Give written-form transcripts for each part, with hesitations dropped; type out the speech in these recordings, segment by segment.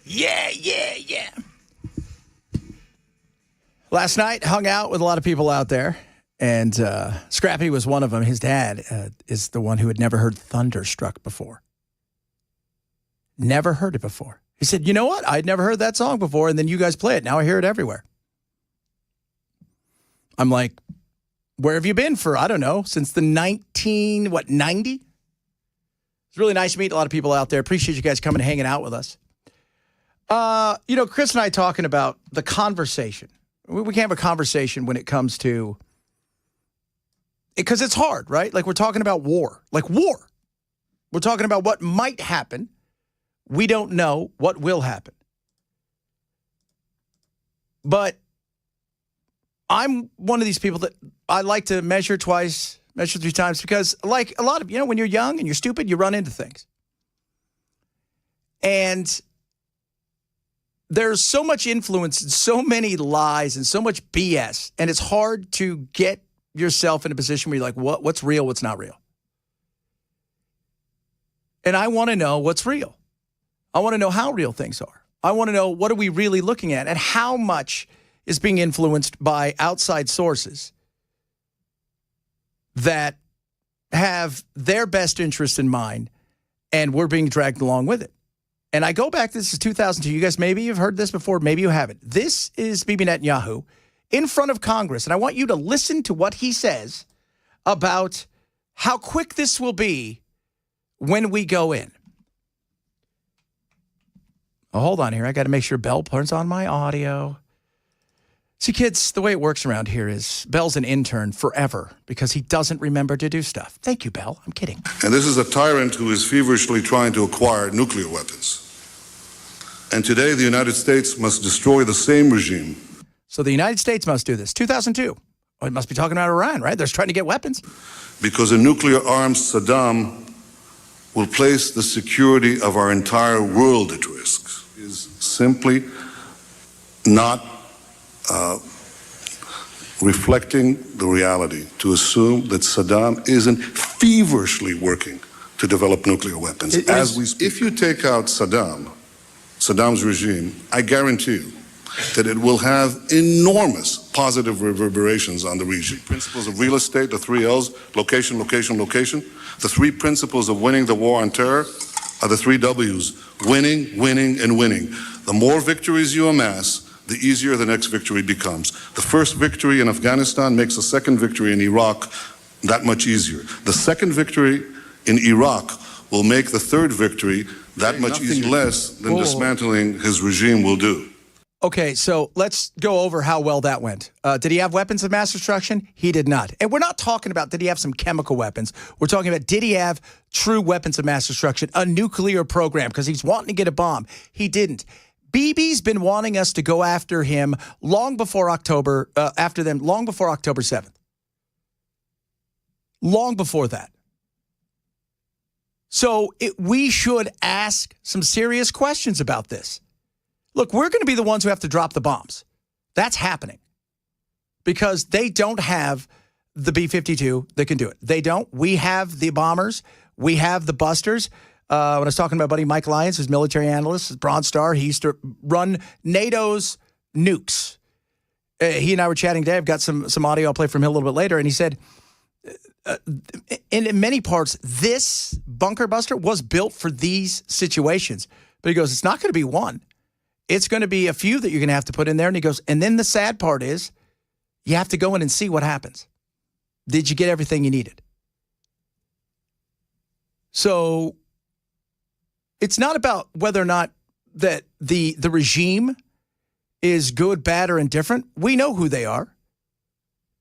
Yeah. Last night, hung out with a lot of people out there, and Scrappy was one of them. His dad is the one who had never heard Thunderstruck before. Never heard it before. He said, you know what? I'd never heard that song before, and then you guys play it. Now I hear it everywhere. I'm like, where have you been for, I don't know, since the 90? It's really nice to meet a lot of people out there. Appreciate you guys coming and hanging out with us. Chris and I talking about the conversation. We can't have a conversation when it comes to, because it's hard, right? Like we're talking about war. We're talking about what might happen. We don't know what will happen. But I'm one of these people that I like to measure twice, measure three times, because like a lot of, when you're young and you're stupid, you run into things. And there's so much influence and so many lies and so much BS, and it's hard to get yourself in a position where you're like, what's real, what's not real? And I want to know what's real. I want to know how real things are. I want to know what are we really looking at and how much is being influenced by outside sources that have their best interest in mind, and we're being dragged along with it. And I go back, this is 2002. You guys, maybe you've heard this before, maybe you haven't. This is Bibi Netanyahu in front of Congress, and I want you to listen to what he says about how quick this will be when we go in. Oh, hold on here. I got to make sure Bell turns on my audio. See, kids, the way it works around here is Bell's an intern forever because he doesn't remember to do stuff. Thank you, Bell. I'm kidding. And this is a tyrant who is feverishly trying to acquire nuclear weapons. And today, the United States must destroy the same regime. So the United States must do this. 2002. Oh, it must be talking about Iran, right? They're trying to get weapons. Because a nuclear-armed Saddam will place the security of our entire world at risk. It is simply not reflecting the reality to assume that Saddam isn't feverishly working to develop nuclear weapons as we speak. If you take out Saddam's regime, I guarantee you that it will have enormous positive reverberations on the region. Principles of real estate, the 3 L's, location, location, location. The 3 principles of winning the war on terror are the 3 W's, winning, winning, and winning. The more victories you amass, the easier the next victory becomes. The first victory in Afghanistan makes the second victory in Iraq that much easier. The second victory in Iraq will make the third victory that much easier. Nothing less than dismantling his regime will do. Okay, so let's go over how well that went. Did he have weapons of mass destruction? He did not. And we're not talking about did he have some chemical weapons. We're talking about did he have true weapons of mass destruction, a nuclear program, because he's wanting to get a bomb. He didn't. Bibi's been wanting us to go after him long before October 7th. Long before that. So we should ask some serious questions about this. Look, we're going to be the ones who have to drop the bombs. That's happening because they don't have the B-52 that can do it. They don't. We have the bombers. We have the busters. When I was talking to my buddy Mike Lyons, who's military analyst, Bronze Star, he used to run NATO's nukes. He and I were chatting today. I've got some audio I'll play from him a little bit later. And he said, in many parts, this bunker buster was built for these situations. But he goes, it's not going to be one. It's going to be a few that you're going to have to put in there. And he goes, and then the sad part is you have to go in and see what happens. Did you get everything you needed? So it's not about whether or not that the regime is good, bad, or indifferent. We know who they are.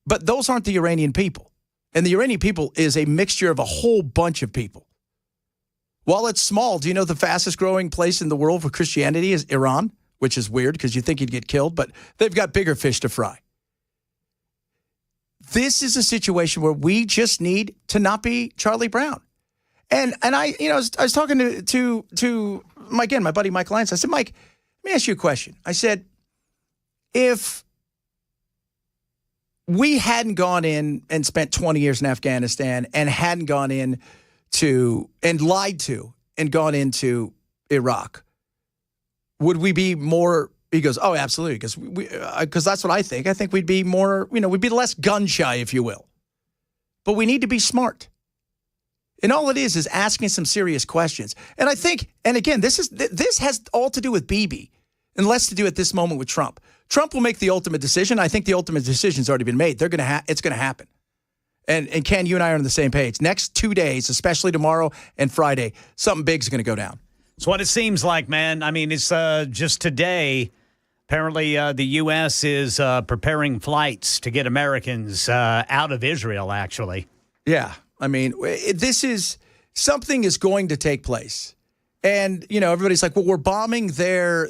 But those aren't the Iranian people. And the Iranian people is a mixture of a whole bunch of people. While it's small, do you know the fastest growing place in the world for Christianity is Iran? Which is weird because you think you'd get killed, but they've got bigger fish to fry. This is a situation where we just need to not be Charlie Brown. And I was talking to my buddy Mike Lyons. I said, Mike, let me ask you a question. I said, if we hadn't gone in and spent 20 years in Afghanistan and hadn't gone in to and lied to and gone into Iraq, would we be more? He goes, oh, absolutely, because that's what I think. I think we'd be more, we'd be less gun shy, if you will. But we need to be smart. And all it is asking some serious questions. And I think, and again, this has all to do with Bibi and less to do at this moment with Trump. Trump will make the ultimate decision. I think the ultimate decision's already been made. It's going to happen. And Ken, you and I are on the same page. Next 2 days, especially tomorrow and Friday, something big's going to go down. It's what it seems like, man. I mean, it's just today. Apparently, the U.S. is preparing flights to get Americans out of Israel, actually. Yeah. I mean, something is going to take place. And, everybody's like, well, we're bombing their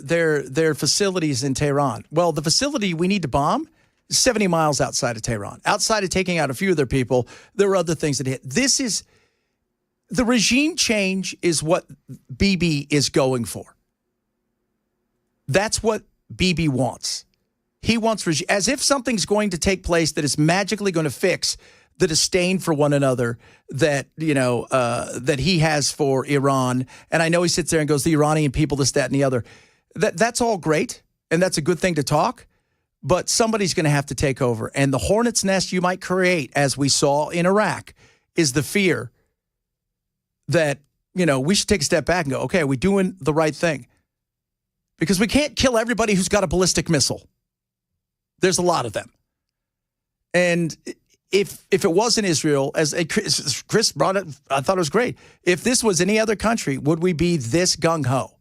facilities in Tehran. Well, the facility we need to bomb is 70 miles outside of Tehran. Outside of taking out a few of their people, there are other things that hit. The regime change is what Bibi is going for. That's what Bibi wants. He wants as if something's going to take place that is magically going to fix the disdain for one another that that he has for Iran. And I know he sits there and goes, the Iranian people, this, that, and the other. That's all great, and that's a good thing to talk. But somebody's going to have to take over. And the hornet's nest you might create, as we saw in Iraq, is the fear that, we should take a step back and go, okay, are we doing the right thing? Because we can't kill everybody who's got a ballistic missile. There's a lot of them. And if it wasn't Israel, as Chris brought it, I thought it was great. If this was any other country, would we be this gung-ho?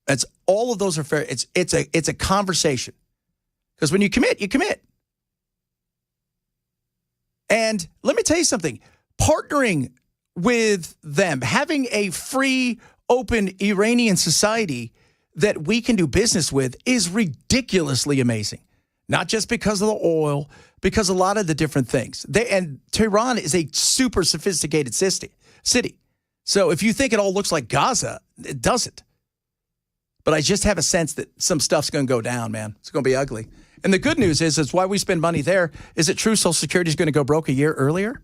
It's all of those are fair. It's a conversation. Because when you commit, you commit. And let me tell you something. Partnering with them, having a free, open Iranian society that we can do business with is ridiculously amazing. Not just because of the oil, because a lot of the different things. And Tehran is a super sophisticated city. So if you think it all looks like Gaza, it doesn't. But I just have a sense that some stuff's going to go down, man. It's going to be ugly. And the good news is why we spend money there. Is it true Social Security is going to go broke a year earlier?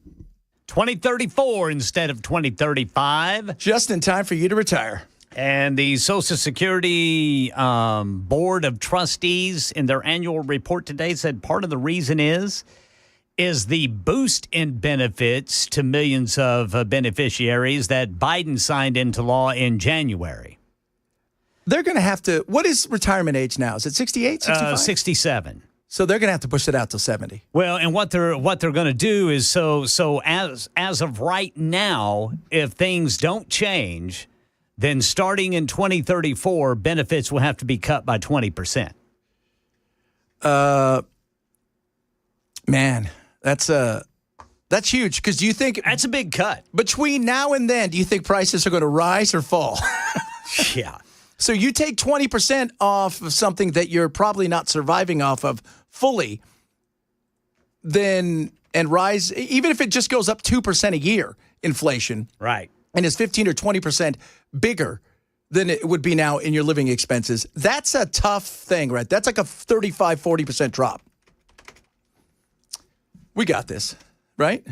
2034 instead of 2035. Just in time for you to retire. And the Social Security Board of Trustees in their annual report today said part of the reason is the boost in benefits to millions of beneficiaries that Biden signed into law in January. They're going to have to, what is retirement age now? Is it 68, 65? 67. So they're going to have to push it out to 70. Well, and what they're going to do is so as of right now, if things don't change, then starting in 2034, benefits will have to be cut by 20%. Man, that's huge. Because do you think that's a big cut between now and then? Do you think prices are going to rise or fall? Yeah. So you take 20% off of something that you're probably not surviving off of fully, and rise, even if it just goes up 2% a year, inflation. Right. And is 15 or 20% bigger than it would be now in your living expenses. That's a tough thing, right? That's like a 35, 40% drop. We got this, right?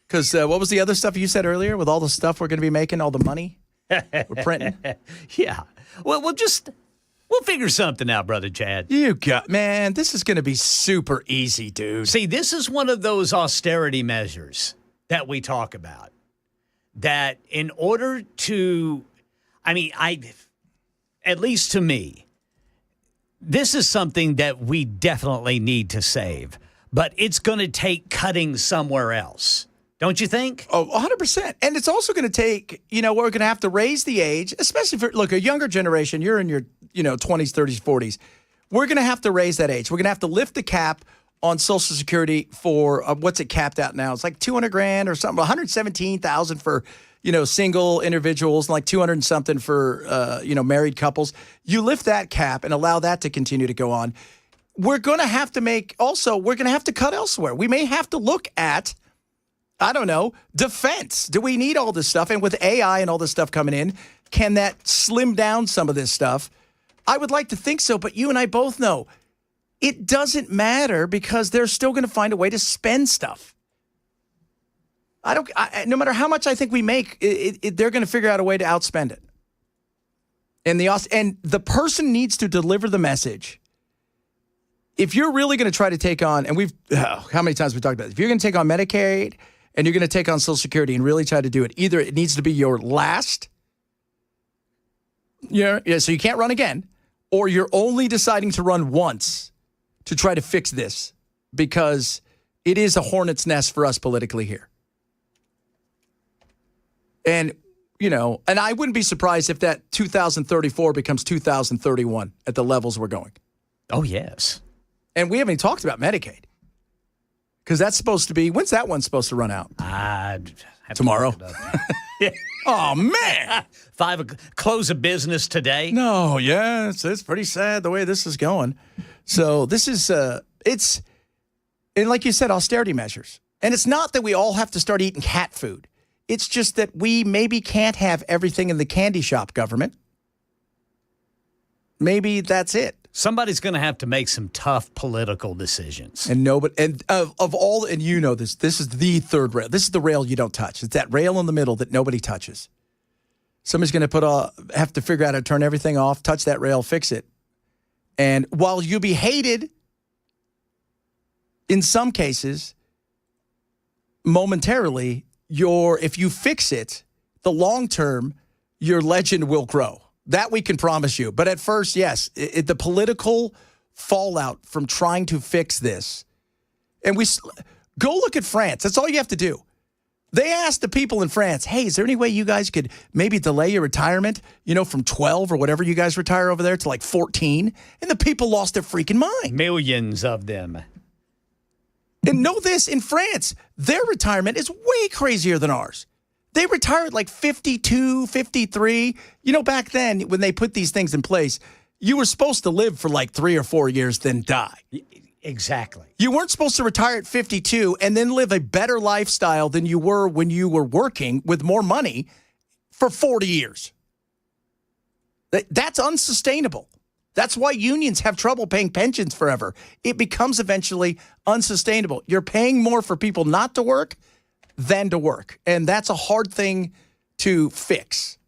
Because what was the other stuff you said earlier with all the stuff we're going to be making, all the money we're printing? Yeah. Well, we'll figure something out, Brother Chad. Man, this is going to be super easy, dude. See, this is one of those austerity measures that we talk about. That in order to, at least to me, this is something that we definitely need to save. But it's going to take cutting somewhere else. Don't you think? Oh, 100%. And it's also going to take, we're going to have to raise the age, especially for, a younger generation, you're in your, 20s, 30s, 40s. We're going to have to raise that age. We're going to have to lift the cap on Social Security for, what's it capped out now? It's like $200,000 or something, $117,000 for, single individuals, and like 200 and something for, married couples. You lift that cap and allow that to continue to go on. We're going to have to we're going to have to cut elsewhere. We may have to look at, I don't know, defense. Do we need all this stuff? And with AI and all this stuff coming in, can that slim down some of this stuff? I would like to think so, but you and I both know it doesn't matter because they're still going to find a way to spend stuff. No matter how much I think we make, they're going to figure out a way to outspend it. And the person needs to deliver the message. If you're really going to try to take on, and how many times we talked about this? If you're going to take on Medicaid and you're going to take on Social Security and really try to do it, either it needs to be your last, so you can't run again, or you're only deciding to run once to try to fix this because it is a hornet's nest for us politically here. And and I wouldn't be surprised if that 2034 becomes 2031 at the levels we're going. Oh, yes. And we haven't even talked about Medicaid because that's supposed to be, when's that one supposed to run out? Tomorrow. Oh, man. Close of business today. No, yeah, it's pretty sad the way this is going. So this is, and like you said, austerity measures. And it's not that we all have to start eating cat food. It's just that we maybe can't have everything in the candy shop government. Maybe that's it. Somebody's going to have to make some tough political decisions. And of all, and this is the third rail. This is the rail you don't touch. It's that rail in the middle that nobody touches. Somebody's going to have to figure out how to turn everything off, touch that rail, fix it. And while you'll be hated in some cases, momentarily, if you fix it, the long term, your legend will grow. That we can promise you. But at first, yes, the political fallout from trying to fix this. And go look at France. That's all you have to do. They asked the people in France, hey, is there any way you guys could maybe delay your retirement, from 12 or whatever you guys retire over there to like 14? And the people lost their freaking mind. Millions of them. And know this, in France, their retirement is way crazier than ours. They retire at like 52, 53. Back then, when they put these things in place, you were supposed to live for like 3 or 4 years, then die. Exactly. You weren't supposed to retire at 52 and then live a better lifestyle than you were when you were working with more money for 40 years. That's unsustainable. That's why unions have trouble paying pensions forever. It becomes eventually unsustainable. You're paying more for people not to work than to work. And that's a hard thing to fix.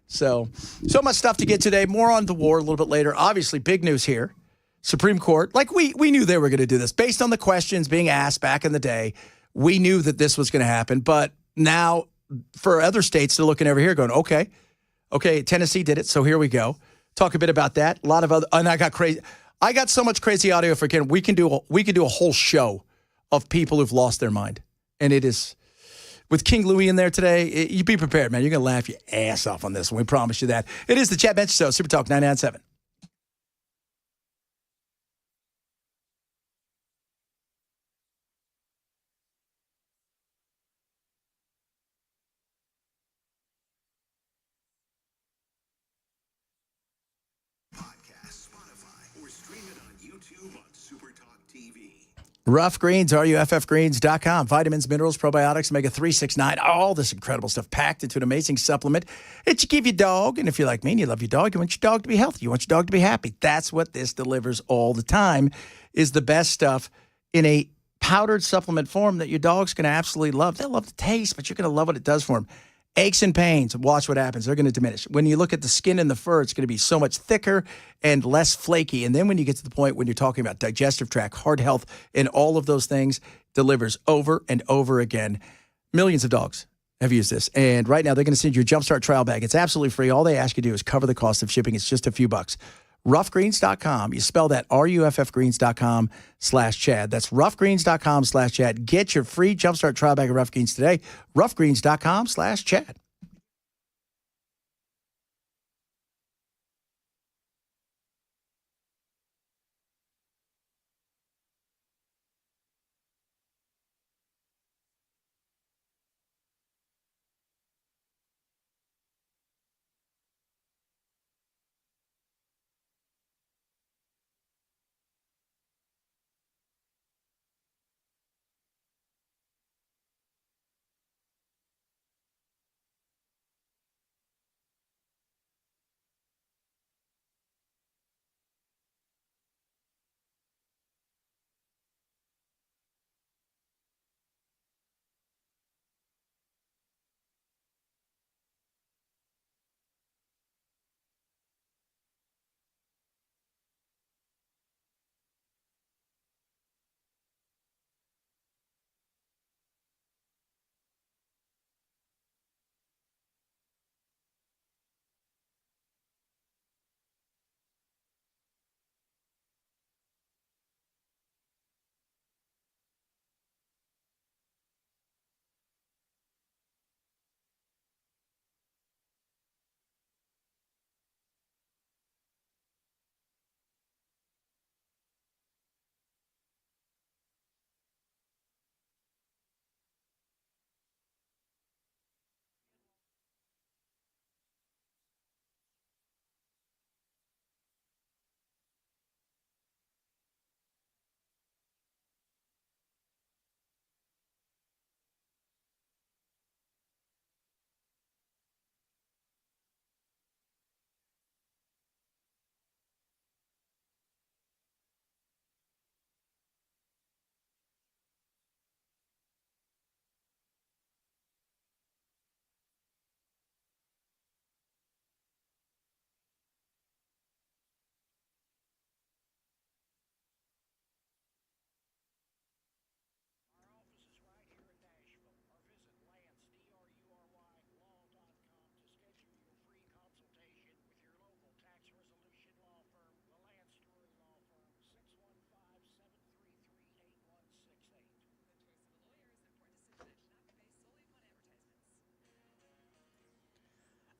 So much stuff to get today. More on the war a little bit later. Obviously, big news here. Supreme Court, like we knew they were going to do this. Based on the questions being asked back in the day, we knew that this was going to happen. But now, for other states, they're looking over here going, okay, Tennessee did it, so here we go. Talk a bit about that. A lot of other, and I got so much crazy audio for Ken. We can do a whole show of people who've lost their mind, and it is with King Louis in there today. You be prepared, man. You're gonna laugh your ass off on this one. We promise you that. It is the Chad Bench Show, Super Talk 99.7. Rough Greens, RUFFgreens.com. Vitamins, minerals, probiotics, omega-3, 6, 9, all this incredible stuff packed into an amazing supplement that you give your dog. And if you're like me and you love your dog, you want your dog to be healthy. You want your dog to be happy. That's what this delivers all the time, is the best stuff in a powdered supplement form that your dog's going to absolutely love. They'll love the taste, but you're going to love what it does for them. Aches and pains, watch what happens. They're going to diminish. When you look at the skin and the fur, it's going to be so much thicker and less flaky. And then when you get to the point when you're talking about digestive tract, heart health, and all of those things, delivers over and over again. Millions of dogs have used this. And right now, they're going to send you a Jumpstart trial bag. It's absolutely free. All they ask you to do is cover the cost of shipping. It's just a few bucks. Roughgreens.com. You spell that RUFFgreens.com/Chad. That's roughgreens.com/Chad. Get your free Jumpstart trial bag of Rough Greens today. Roughgreens.com/Chad.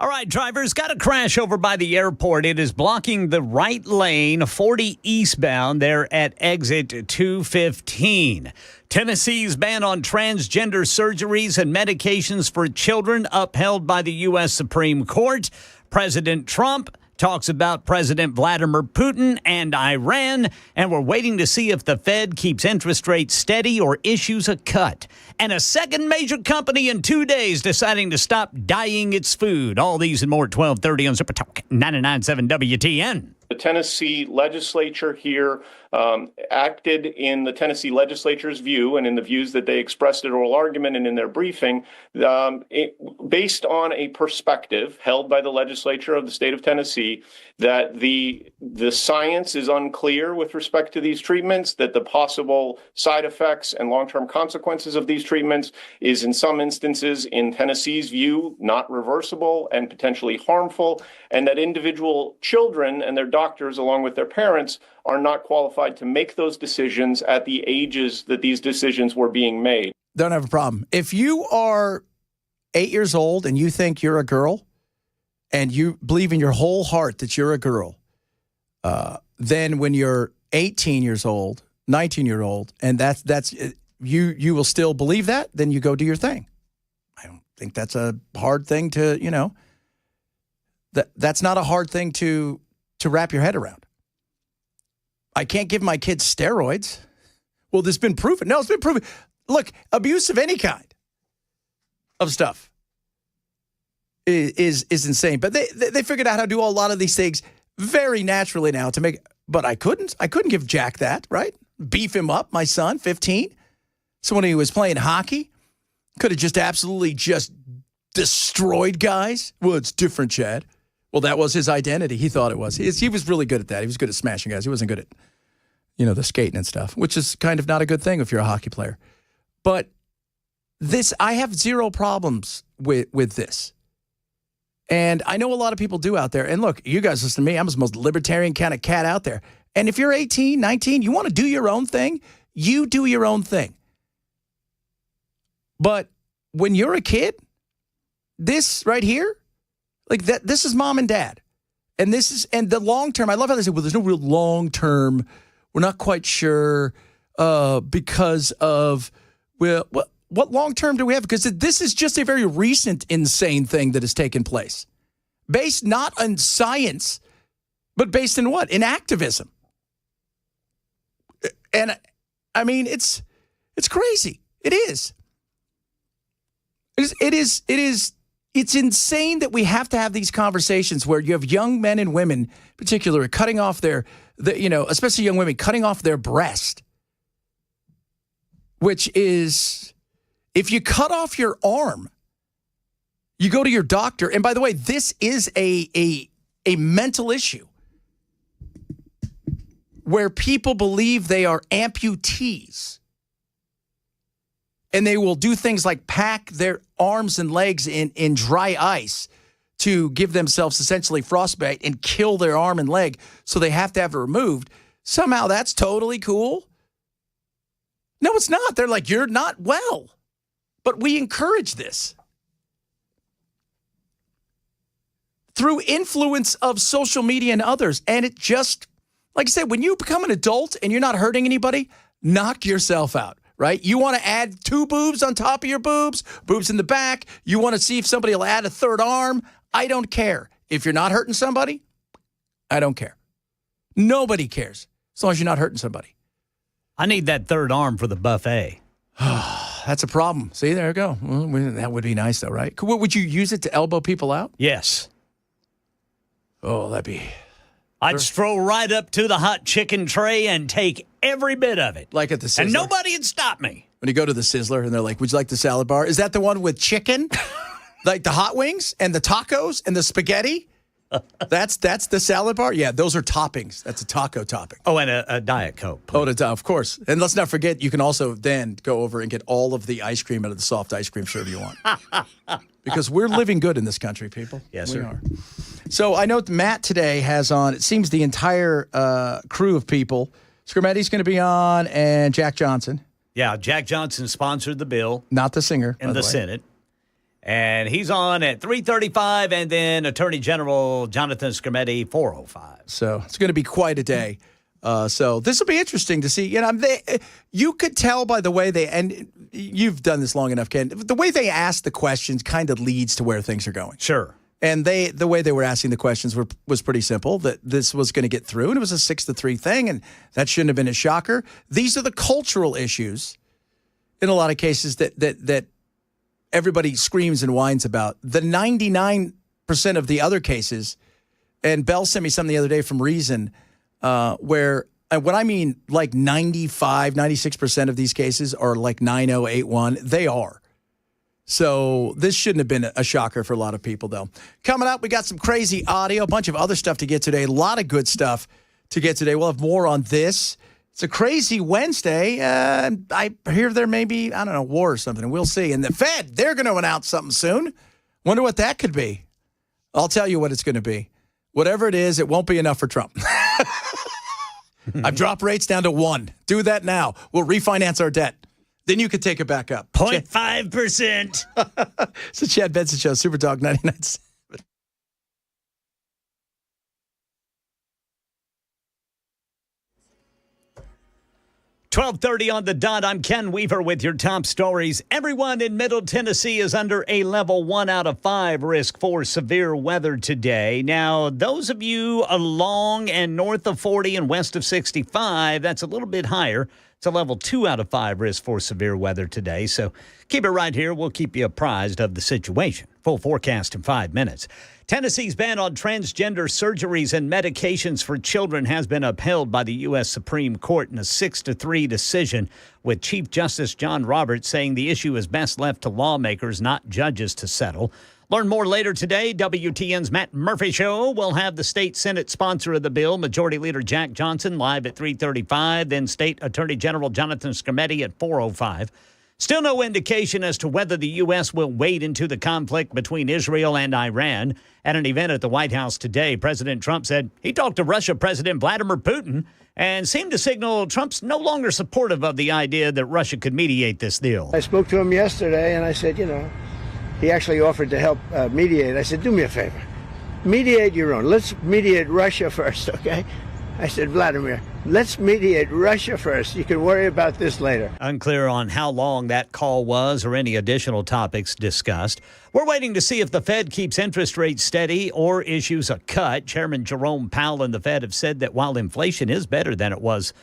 All right, drivers, got a crash over by the airport. It is blocking the right lane, 40 eastbound there at exit 215. Tennessee's ban on transgender surgeries and medications for children upheld by the U.S. Supreme Court. President Trump talks about President Vladimir Putin and Iran, and we're waiting to see if the Fed keeps interest rates steady or issues a cut. And a second major company in 2 days deciding to stop dyeing its food. All these and more at 12:30 on Super Talk 99.7 WTN. The Tennessee legislature here acted in the Tennessee legislature's view and in the views that they expressed at oral argument and in their briefing, based on a perspective held by the legislature of the state of Tennessee that the science is unclear with respect to these treatments, that the possible side effects and long-term consequences of these treatments is in some instances, in Tennessee's view, not reversible and potentially harmful, and that individual children and their doctors, along with their parents, are not qualified to make those decisions at the ages that these decisions were being made. Don't have a problem. If you are 8 years old and you think you're a girl and you believe in your whole heart that you're a girl, then when you're 18 years old, 19-year-old, and that's you will still believe that, then you go do your thing. I don't think that's a hard thing to, that's not a hard thing to wrap your head around. I can't give my kids steroids. Well, this has been proven. No, it's been proven. Look, abuse of any kind of stuff is insane. But they figured out how to do a lot of these things very naturally now to make. But I couldn't give Jack that, right? Beef him up, my son, 15. So when he was playing hockey, could have just absolutely just destroyed guys. Well, it's different, Chad. Well, that was his identity. He thought it was. He was really good at that. He was good at smashing guys. He wasn't good at, the skating and stuff, which is kind of not a good thing if you're a hockey player. But I have zero problems with this. And I know a lot of people do out there. And look, you guys listen to me. I'm the most libertarian kind of cat out there. And if you're 18, 19, you want to do your own thing, you do your own thing. But when you're a kid, this right here, like that, this is mom and dad. And the long term, I love how they say, well, there's no real long term. We're not quite sure because of, well, what long term do we have? Because this is just a very recent insane thing that has taken place. Based not on science, but based in what? In activism. And I mean, it's crazy. It is. It's insane that we have to have these conversations where you have young men and women, in particular, cutting off especially young women, cutting off their breast, which is, if you cut off your arm, you go to your doctor. And by the way, this is a mental issue where people believe they are amputees. And they will do things like pack their arms and legs in dry ice to give themselves essentially frostbite and kill their arm and leg, so they have to have it removed. Somehow that's totally cool. No, it's not. They're like, you're not well. But we encourage this. Through influence of social media and others. And it just, like I said, when you become an adult and you're not hurting anybody, knock yourself out. Right? You want to add 2 boobs on top of your boobs in the back. You want to see if somebody will add a third arm. I don't care. If you're not hurting somebody, I don't care. Nobody cares as long as you're not hurting somebody. I need that third arm for the buffet. That's a problem. See, there you go. Well, that would be nice, though, right? Would you use it to elbow people out? Yes. Oh, that'd be... I'd stroll right up to the hot chicken tray and take every bit of it. Like at the Sizzler. And nobody would stop me. When you go to the Sizzler and they're like, would you like the salad bar? Is that the one with chicken? Like the hot wings and the tacos and the spaghetti? That's the salad bar? Yeah, those are toppings. That's a taco topping. Oh, and a Diet Coke. Please. Of course. And let's not forget, you can also then go over and get all of the ice cream out of the soft ice cream serve you want. Because we're living good in this country, people. Yes, we sir. are. So I know Matt today has on, it seems, the entire crew of people. Scrimetti's going to be on, and Jack Johnson. Yeah, Jack Johnson sponsored the bill. Not the singer. In the Senate. And he's on at 3:35, and then Attorney General Jonathan Skrmetti, 4:05. So it's going to be quite a day. So this will be interesting to see. You could tell by the way and you've done this long enough, Ken. The way they ask the questions kind of leads to where things are going. Sure. And the way they were asking the questions was pretty simple, that this was going to get through, and it was a 6-3 thing, and that shouldn't have been a shocker. These are the cultural issues in a lot of cases that everybody screams and whines about. The 99% of the other cases, and Bell sent me something the other day from Reason, where what I mean, like 95, 96% of these cases are like 9081. They are. So this shouldn't have been a shocker for a lot of people, though. Coming up, we got some crazy audio, a bunch of other stuff to get today, a lot of good stuff to get today. We'll have more on this. It's a crazy Wednesday. I hear there may be, I don't know, war or something, and we'll see. And the Fed, they're going to announce something soon. Wonder what that could be. I'll tell you what it's going to be. Whatever it is, it won't be enough for Trump. I've dropped rates down to 1. Do that now. We'll refinance our debt. Then you could take it back up. 0.5%. It's the Chad Benson Show, Super Talk 99.7. 12:30 on the dot. I'm Ken Weaver with your top stories. Everyone in Middle Tennessee is under a level 1 out of 5 risk for severe weather today. Now, those of you along and north of 40 and west of 65, that's a little bit higher. It's a level 2 out of 5 risk for severe weather today. So keep it right here. We'll keep you apprised of the situation. Full forecast in 5 minutes. Tennessee's ban on transgender surgeries and medications for children has been upheld by the U.S. Supreme Court in a 6-3 decision, with Chief Justice John Roberts saying the issue is best left to lawmakers, not judges, to settle. Learn more later today. WTN's Matt Murphy Show will have the state Senate sponsor of the bill, Majority Leader Jack Johnson, live at 3:35. Then State Attorney General Jonathan Skrmetti at 4:05. Still no indication as to whether the U.S. will wade into the conflict between Israel and Iran. At an event at the White House today, President Trump said he talked to Russia President Vladimir Putin and seemed to signal Trump's no longer supportive of the idea that Russia could mediate this deal. I spoke to him yesterday, and I said, he actually offered to help mediate. I said, do me a favor. Mediate your own. Let's mediate Russia first, okay? I said, Vladimir, let's mediate Russia first. You can worry about this later. Unclear on how long that call was or any additional topics discussed. We're waiting to see if the Fed keeps interest rates steady or issues a cut. Chairman Jerome Powell and the Fed have said that while inflation is better than it was,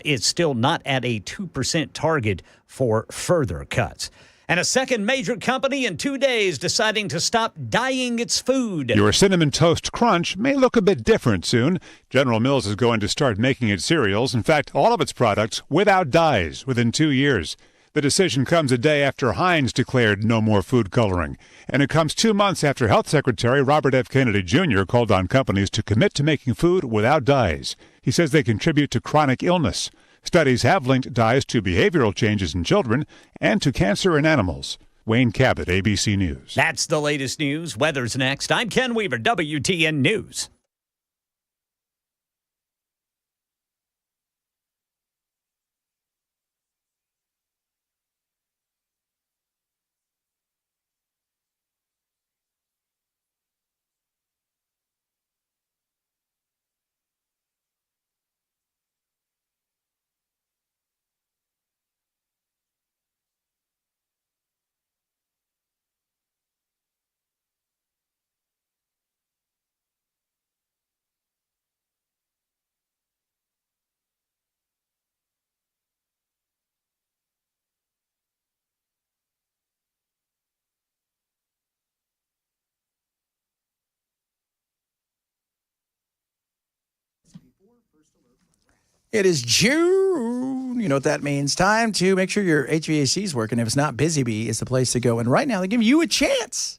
it's still not at a 2% target for further cuts. And a second major company in 2 days deciding to stop dyeing its food. Your Cinnamon Toast Crunch may look a bit different soon. General Mills is going to start making its cereals, in fact, all of its products, without dyes within 2 years. The decision comes a day after Heinz declared no more food coloring. And it comes 2 months after Health Secretary Robert F. Kennedy Jr. called on companies to commit to making food without dyes. He says they contribute to chronic illness. Studies have linked dyes to behavioral changes in children and to cancer in animals. Wayne Cabot, ABC News. That's the latest news. Weather's next. I'm Ken Weaver, WTN News. It is June. You know what that means. Time to make sure your HVAC is working. If it's not, BusyB is the place to go. And right now, they're giving you a chance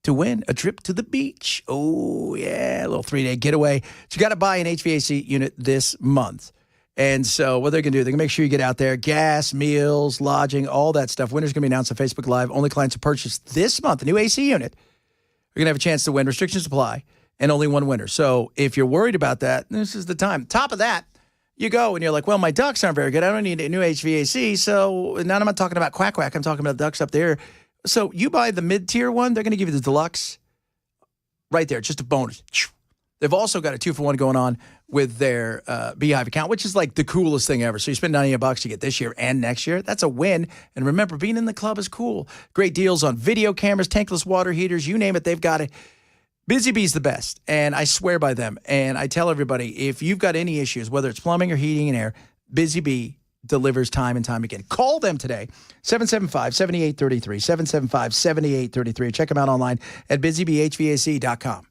to win a trip to the beach. Oh, yeah, a little 3-day getaway. So you got to buy an HVAC unit this month. And so what they're going to do, they're going to make sure you get out there. Gas, meals, lodging, all that stuff. Winner's going to be announced on Facebook Live. Only clients who purchase this month a new AC unit are going to have a chance to win. Restrictions apply, and only one winner. So if you're worried about that, this is the time. Top of that, you go and you're like, well, my ducts aren't very good. I don't need a new HVAC. So now I'm not talking about quack. I'm talking about ducts up there. So you buy the mid-tier one, they're going to give you the deluxe right there, just a bonus. They've also got a 2-for-1 going on with their Beehive account, which is like the coolest thing ever. So you spend $98, you get this year and next year. That's a win. And remember, being in the club is cool. Great deals on video cameras, tankless water heaters, you name it, they've got it. BusyB's the best, and I swear by them. And I tell everybody, if you've got any issues, whether it's plumbing or heating and air, BusyB delivers time and time again. Call them today, 775-7833, 775-7833. Check them out online at busybhvac.com.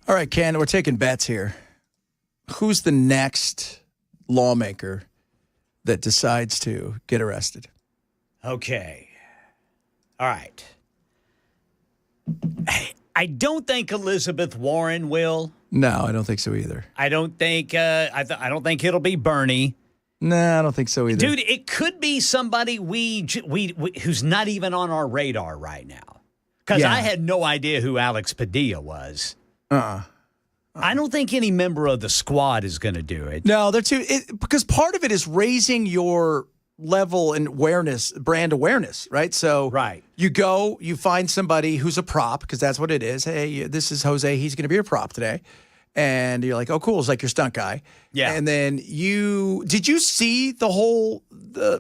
All right, Ken, we're taking bets here. Who's the next lawmaker that decides to get arrested? Okay. All right. I don't think Elizabeth Warren will. No, I don't think so either. I don't think I don't think it'll be Bernie. No, I don't think so either. Dude, it could be somebody we who's not even on our radar right now. Because I had no idea who Alex Padilla was. I don't think any member of the squad is going to do it. No, they're too because part of it is raising your level and awareness, brand awareness, right? So you go, you find somebody who's a prop because that's what it is. Hey, this is Jose. He's going to be your prop today. And you're like, oh, cool. It's like your stunt guy. Yeah. And then did you see the whole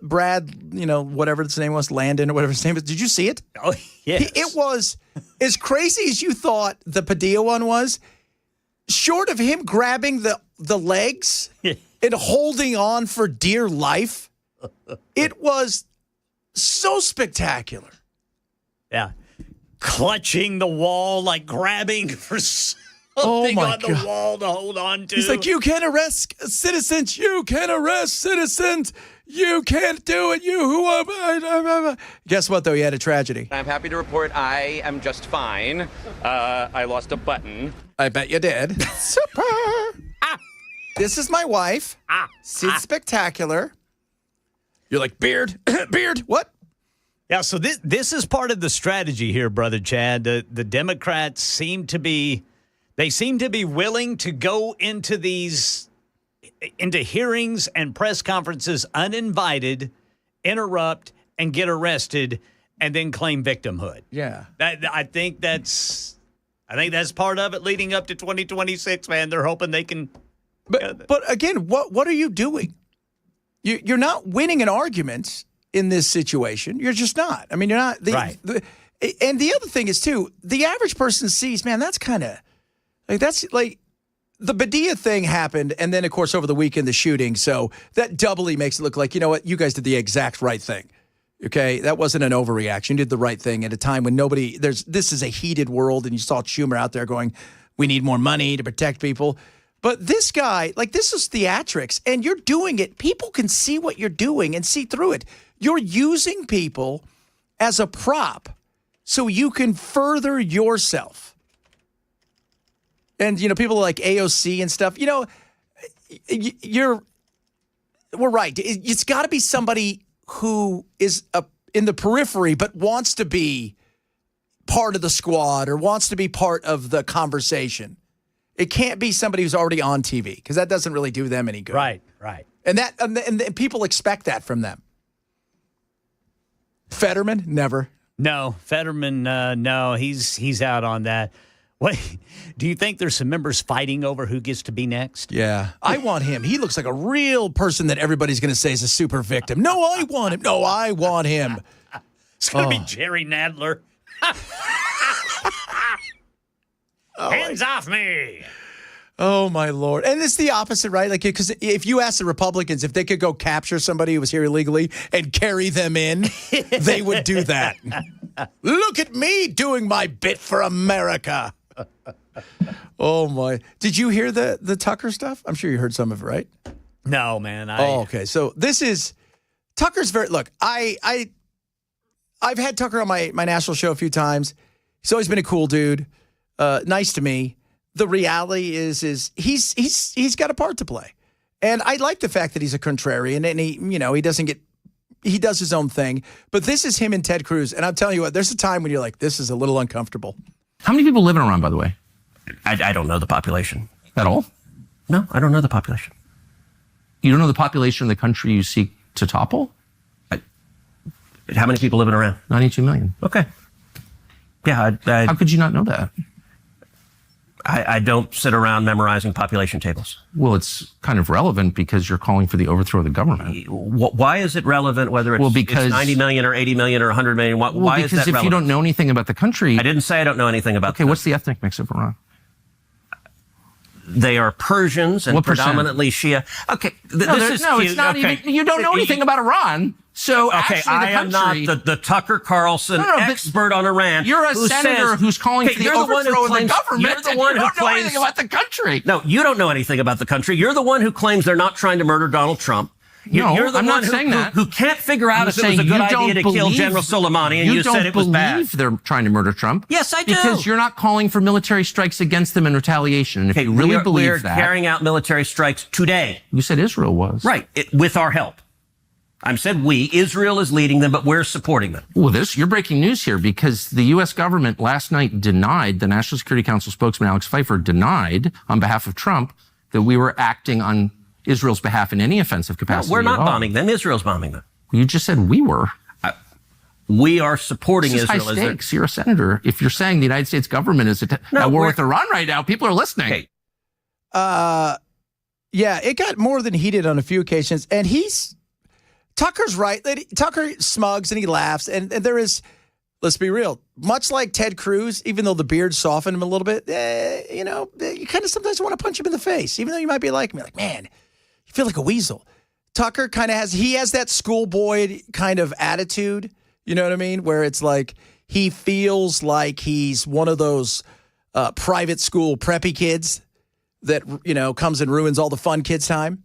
Brad, whatever his name was, Landon or whatever his name is? Did you see it? Oh, yes. It was as crazy as you thought the Padilla one was. Short of him grabbing the legs and holding on for dear life, it was so spectacular. Yeah. Clutching the wall, like grabbing for something on the wall to hold on to. He's like, you can't arrest citizens. You can't arrest citizens. You can't do it. Guess what, though? He had a tragedy. I'm happy to report I am just fine. I lost a button. I bet you did. Super. This is my wife. She's spectacular. You're like, Beard. Beard. What? Yeah, so this is part of the strategy here, Brother Chad. The Democrats seem to be willing to go into these into hearings and press conferences uninvited, interrupt, and get arrested, and then claim victimhood. Yeah. I think that's part of it leading up to 2026, man. They're hoping they can. But again, what are you doing? You're not winning an argument in this situation. You're just not. I mean, you're not. Right. And the other thing is, too, the average person sees, man, that's kind of like, that's like the Badia thing happened. And then, of course, over the weekend, the shooting. So that doubly makes it look like, you know what, you guys did the exact right thing. Okay, that wasn't an overreaction. You did the right thing at a time when this is a heated world, and you saw Schumer out there going, we need more money to protect people. But this guy, like, this is theatrics, and you're doing it. People can see what you're doing and see through it. You're using people as a prop so you can further yourself. And, you know, people like AOC and stuff, you know, we're right. It's got to be somebody who is in the periphery but wants to be part of the squad or wants to be part of the conversation. It can't be somebody who's already on TV because that doesn't really do them any good. Right. And people expect that from them. Fetterman, never. No, Fetterman, no, he's out on that. What do you think? There's some members fighting over who gets to be next? Yeah, I want him. He looks like a real person that everybody's going to say is a super victim. No, I want him. No, I want him. It's going to be Jerry Nadler. Hands off me. Oh, my Lord. And it's the opposite, right? Like, because if you ask the Republicans if they could go capture somebody who was here illegally and carry them in, they would do that. Look at me doing my bit for America. Oh, my. Did you hear the Tucker stuff? I'm sure you heard some of it, right? No, man. Okay. So this is Tucker's look, I've had Tucker on my national show a few times. He's always been a cool dude. Nice to me. The reality is he's got a part to play. And I like the fact that he's a contrarian and he does his own thing. But this is him and Ted Cruz. And I'm telling you what, there's a time when you're like, this is a little uncomfortable. How many people live in Iran, by the way? I don't know the population. At all? No, I don't know the population. You don't know the population of the country you seek to topple? How many people live in Iran? 92 million. Okay. Yeah. How could you not know that? I don't sit around memorizing population tables. Well, it's kind of relevant because you're calling for the overthrow of the government. Why is it relevant whether it's 90 million or 80 million or 100 million? Why is that relevant? Because if you don't know anything about the country... I didn't say I don't know anything about Okay, what's the ethnic mix of Iran? They are Persians and predominantly Shia. Okay, it's not even... You don't know anything about Iran. So okay, I am not the Tucker Carlson expert on Iran. You're a senator who's calling for the overthrow of the government. You're the one who don't know anything about the country. No, you don't know anything about the country. You're the one who claims they're not trying to murder Donald Trump. You're the one who can't figure out if it was a good idea to kill General Soleimani, and you said it was bad. You don't believe they're trying to murder Trump. Yes, I do. Because you're not calling for military strikes against them in retaliation. And if you really believe that... We're carrying out military strikes today. You said Israel was. Right, with our help. I said we. Israel is leading them, but we're supporting them. Well, you're breaking news here because the U.S. government last night denied, the National Security Council spokesman Alex Pfeiffer denied on behalf of Trump that we were acting on Israel's behalf in any offensive capacity. No, we're not bombing them. Israel's bombing them. You just said we were. We are supporting Israel. High stakes. You're a senator. If you're saying the United States government is at war with Iran right now, people are listening. Okay. Yeah, it got more than heated on a few occasions, and Tucker's right. Tucker smugs and he laughs, and there is, let's be real, much like Ted Cruz, even though the beard softened him a little bit, you kind of sometimes want to punch him in the face, even though you might be like me, like, man, you feel like a weasel. Tucker kind of has that schoolboy kind of attitude, you know what I mean, where it's like he feels like he's one of those private school preppy kids that, comes and ruins all the fun kids' time.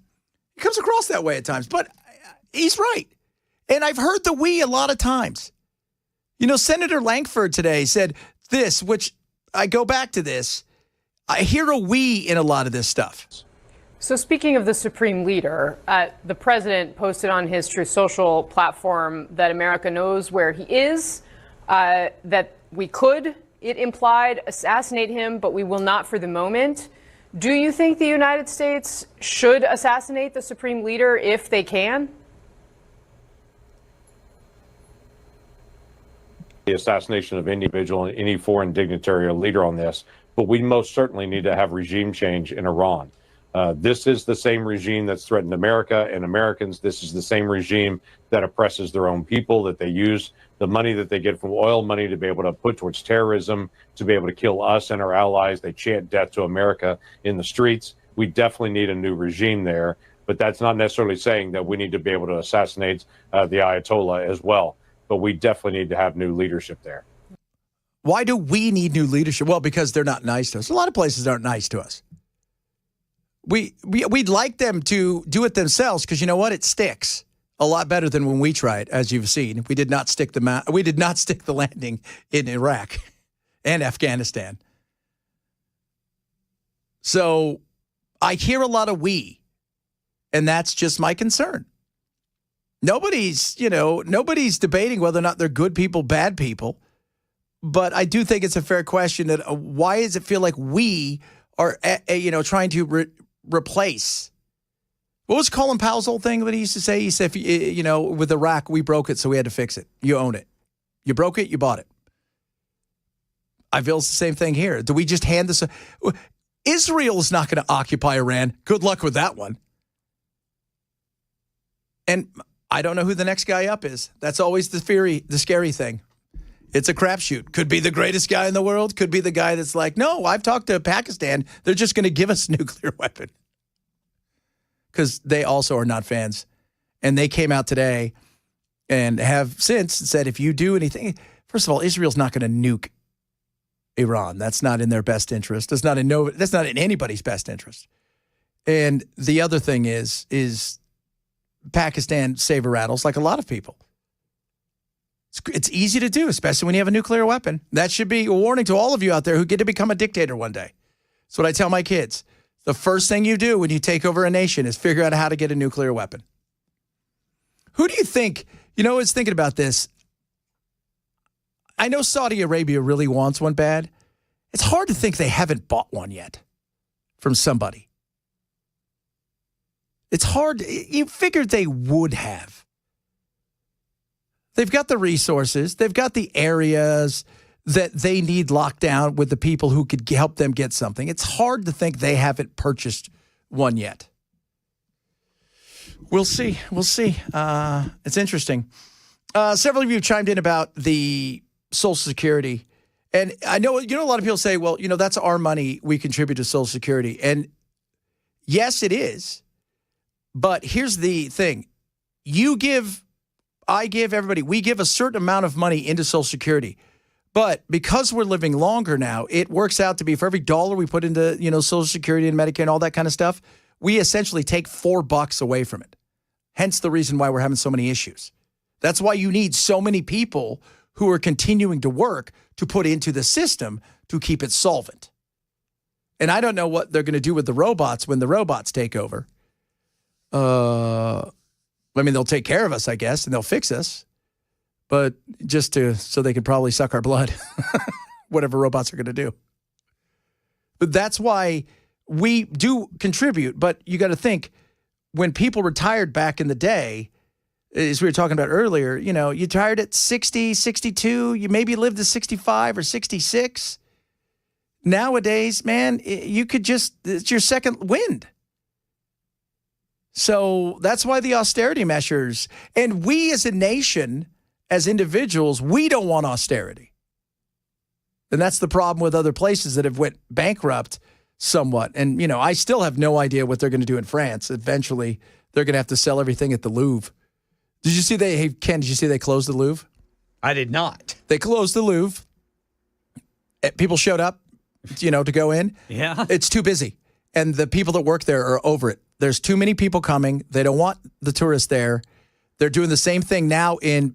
He comes across that way at times, but he's right. And I've heard the we a lot of times. Senator Lankford today said this, which I go back to this. I hear a we in a lot of this stuff. So speaking of the supreme leader, the president posted on his Truth Social platform that America knows where he is, that we could, it implied, assassinate him, but we will not for the moment. Do you think the United States should assassinate the supreme leader if they can? The assassination of any individual, any foreign dignitary or leader on this, but we most certainly need to have regime change in Iran. This is the same regime that's threatened America and Americans. This is the same regime that oppresses their own people, that they use the money that they get from oil money to be able to put towards terrorism, to be able to kill us and our allies. They chant death to America in the streets. We definitely need a new regime there, but that's not necessarily saying that we need to be able to assassinate the Ayatollah as well. But we definitely need to have new leadership there. Why do we need new leadership? Well, because they're not nice to us. A lot of places aren't nice to us. We'd like them to do it themselves because you know what? It sticks a lot better than when we tried, as you've seen. We did not stick the landing in Iraq and Afghanistan. So I hear a lot of we, and that's just my concern. Nobody's debating whether or not they're good people, bad people. But I do think it's a fair question that why does it feel like we are, trying to replace? What was Colin Powell's old thing that he used to say? He said, with Iraq, we broke it, so we had to fix it. You own it. You broke it, you bought it. I feel it's the same thing here. Do we just hand this? Israel is not going to occupy Iran. Good luck with that one. And I don't know who the next guy up is. That's always the scary thing. It's a crapshoot. Could be the greatest guy in the world. Could be the guy that's like, no, I've talked to Pakistan. They're just going to give us a nuclear weapon. Because they also are not fans. And they came out today and have since said, if you do anything, first of all, Israel's not going to nuke Iran. That's not in their best interest. That's not in anybody's best interest. And the other thing is Pakistan saber-rattles like a lot of people. It's easy to do, especially when you have a nuclear weapon. That should be a warning to all of you out there who get to become a dictator one day. That's what I tell my kids. The first thing you do when you take over a nation is figure out how to get a nuclear weapon. Who do you think, I was thinking about this. I know Saudi Arabia really wants one bad. It's hard to think they haven't bought one yet from somebody. It's hard. You figured they would have. They've got the resources. They've got the areas that they need locked down with the people who could help them get something. It's hard to think they haven't purchased one yet. We'll see. It's interesting. Several of you chimed in about the Social Security. And I know, a lot of people say, well, that's our money. We contribute to Social Security. And yes, it is. But here's the thing. I give, everybody, we give a certain amount of money into Social Security. But because we're living longer now, it works out to be for every dollar we put into, Social Security and Medicare and all that kind of stuff, we essentially take $4 away from it. Hence the reason why we're having so many issues. That's why you need so many people who are continuing to work to put into the system to keep it solvent. And I don't know what they're going to do with the robots when the robots take over. They'll take care of us, I guess, and they'll fix us. But just so they can probably suck our blood, whatever robots are going to do. But that's why we do contribute. But you got to think, when people retired back in the day, as we were talking about earlier, you retired at 60, 62, you maybe lived to 65 or 66. Nowadays, man, it's your second wind. So that's why the austerity measures, and we as a nation, as individuals, we don't want austerity. And that's the problem with other places that have went bankrupt somewhat. And, I still have no idea what they're going to do in France. Eventually, they're going to have to sell everything at the Louvre. Did you see Ken, did you see they closed the Louvre? I did not. They closed the Louvre. People showed up, to go in. Yeah. It's too busy. And the people that work there are over it. There's too many people coming. They don't want the tourists there. They're doing the same thing now in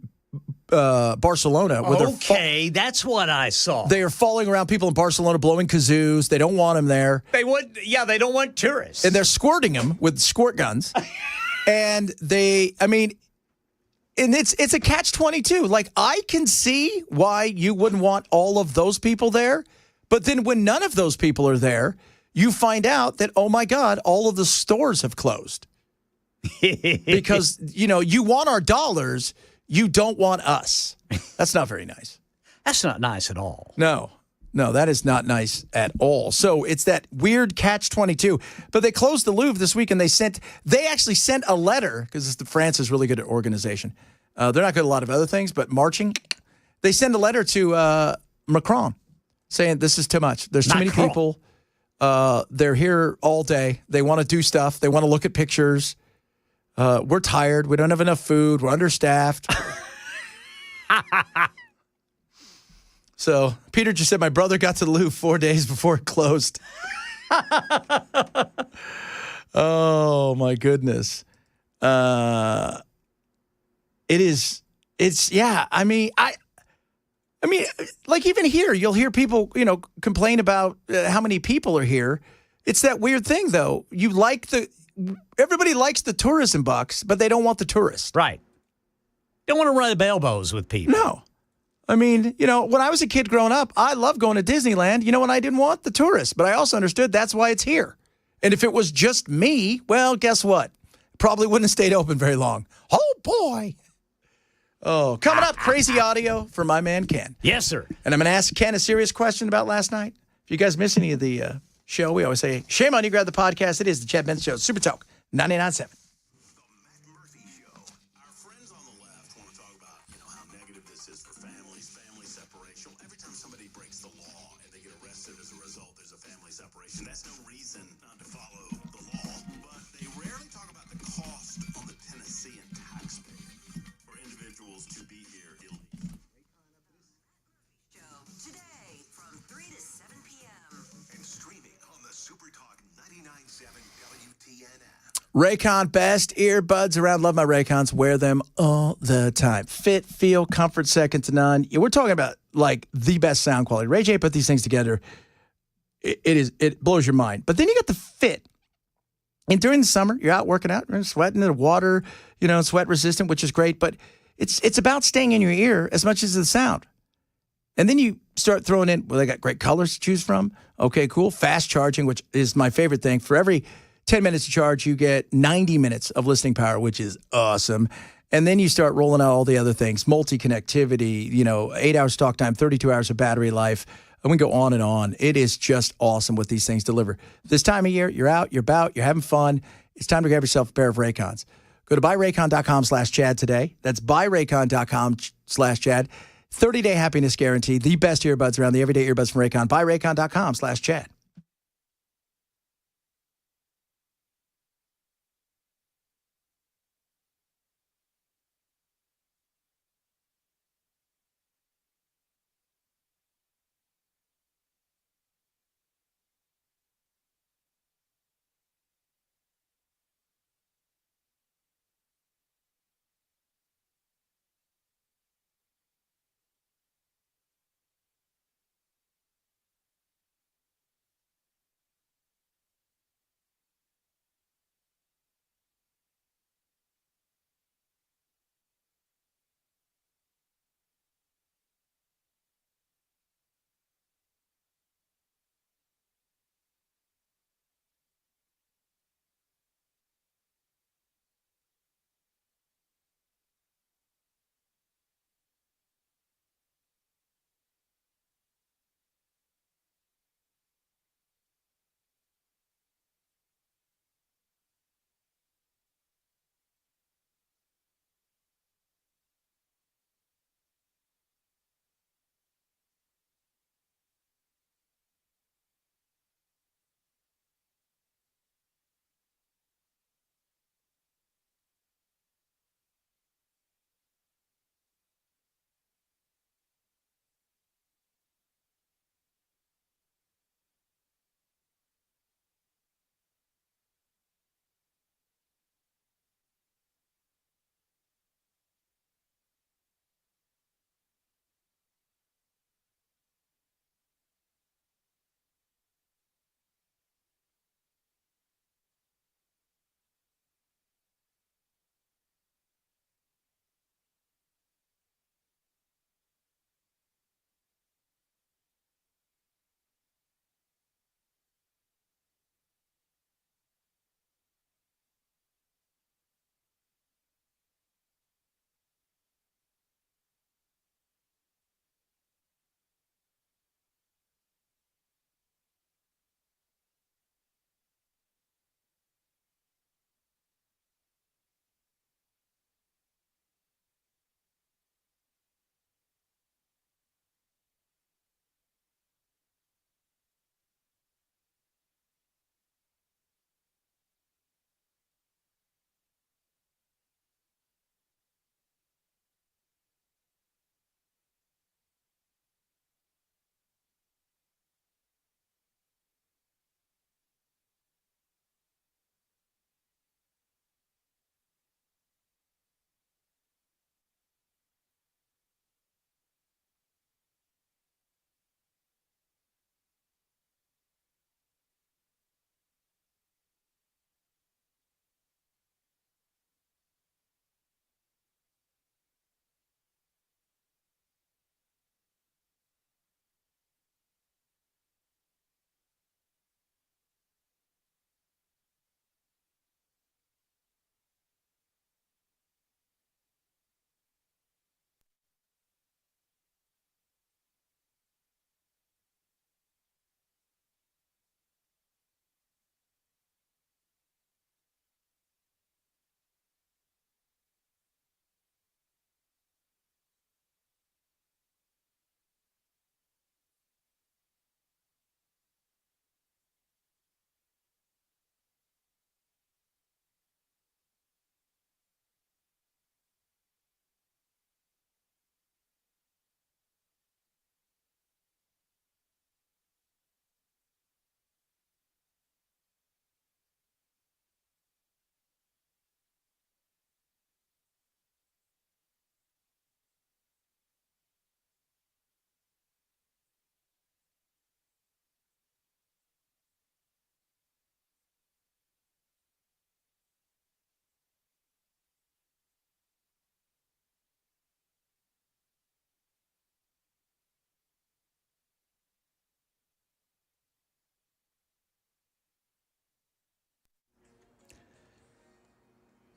Barcelona. Okay, that's what I saw. They are following around people in Barcelona, blowing kazoos. They don't want them there. They don't want tourists. And they're squirting them with squirt guns. And it's a catch-22. Like, I can see why you wouldn't want all of those people there. But then when none of those people are there, you find out that, oh, my God, all of the stores have closed. Because, you want our dollars, you don't want us. That's not very nice. That's not nice at all. No, that is not nice at all. So it's that weird catch-22. But they closed the Louvre this week, and they actually sent a letter, because France is really good at organization. They're not good at a lot of other things, but marching. They send a letter to Macron saying this is too much. There's too many people. They're here all day. They want to do stuff. They want to look at pictures. We're tired. We don't have enough food. We're understaffed. So Peter just said my brother got to the Louvre 4 days before it closed. Oh, my goodness. I mean, like even here, you'll hear people, complain about how many people are here. It's that weird thing, though. Everybody likes the tourism bucks, but they don't want the tourists. Right. Don't want to run the elbows with people. No. I mean, when I was a kid growing up, I loved going to Disneyland, when I didn't want the tourists, but I also understood that's why it's here. And if it was just me, well, guess what? Probably wouldn't have stayed open very long. Oh, boy. Oh, coming up, crazy audio for my man, Ken. Yes, sir. And I'm going to ask Ken a serious question about last night. If you guys miss any of the show, we always say, shame on you, grab the podcast. It is the Chad Benson Show, Super Talk 99.7. Raycon, best earbuds around. Love my Raycons. Wear them all the time. Fit, feel, comfort, second to none. We're talking about like the best sound quality. Ray J put these things together. It blows your mind. But then you got the fit. And during the summer, you're out working out, sweating in the water, sweat resistant, which is great. But it's about staying in your ear as much as the sound. And then you start throwing in, well, they got great colors to choose from. Okay, cool. Fast charging, which is my favorite thing. For every 10 minutes to charge, you get 90 minutes of listening power, which is awesome. And then you start rolling out all the other things, multi-connectivity, 8 hours talk time, 32 hours of battery life. And we go on and on. It is just awesome what these things deliver. This time of year, you're out, you're about, you're having fun. It's time to grab yourself a pair of Raycons. Go to buyraycon.com/Chad today. That's buyraycon.com/Chad. 30-day happiness guarantee. The best earbuds around, the everyday earbuds from Raycon. Buyraycon.com/Chad.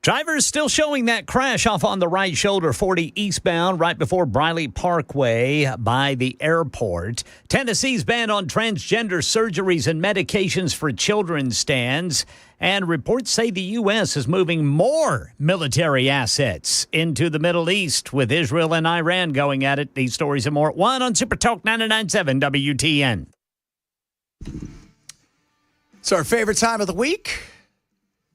Drivers still showing that crash off on the right shoulder, 40 eastbound, right before Briley Parkway by the airport. Tennessee's ban on transgender surgeries and medications for children stands. And reports say the U.S. is moving more military assets into the Middle East, with Israel and Iran going at it. These stories and more at 1 on Super Talk 99.7 WTN. It's our favorite time of the week.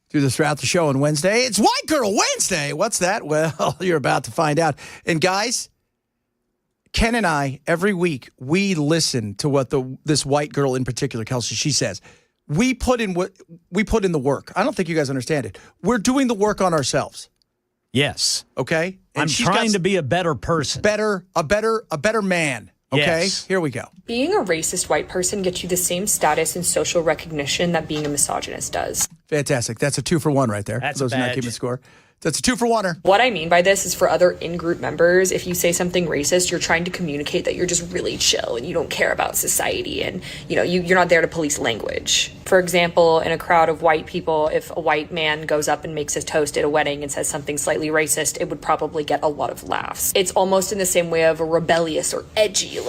Do this throughout the show on Wednesday. It's White Girl Wednesday. What's that? Well, you're about to find out. And guys, Ken and I, every week, we listen to what this white girl in particular, Kelsey, she says. We put in the work. I don't think you guys understand it. We're doing the work on ourselves. Yes. Okay? And I'm trying to be a better person. A better man. Okay? Yes. Here we go. Being a racist white person gets you the same status and social recognition that being a misogynist does. Fantastic. That's a 2 for 1 right there. That's for those a who are not badge. keeping score. That's a 2 for 1-er. What I mean by this is for other in-group members, if you say something racist, you're trying to communicate that you're just really chill and you don't care about society and, you're not there to police language. For example, in a crowd of white people, if a white man goes up and makes a toast at a wedding and says something slightly racist, it would probably get a lot of laughs. It's almost in the same way of a rebellious or edgy,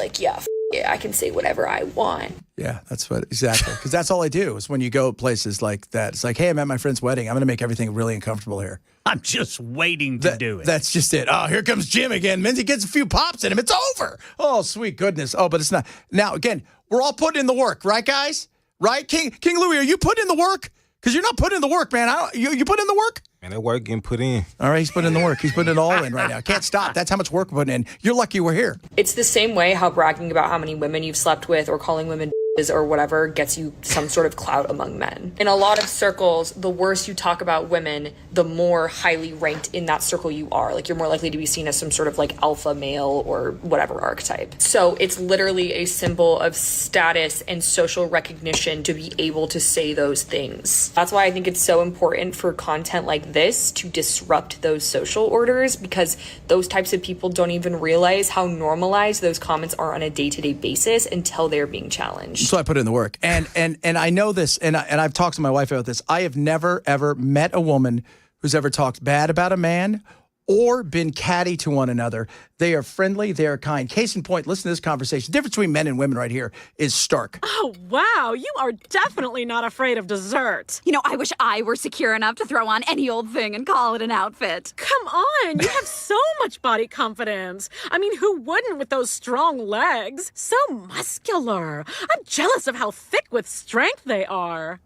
yeah, I can say whatever I want. Yeah, that's what exactly. Because that's all I do is when you go places like that. It's like, hey, I'm at my friend's wedding. I'm going to make everything really uncomfortable here. I'm just waiting to do it. That's just it. Oh, here comes Jim again. Minzy gets a few pops in him. It's over. Oh, sweet goodness. Oh, but it's not. Now, again, we're all putting in the work, right, guys? Right? King Louie, are you putting in the work? Because you're not putting in the work, man. You put in the work? Man, that work getting put in. All right, he's putting in the work. He's putting it all in right now. Can't stop. That's how much work we're putting in. You're lucky we're here. It's the same way how bragging about how many women you've slept with or calling women or whatever gets you some sort of clout among men. In a lot of circles, the worse you talk about women, the more highly ranked in that circle you are. You're more likely to be seen as some sort of alpha male or whatever archetype. So it's literally a symbol of status and social recognition to be able to say those things. That's why I think it's so important for content like this to disrupt those social orders, because those types of people don't even realize how normalized those comments are on a day-to-day basis until they're being challenged. So I put in the work. And I know this, and I've talked to my wife about this. I have never, ever met a woman who's ever talked bad about a man or been catty to one another. They are friendly. They are kind. Case in point, listen to this conversation. The difference between men and women right here is stark. Oh, wow. You are definitely not afraid of dessert. I wish I were secure enough to throw on any old thing and call it an outfit. Come on. You have so much body confidence. I mean, who wouldn't with those strong legs? So muscular. I'm jealous of how thick with strength they are.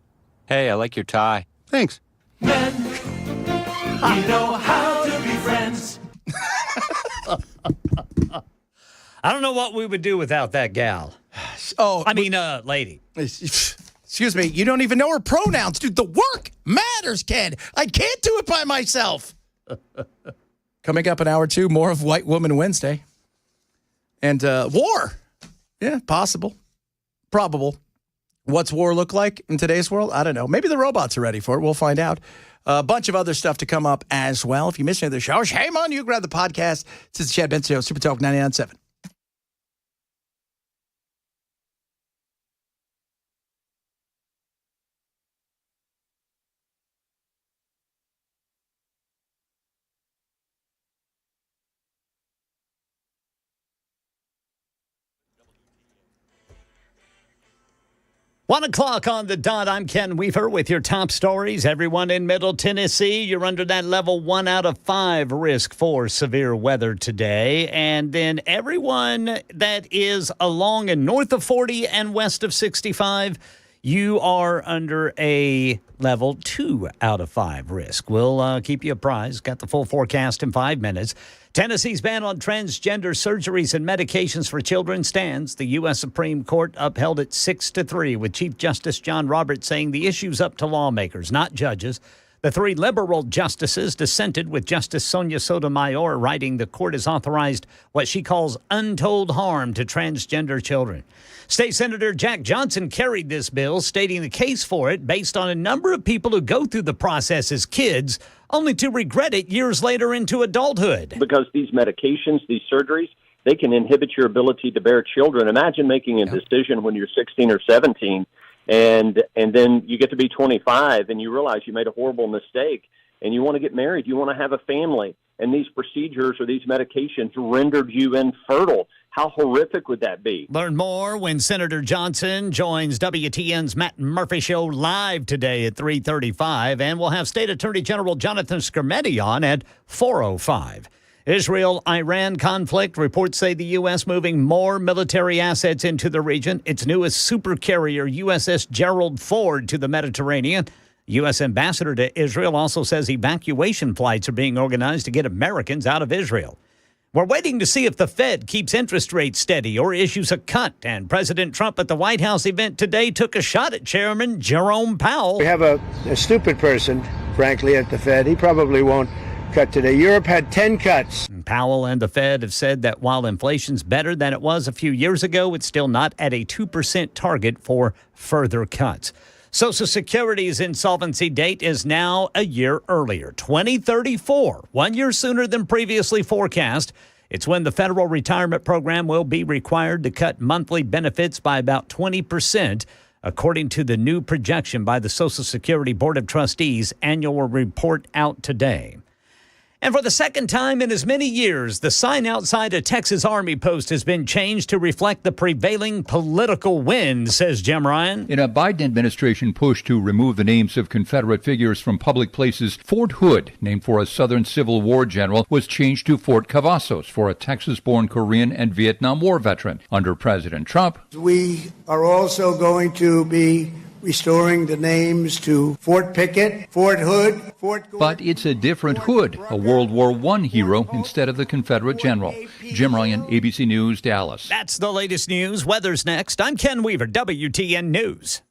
Hey, I like your tie. Thanks. Men, we know how to be friends. I don't know what we would do without that gal. Lady. Excuse me. You don't even know her pronouns. Dude, the work matters, Ken. I can't do it by myself. Coming up in hour 2, more of White Woman Wednesday. And war. Yeah, possible. Probable. What's war look like in today's world? I don't know. Maybe the robots are ready for it. We'll find out. A bunch of other stuff to come up as well. If you missed any of the show, shame on you. Grab the podcast. This is the Chad Benson Show, Super Talk 99.7. One o'clock on the dot. I'm Ken Weaver with your top stories. Everyone in Middle Tennessee, you're under that level 1 out of 5 risk for severe weather today. And then everyone that is along and north of 40 and west of 65, you are under a level 2 out of 5 risk. We'll keep you apprised. Got the full forecast in 5 minutes. Tennessee's ban on transgender surgeries and medications for children stands. The U.S. Supreme Court upheld it 6-3, with Chief Justice John Roberts saying the issue's up to lawmakers, not judges. The 3 liberal justices dissented, with Justice Sonia Sotomayor writing the court has authorized what she calls untold harm to transgender children. State Senator Jack Johnson carried this bill, stating the case for it based on a number of people who go through the process as kids, only to regret it years later into adulthood. Because these medications, these surgeries, they can inhibit your ability to bear children. Imagine making a decision when you're 16 or 17, and then you get to be 25, and you realize you made a horrible mistake, and you want to get married, you want to have a family, and these procedures or these medications rendered you infertile. How horrific would that be? Learn more when Senator Johnson joins WTN's Matt Murphy Show live today at 3:35, and we'll have State Attorney General Jonathan Skrmetti on at 4:05. Israel-Iran conflict. Reports say the U.S. moving more military assets into the region. Its newest supercarrier, USS Gerald Ford, to the Mediterranean. U.S. ambassador to Israel also says evacuation flights are being organized to get Americans out of Israel. We're waiting to see if the Fed keeps interest rates steady or issues a cut. And President Trump at the White House event today took a shot at Chairman Jerome Powell. We have a stupid person, frankly, at the Fed. He probably won't cut today. Europe had 10 cuts. Powell and the Fed have said that while inflation's better than it was a few years ago, it's still not at a 2% target for further cuts. Social Security's insolvency date is now a year earlier, 2034, 1 year sooner than previously forecast. It's when the federal retirement program will be required to cut monthly benefits by about 20%, according to the new projection by the Social Security Board of Trustees annual report out today. And for the second time in as many years, the sign outside a Texas Army post has been changed to reflect the prevailing political wind, says Jim Ryan. In a Biden administration push to remove the names of Confederate figures from public places, Fort Hood, named for a Southern Civil War general, was changed to Fort Cavazos for a Texas-born Korean and Vietnam War veteran. Under President Trump, We are also going to be restoring the names to Fort Pickett, Fort Hood, Fort Gordon. But it's a different Hood, a World War I hero instead of the Confederate general. Jim Ryan, ABC News, Dallas. That's the latest news. Weather's next. I'm Ken Weaver, WTN News.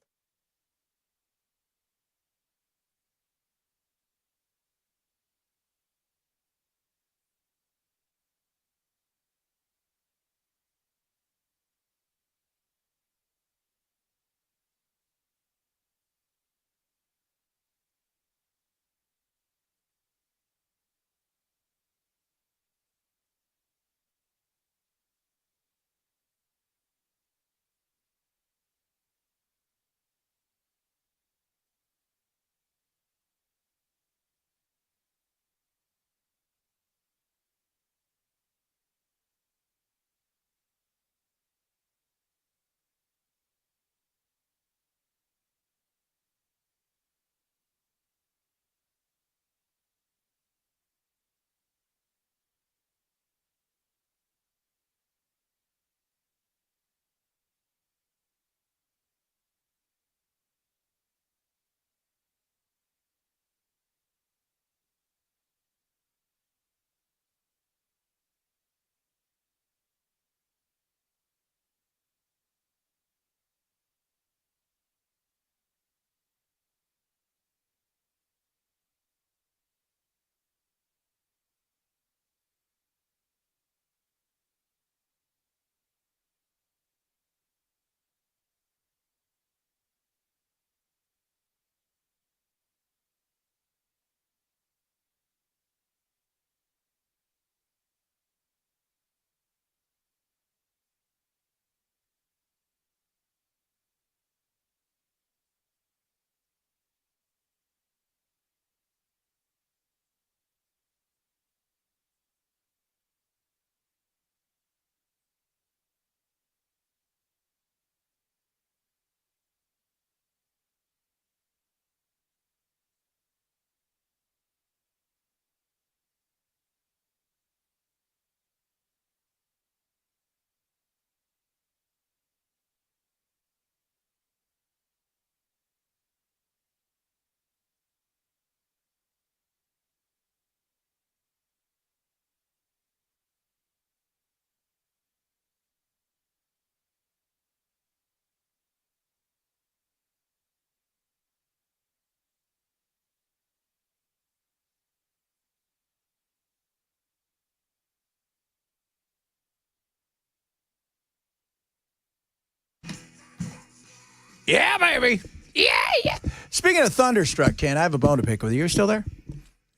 Yeah, baby. Yeah. Speaking of Thunderstruck, Ken, I have a bone to pick with you. You're still there?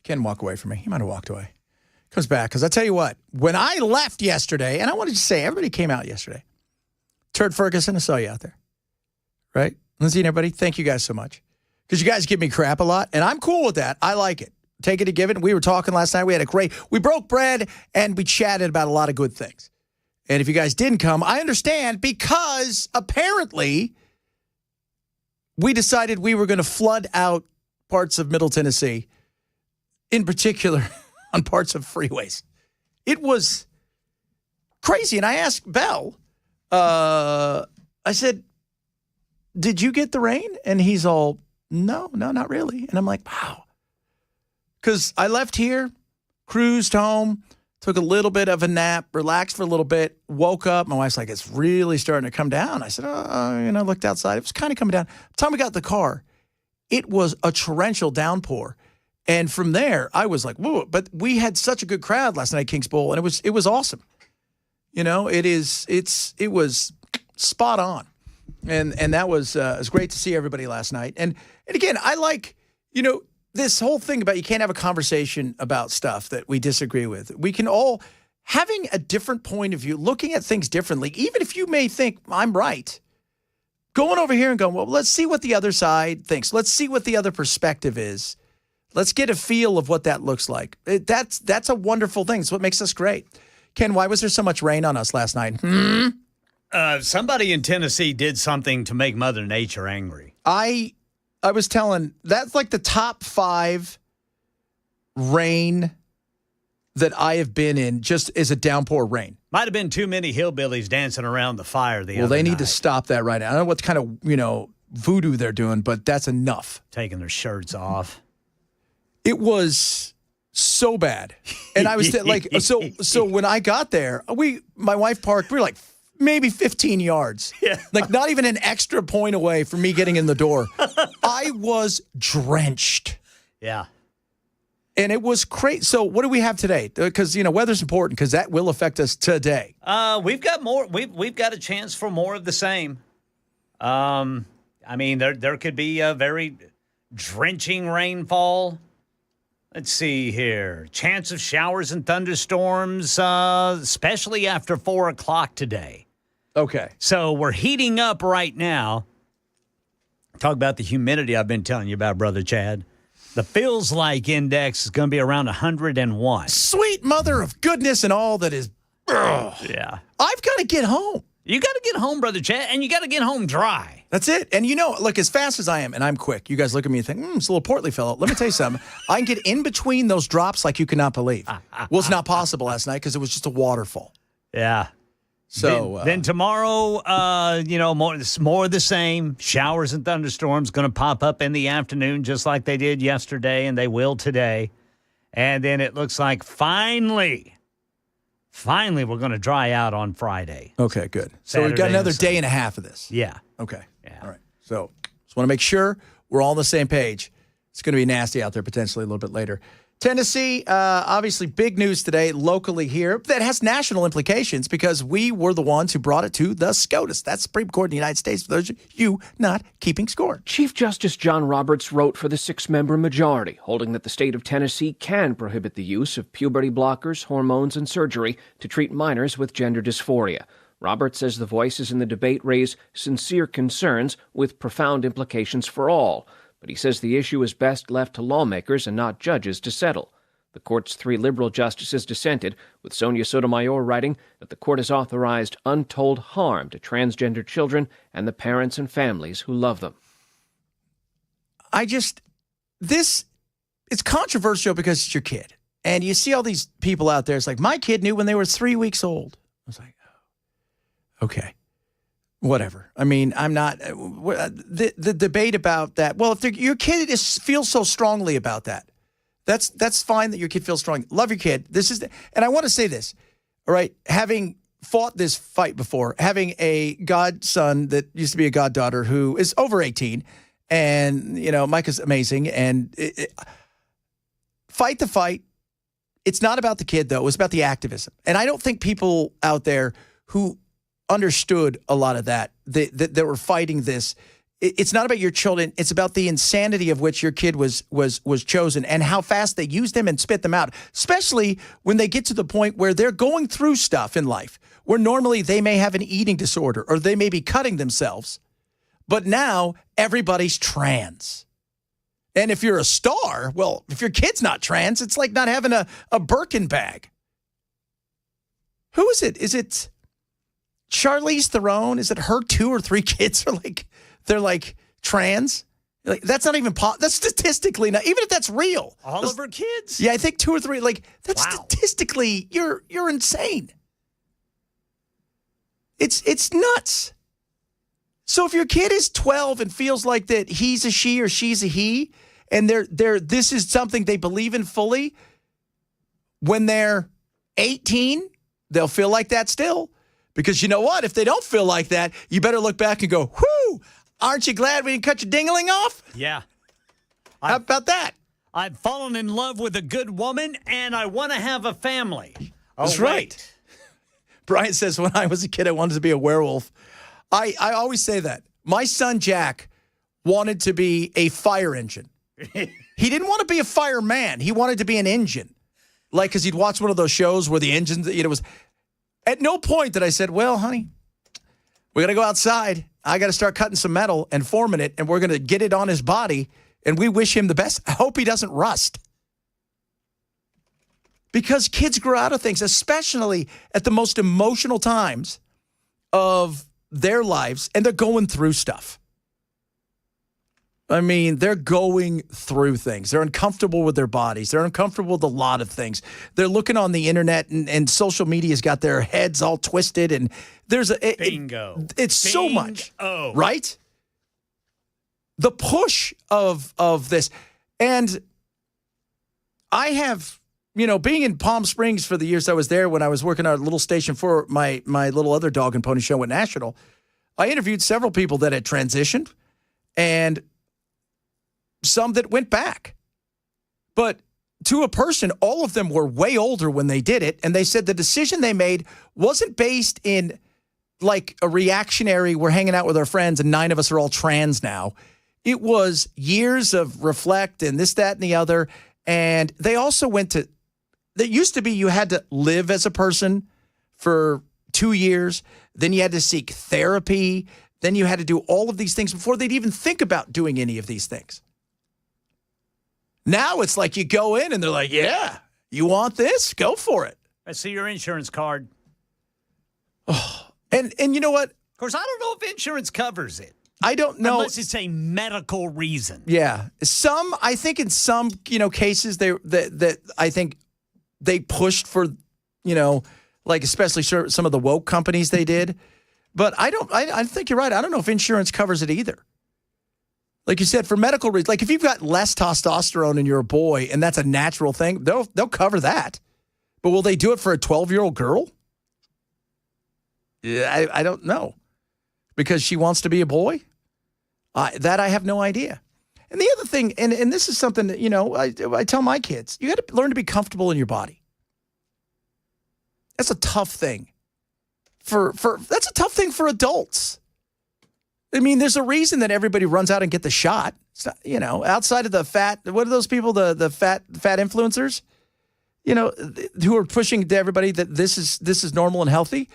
Ken walk away from me. He might have walked away. Comes back. Because I tell you what, when I left yesterday, and I wanted to say, everybody came out yesterday. Turd Ferguson, I saw you out there. Right? Lindsay and everybody, thank you guys so much. Because you guys give me crap a lot, and I'm cool with that. I like it. take it or give it. We were talking last night. We broke bread and we chatted about a lot of good things. And if you guys didn't come, I understand, because apparently we decided we were going to flood out parts of Middle Tennessee, in particular on parts of freeways. It was crazy. And I asked Bell, I said, did you get the rain? And he's all, no, not really. And I'm like, wow. Because I left here, cruised home, took a little bit of a nap, relaxed for a little bit, woke up. My wife's like, it's really starting to come down. I said, looked outside. It was kind of coming down. By the time we got in the car, it was a torrential downpour. And from there, I was like, whoa. But we had such a good crowd last night at Kings Bowl, and it was awesome. It was spot on. And that was it was great to see everybody last night. And again, I like, this whole thing about you can't have a conversation about stuff that we disagree with. We can all, having a different point of view, looking at things differently, even if you may think I'm right, going over here and going, well, let's see what the other side thinks. Let's see what the other perspective is. Let's get a feel of what that looks like. That's a wonderful thing. It's what makes us great. Ken, why was there so much rain on us last night? Somebody in Tennessee did something to make Mother Nature angry. I was telling, that's like the top 5 rain that I have been in just as a downpour rain. Might have been too many hillbillies dancing around the fire the other night. Well, they need to stop that right now. I don't know what kind of, voodoo they're doing, but that's enough. Taking their shirts off. It was so bad. And I was so when I got there, my wife parked, we were like maybe 15 yards. Yeah. Like not even an extra point away from me getting in the door. I was drenched. Yeah. And it was crazy. So what do we have today? Because, weather's important because that will affect us today. We've got more. We've got a chance for more of the same. There could be a very drenching rainfall. Let's see here. Chance of showers and thunderstorms, especially after 4 o'clock today. Okay. So we're heating up right now. Talk about the humidity I've been telling you about, Brother Chad. The feels like index is going to be around 101. Sweet mother of goodness and all that is. Yeah. I've got to get home. You got to get home, Brother Chad, and you got to get home dry. That's it. And look, as fast as I am, and I'm quick, you guys look at me and think, it's a little portly fellow. Let me tell you something. I can get in between those drops like you cannot believe. Well, it's not possible last night because it was just a waterfall. Yeah. So then tomorrow, more of the same. Showers and thunderstorms going to pop up in the afternoon just like they did yesterday, and they will today. And then it looks like finally, we're going to dry out on Friday. Okay, good. So Saturday we've got another and day and a half of this. Yeah. Okay. Yeah. All right. So just want to make sure we're all on the same page. It's going to be nasty out there potentially a little bit later. Tennessee, obviously big news today locally here that has national implications because we were the ones who brought it to the SCOTUS. That's Supreme Court in the United States, for those of you not keeping score. Chief Justice John Roberts wrote for the 6-member majority, holding that the state of Tennessee can prohibit the use of puberty blockers, hormones, and surgery to treat minors with gender dysphoria. Roberts says the voices in the debate raise sincere concerns with profound implications for all. But he says the issue is best left to lawmakers and not judges to settle. The court's 3 liberal justices dissented, with Sonia Sotomayor writing that the court has authorized untold harm to transgender children and the parents and families who love them. It's controversial because it's your kid. And you see all these people out there, it's like, my kid knew when they were 3 weeks old. I was like, oh, okay. Whatever. I mean, I'm not the debate about that. Well, if your kid feels so strongly about that, that's fine that your kid feels strong. Love your kid. And I want to say this. All right, having fought this fight before, having a godson that used to be a goddaughter who is over 18, and Micah's amazing, and fight the fight. It's not about the kid though. It's about the activism, and I don't think people out there who understood a lot of that were fighting this. It's not about your children. It's about the insanity of which your kid was chosen and how fast they used them and spit them out, especially when they get to the point where they're going through stuff in life where normally they may have an eating disorder or they may be cutting themselves. But now everybody's trans. And if you're a star, well, if your kid's not trans, it's like not having a Birkin bag. Who is it? Is it Charlize Theron? Is it her 2 or 3 kids are they're trans? Like, that's not even that's statistically not, even if that's real. All of her kids? Yeah, I think 2 or 3. That's statistically, you're insane. It's nuts. So if your kid is 12 and feels like that he's a she or she's a he, and this is something they believe in fully, when they're 18, they'll feel like that still. Because you know what? If they don't feel like that, you better look back and go, whoo, aren't you glad we didn't cut your dingling off? Yeah. How about that? I've fallen in love with a good woman, and I want to have a family. That's right. Brian says, when I was a kid, I wanted to be a werewolf. I always say that. My son, Jack, wanted to be a fire engine. He didn't want to be a fireman. He wanted to be an engine. Because he'd watch one of those shows where the engines, was... At no point did I said, well, honey, we got to go outside. I got to start cutting some metal and forming it, and we're going to get it on his body, and we wish him the best. I hope he doesn't rust. Because kids grow out of things, especially at the most emotional times of their lives, and they're going through stuff. I mean, they're going through things. They're uncomfortable with their bodies. They're uncomfortable with a lot of things. They're looking on the internet, and social media's got their heads all twisted, and there's bingo. It's so much, right? The push of this. And I have, being in Palm Springs for the years I was there, when I was working at a little station for my little other dog and pony show at National, I interviewed several people that had transitioned and some that went back. But to a person, all of them were way older when they did it, and they said the decision they made wasn't based in a reactionary, we're hanging out with our friends and 9 of us are all trans now. It was years of reflect and this, that, and the other. And they also went to, there used to be you had to live as a person for 2 years. Then you had to seek therapy. Then you had to do all of these things before they'd even think about doing any of these things. Now it's like you go in and they're like, yeah, you want this? Go for it. I see your insurance card. Oh, and you know what? Of course, I don't know if insurance covers it. I don't know. Unless it's a medical reason. Yeah. I think in some, cases that I think they pushed for, especially some of the woke companies they did. But I think you're right. I don't know if insurance covers it either. Like you said, for medical reasons, if you've got less testosterone and you're a boy and that's a natural thing, they'll cover that. But will they do it for a 12-year-old girl? Yeah, I don't know. Because she wants to be a boy? That I have no idea. And the other thing, and this is something that, I tell my kids, you got to learn to be comfortable in your body. That's a tough thing. That's a tough thing for adults. I mean, there's a reason that everybody runs out and get the shot. It's not, outside of the fat, what are those people, the fat influencers, who are pushing to everybody that this is normal and healthy.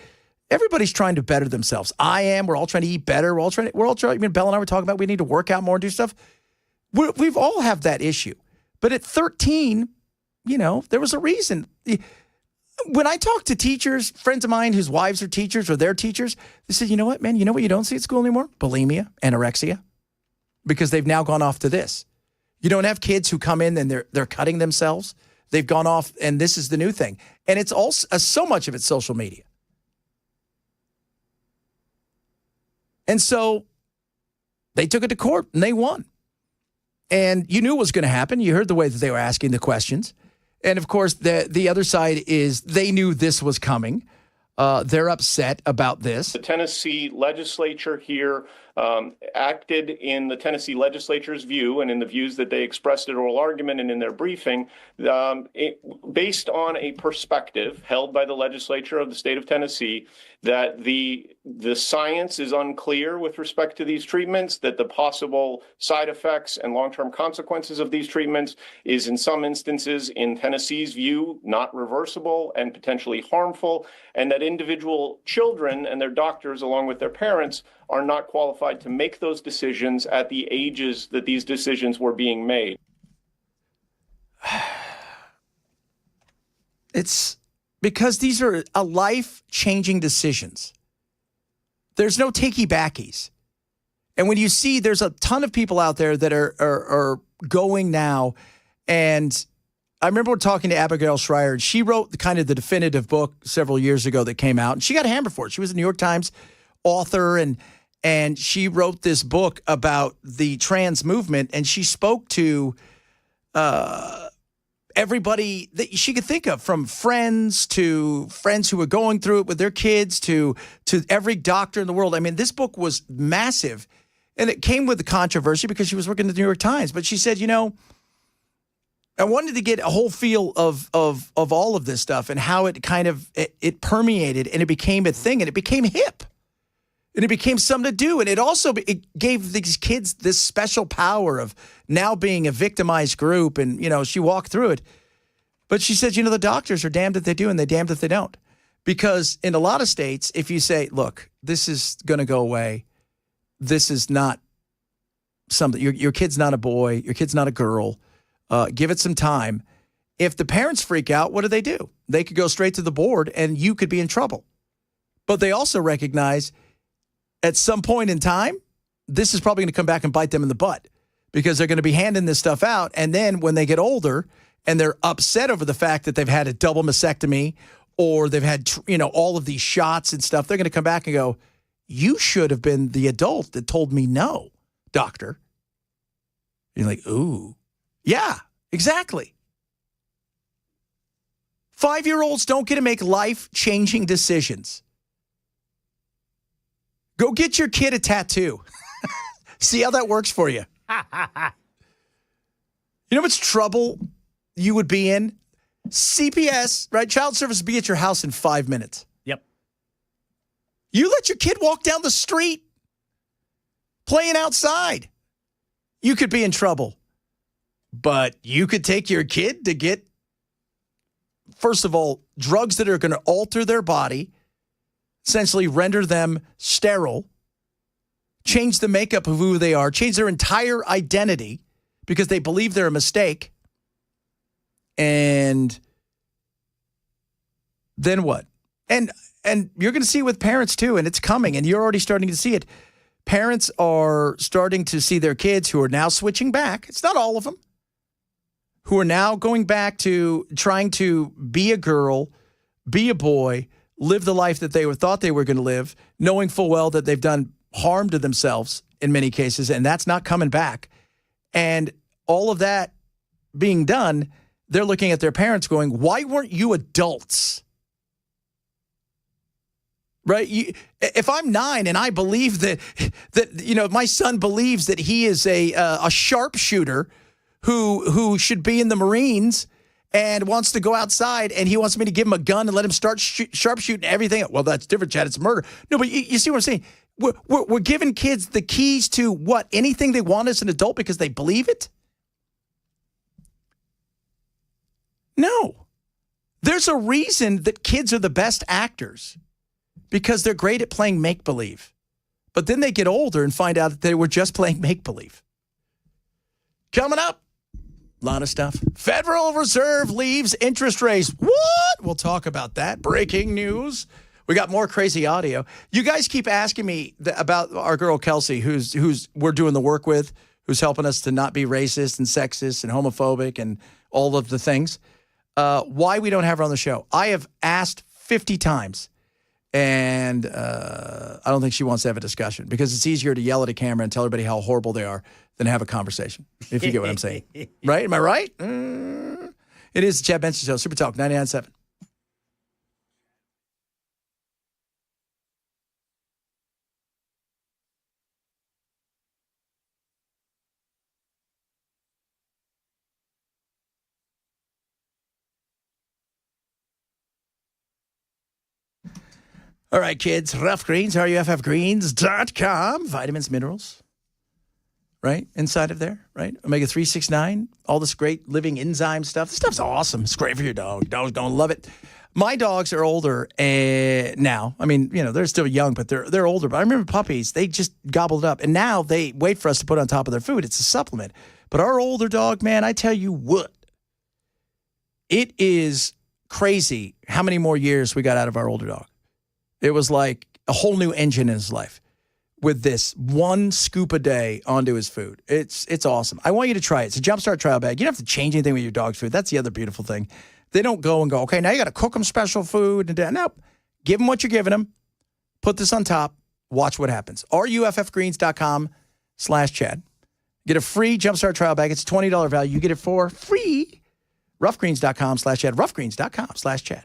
Everybody's trying to better themselves. I am. We're all trying to eat better. We're all trying. I mean, Bella and I were talking about we need to work out more and do stuff. We've all have that issue. But at 13, there was a reason. When I talk to teachers, friends of mine whose wives are teachers or their teachers, they say, you know what, man, you know what you don't see at school anymore? Bulimia, anorexia, because they've now gone off to this. You don't have kids who come in and they're cutting themselves. They've gone off, and this is the new thing. And it's also so much of it's social media. And so they took it to court and they won. And you knew what was going to happen. You heard the way that they were asking the questions. And, of course, the other side is they knew this was coming. They're upset about this. The Tennessee legislature here acted in the Tennessee legislature's view and in the views that they expressed at oral argument and in their briefing, based on a perspective held by the legislature of the state of Tennessee that the science is unclear with respect to these treatments, that the possible side effects and long-term consequences of these treatments is in some instances, in Tennessee's view, not reversible and potentially harmful, and that individual children and their doctors, along with their parents, are not qualified to make those decisions at the ages that these decisions were being made. It's because these are life-changing decisions. There's no takey-backies. And when you see there's a ton of people out there that are going now, and I remember talking to Abigail Schreier, and she wrote kind of the definitive book several years ago that came out, and she got hammered for it. She was a New York Times author, and she wrote this book about the trans movement, and she spoke to everybody that she could think of, from friends to friends who were going through it with their kids to every doctor in the world. I mean, this book was massive, and it came with the controversy because she was working at the New York Times. But she said, I wanted to get a whole feel of all of this stuff and how it kind of it permeated, and it became a thing, and it became hip, and it became something to do. And it gave these kids this special power of now being a victimized group. And, she walked through it. But she said, the doctors are damned if they do and they're damned if they don't. Because in a lot of states, if you say, look, this is going to go away, this is not something, your kid's not a boy, your kid's not a girl, give it some time. If the parents freak out, what do? They could go straight to the board and you could be in trouble. But they also recognize at some point in time, this is probably going to come back and bite them in the butt, because they're going to be handing this stuff out. And then when they get older and they're upset over the fact that they've had a double mastectomy or they've had, all of these shots and stuff, they're going to come back and go, you should have been the adult that told me no, doctor. You're like, ooh, yeah, exactly. 5-year-olds don't get to make life-changing decisions. Go get your kid a tattoo. See how that works for you. You know how much trouble you would be in? CPS, right? Child service would be at your house in 5 minutes. Yep. You let your kid walk down the street playing outside. You could be in trouble. But you could take your kid to get, first of all, drugs that are going to alter their body, essentially render them sterile, change the makeup of who they are, change their entire identity because they believe they're a mistake. And then what? And you're going to see it with parents too, and it's coming, and you're already starting to see it. Parents are starting to see their kids who are now switching back. It's not all of them. Who are now going back to trying to be a girl, be a boy, live the life that they thought they were going to live, knowing full well that they've done harm to themselves in many cases, and that's not coming back. And all of that being done, they're looking at their parents going, why weren't you adults? Right? If I'm 9 and I believe that my son believes that he is a sharpshooter who should be in the Marines and wants to go outside, and he wants me to give him a gun and let him start sharpshooting everything. Well, that's different, Chad. It's murder. No, but you see what I'm saying? We're giving kids the keys to what? Anything they want as an adult because they believe it? No. There's a reason that kids are the best actors, because they're great at playing make-believe. But then they get older and find out that they were just playing make-believe. Coming up, a lot of stuff. Federal Reserve leaves interest rates. What? We'll talk about that. Breaking news. We got more crazy audio. You guys keep asking me about our girl Kelsey, who's we're doing the work with, who's helping us to not be racist and sexist and homophobic and all of the things. Why we don't have her on the show. I have asked 50 times, and I don't think she wants to have a discussion, because it's easier to yell at a camera and tell everybody how horrible they are than have a conversation, if you get what I'm saying. Right? Am I right? It is the Chad Benson Show, Super Talk 99.7. All right, kids, Rough Greens, RUFFgreens.com. Vitamins, minerals. right, inside of there, right? Omega-3, 6, 9, all this great living enzyme stuff. This stuff's awesome. It's great for your dog. Dog's going to love it. My dogs are older now. I mean, they're still young, but they're older. But I remember puppies, they just gobbled it up. And now they wait for us to put it on top of their food. It's a supplement. But our older dog, man, I tell you what, it is crazy how many more years we got out of our older dog. It was like a whole new engine in his life with this one scoop a day onto his food. It's awesome. I want you to try it. It's a Jumpstart trial bag. You don't have to change anything with your dog's food. That's the other beautiful thing. They don't go, okay, now you got to cook them special food. Nope. Give them what you're giving them. Put this on top. Watch what happens. ruffgreens.com/Chad. Get a free Jumpstart trial bag. It's a $20 value. You get it for free. ruffgreens.com/Chad. ruffgreens.com/Chad.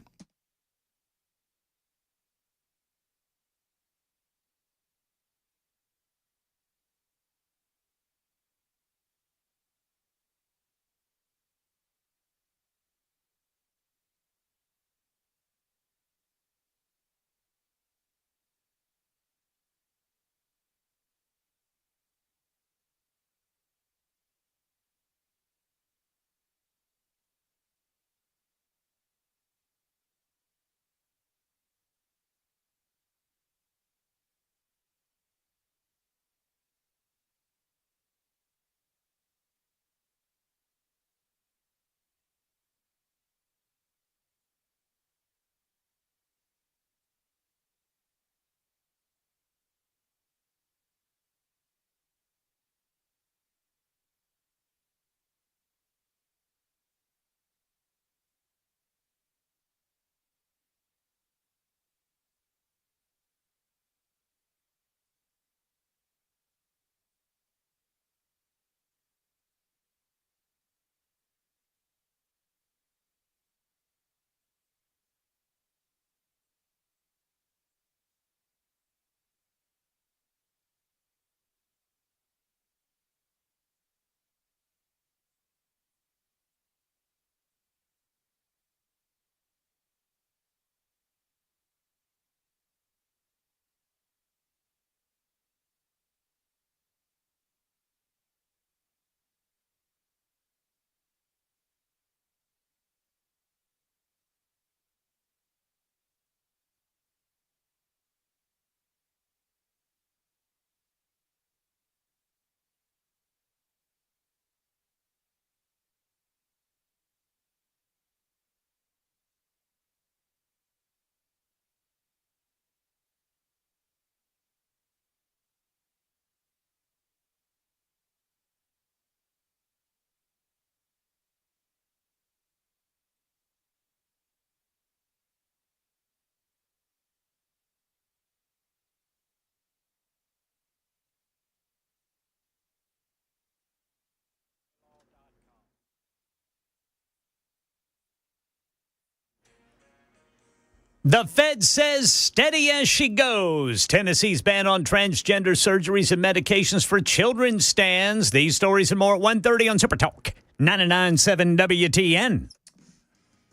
The Fed says steady as she goes. Tennessee's ban on transgender surgeries and medications for children stands. These stories and more at 1:30 on Super Talk 99.7 WTN.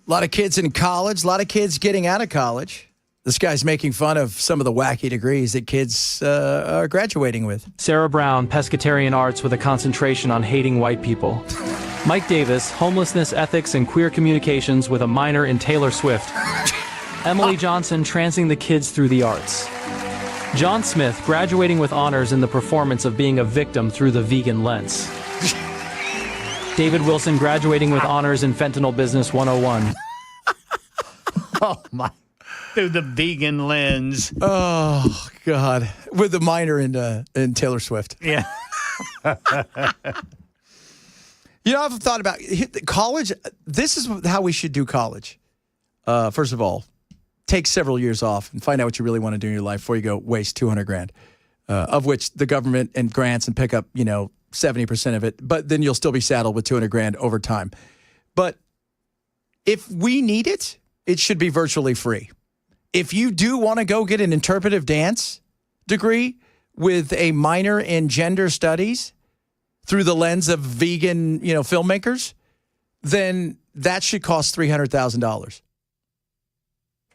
A lot of kids in college, a lot of kids getting out of college. This guy's making fun of some of the wacky degrees that kids are graduating with. Sarah Brown, pescatarian arts with a concentration on hating white people. Mike Davis, homelessness ethics and queer communications with a minor in Taylor Swift. Emily Johnson, transing the kids through the arts. John Smith, graduating with honors in the performance of being a victim through the vegan lens. David Wilson, graduating with honors in Fentanyl Business 101. Oh, my. Through the vegan lens. Oh, God. With the minor in Taylor Swift. Yeah. I've thought about college. This is how we should do college. First of all, take several years off and find out what you really want to do in your life before you go waste $200,000, of which the government and grants and pick up, 70% of it. But then you'll still be saddled with $200,000 over time. But if we need it, it should be virtually free. If you do want to go get an interpretive dance degree with a minor in gender studies through the lens of vegan, filmmakers, then that should cost $300,000.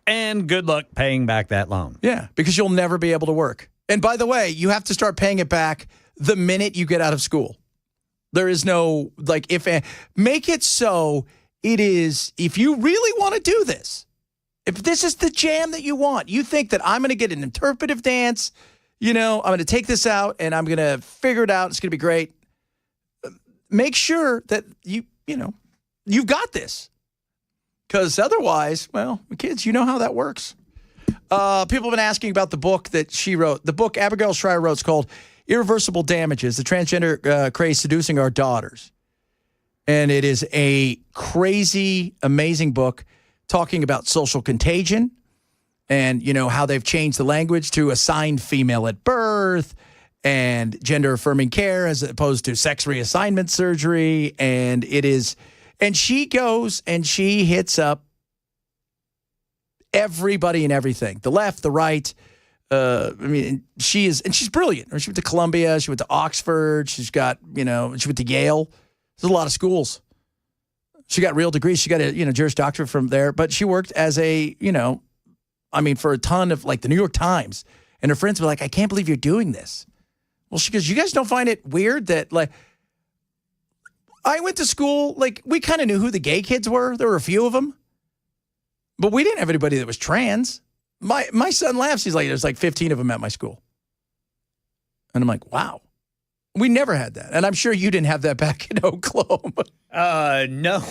And good luck paying back that loan. Yeah, because you'll never be able to work. And by the way, you have to start paying it back the minute you get out of school. There is no, make it so it is, if you really want to do this, if this is the jam that you want, you think that I'm going to get an interpretive dance, I'm going to take this out and I'm going to figure it out. It's going to be great. Make sure that you've got this. Because otherwise, well, kids, you know how that works. People have been asking about the book that she wrote. The book Abigail Shrier wrote is called Irreversible Damages, the Transgender Craze Seducing Our Daughters. And it is a crazy, amazing book talking about social contagion and, how they've changed the language to assigned female at birth and gender-affirming care as opposed to sex reassignment surgery. And she goes and she hits up everybody and everything, the left, the right. She's brilliant. She went to Columbia. She went to Oxford. She's got, she went to Yale. There's a lot of schools. She got real degrees. She got a, Juris Doctorate from there. But she worked as a, for a ton of, the New York Times. And her friends were like, I can't believe you're doing this. Well, she goes, you guys don't find it weird that, I went to school, we kind of knew who the gay kids were. There were a few of them. But we didn't have anybody that was trans. My son laughs. He's like, there's 15 of them at my school. And I'm like, wow. We never had that. And I'm sure you didn't have that back in Oklahoma. No.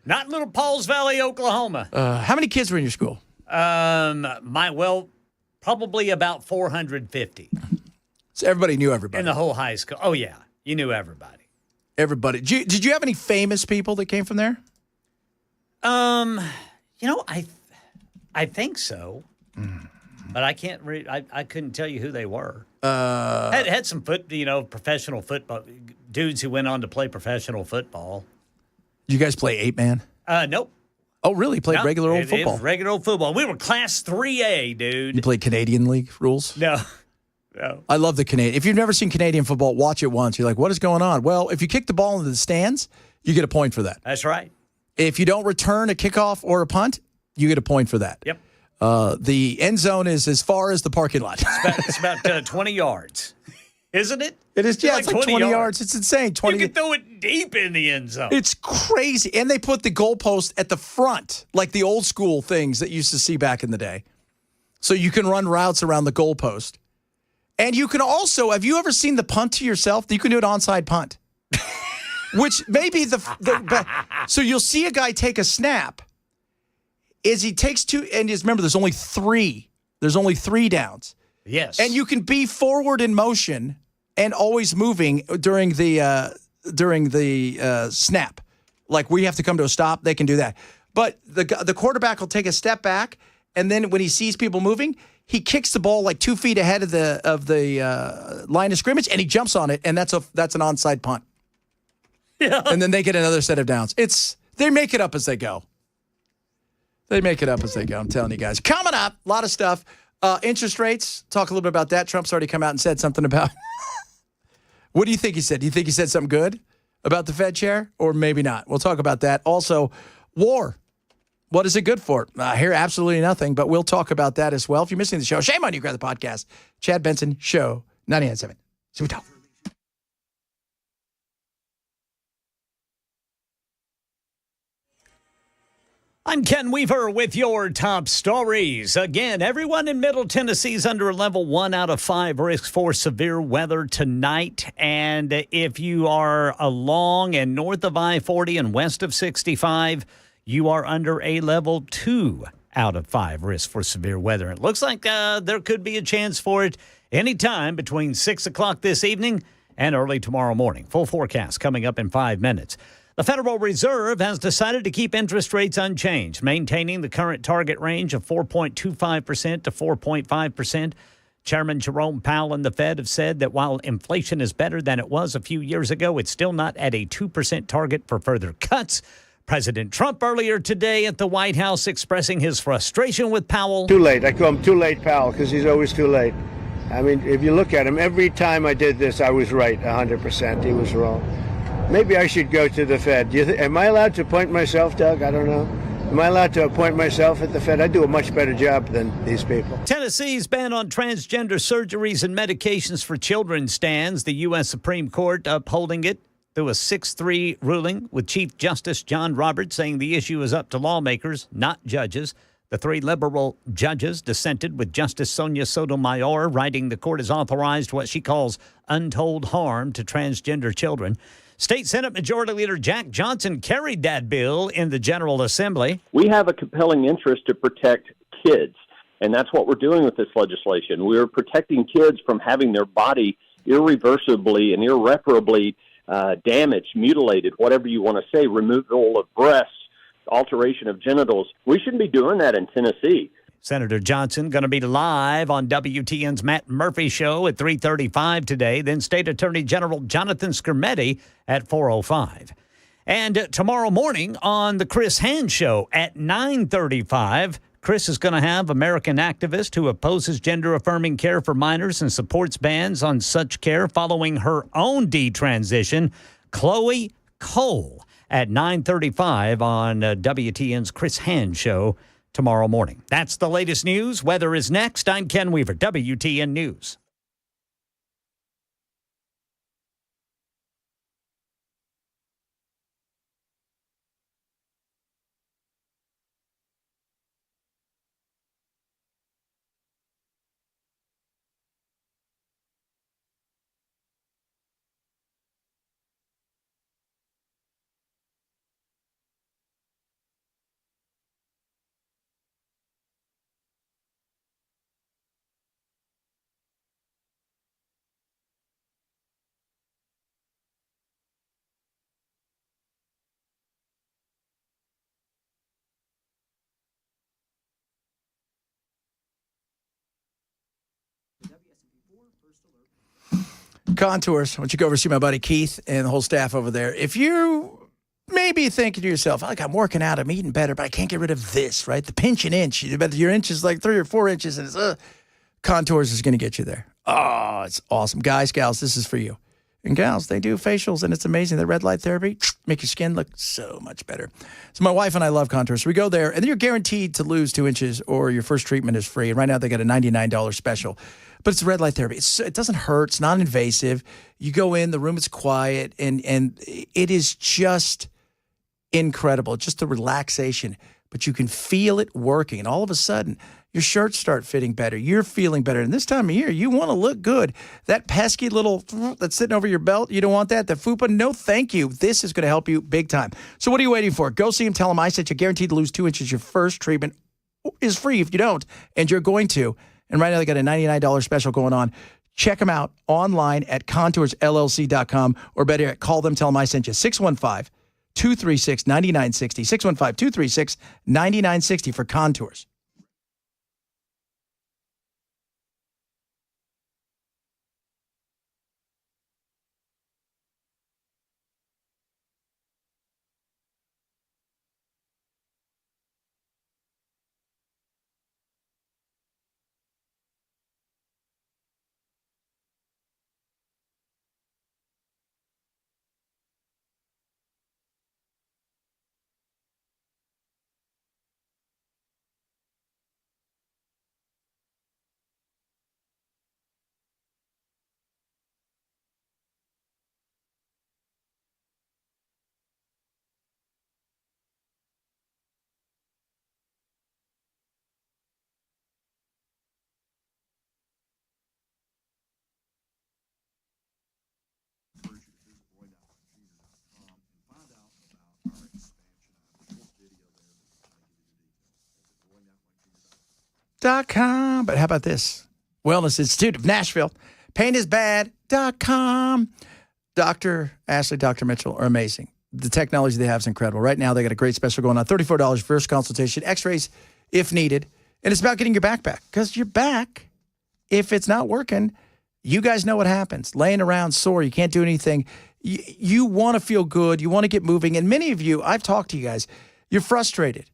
Not in Little Pauls Valley, Oklahoma. How many kids were in your school? Probably about 450. So everybody knew everybody. In the whole high school. Oh, yeah. You knew everybody. Everybody. Did you have any famous people that came from there? I think so, but I can't I couldn't tell you who they were. Had some professional football dudes who went on to play professional football. Did you guys play 8-man? Nope. Oh, really? Played regular old football? It was regular old football. We were Class 3A, dude. You played Canadian League rules? No. I love the Canadian. If you've never seen Canadian football, watch it once. You're like, what is going on? Well, if you kick the ball into the stands, you get a point for that. That's right. If you don't return a kickoff or a punt, you get a point for that. Yep. The end zone is as far as the parking lot. It's about 20 yards, isn't it? It is. Yeah, it's like 20 yards. It's insane. 20. You can throw it deep in the end zone. It's crazy. And they put the goalpost at the front, like the old school things that you used to see back in the day. So you can run routes around the goalpost. And you can also, have you ever seen the punt to yourself? You can do an onside punt. Which may be so you'll see a guy take a snap. Is he takes two, and remember, there's only three. There's only 3 downs. Yes. And you can be forward in motion and always moving during the snap. Like we have to come to a stop, they can do that. But the quarterback will take a step back, and then when he sees people moving, he kicks the ball 2 feet ahead of the line of scrimmage, and he jumps on it, and that's an onside punt. Yeah. And then they get another set of downs. They make it up as they go. I'm telling you guys. Coming up, a lot of stuff. Interest rates, talk a little bit about that. Trump's already come out and said something about What do you think he said? Do you think he said something good about the Fed chair? Or maybe not. We'll talk about that. Also, war. What is it good for? I hear absolutely nothing, but we'll talk about that as well. If you're missing the show, shame on you. Grab the podcast. Chad Benson Show, 99.7. So we talk. I'm Ken Weaver with your top stories. Again, everyone in Middle Tennessee is under a level 1 out of 5 risk for severe weather tonight. And if you are along and north of I-40 and west of 65, you are under a level 2 out of 5 risk for severe weather. It looks like there could be a chance for it anytime between 6 o'clock this evening and early tomorrow morning. Full forecast coming up in 5 minutes. The Federal Reserve has decided to keep interest rates unchanged, maintaining the current target range of 4.25% to 4.5%. Chairman Jerome Powell and the Fed have said that while inflation is better than it was a few years ago, it's still not at a 2% target for further cuts. President Trump earlier today at the White House expressing his frustration with Powell. Too late. I call him Too Late Powell because he's always too late. I mean, if you look at him, every time I did this, I was right 100%. He was wrong. Maybe I should go to the Fed. Am I allowed to appoint myself, Doug? I don't know. Am I allowed to appoint myself at the Fed? I do a much better job than these people. Tennessee's ban on transgender surgeries and medications for children stands. The U.S. Supreme Court upholding it through a 6-3 ruling, with Chief Justice John Roberts saying the issue is up to lawmakers, not judges. The 3 liberal judges dissented, with Justice Sonia Sotomayor writing the court has authorized what she calls untold harm to transgender children. State Senate Majority Leader Jack Johnson carried that bill in the General Assembly. We have a compelling interest to protect kids, and that's what we're doing with this legislation. We're protecting kids from having their body irreversibly and irreparably damaged, mutilated, whatever you want to say, removal of breasts, alteration of genitals. We shouldn't be doing that in Tennessee. Senator Johnson going to be live on WTN's Matt Murphy show at 3:35 today. Then State Attorney General Jonathan Skrmetti at 4:05. And tomorrow morning on the Chris Hand show at 9:35, Chris is going to have American activist who opposes gender-affirming care for minors and supports bans on such care following her own detransition, Chloe Cole, at 9:35 on WTN's Chris Hand show tomorrow morning. That's the latest news. Weather is next. I'm Ken Weaver, WTN News. Contours. I want you to go over to see my buddy Keith and the whole staff over there. If you maybe thinking to yourself, like, I'm working out, I'm eating better, but I can't get rid of this, right? The pinch an inch. But your inch is like 3 or 4 inches, and it's, Contours is going to get you there. Oh, it's awesome. Guys, gals, this is for you. And gals, they do facials, and it's amazing. The red light therapy, make your skin look so much better. So my wife and I love Contours. So we go there, and then you're guaranteed to lose 2 inches, or your first treatment is free. And right now they got a $99 special. But it's red light therapy. It doesn't hurt. It's non-invasive. You go in, the room is quiet, and it is just incredible. Just the relaxation. But you can feel it working. And all of a sudden, your shirts start fitting better. You're feeling better. And this time of year, you want to look good. That pesky little that's sitting over your belt, you don't want that. The FUPA, no thank you. This is going to help you big time. So what are you waiting for? Go see him. Tell him I said you're guaranteed to lose 2 inches. Your first treatment is free if you don't. And you're going to. And right now they got a $99 special going on. Check them out online at contoursllc.com, or better yet, call them. Tell them I sent you. 615-236-9960. 615-236-9960 for Contours. .com. But how about this? Wellness Institute of Nashville. Painisbad.com. Dr. Ashley, Dr. Mitchell are amazing. The technology they have is incredible. Right now, they got a great special going on. $34 first consultation, x-rays if needed. And it's about getting your back back. Because your back, if it's not working, you guys know what happens. Laying around sore, you can't do anything. You want to feel good. You want to get moving. And many of you, I've talked to you guys, you're frustrated.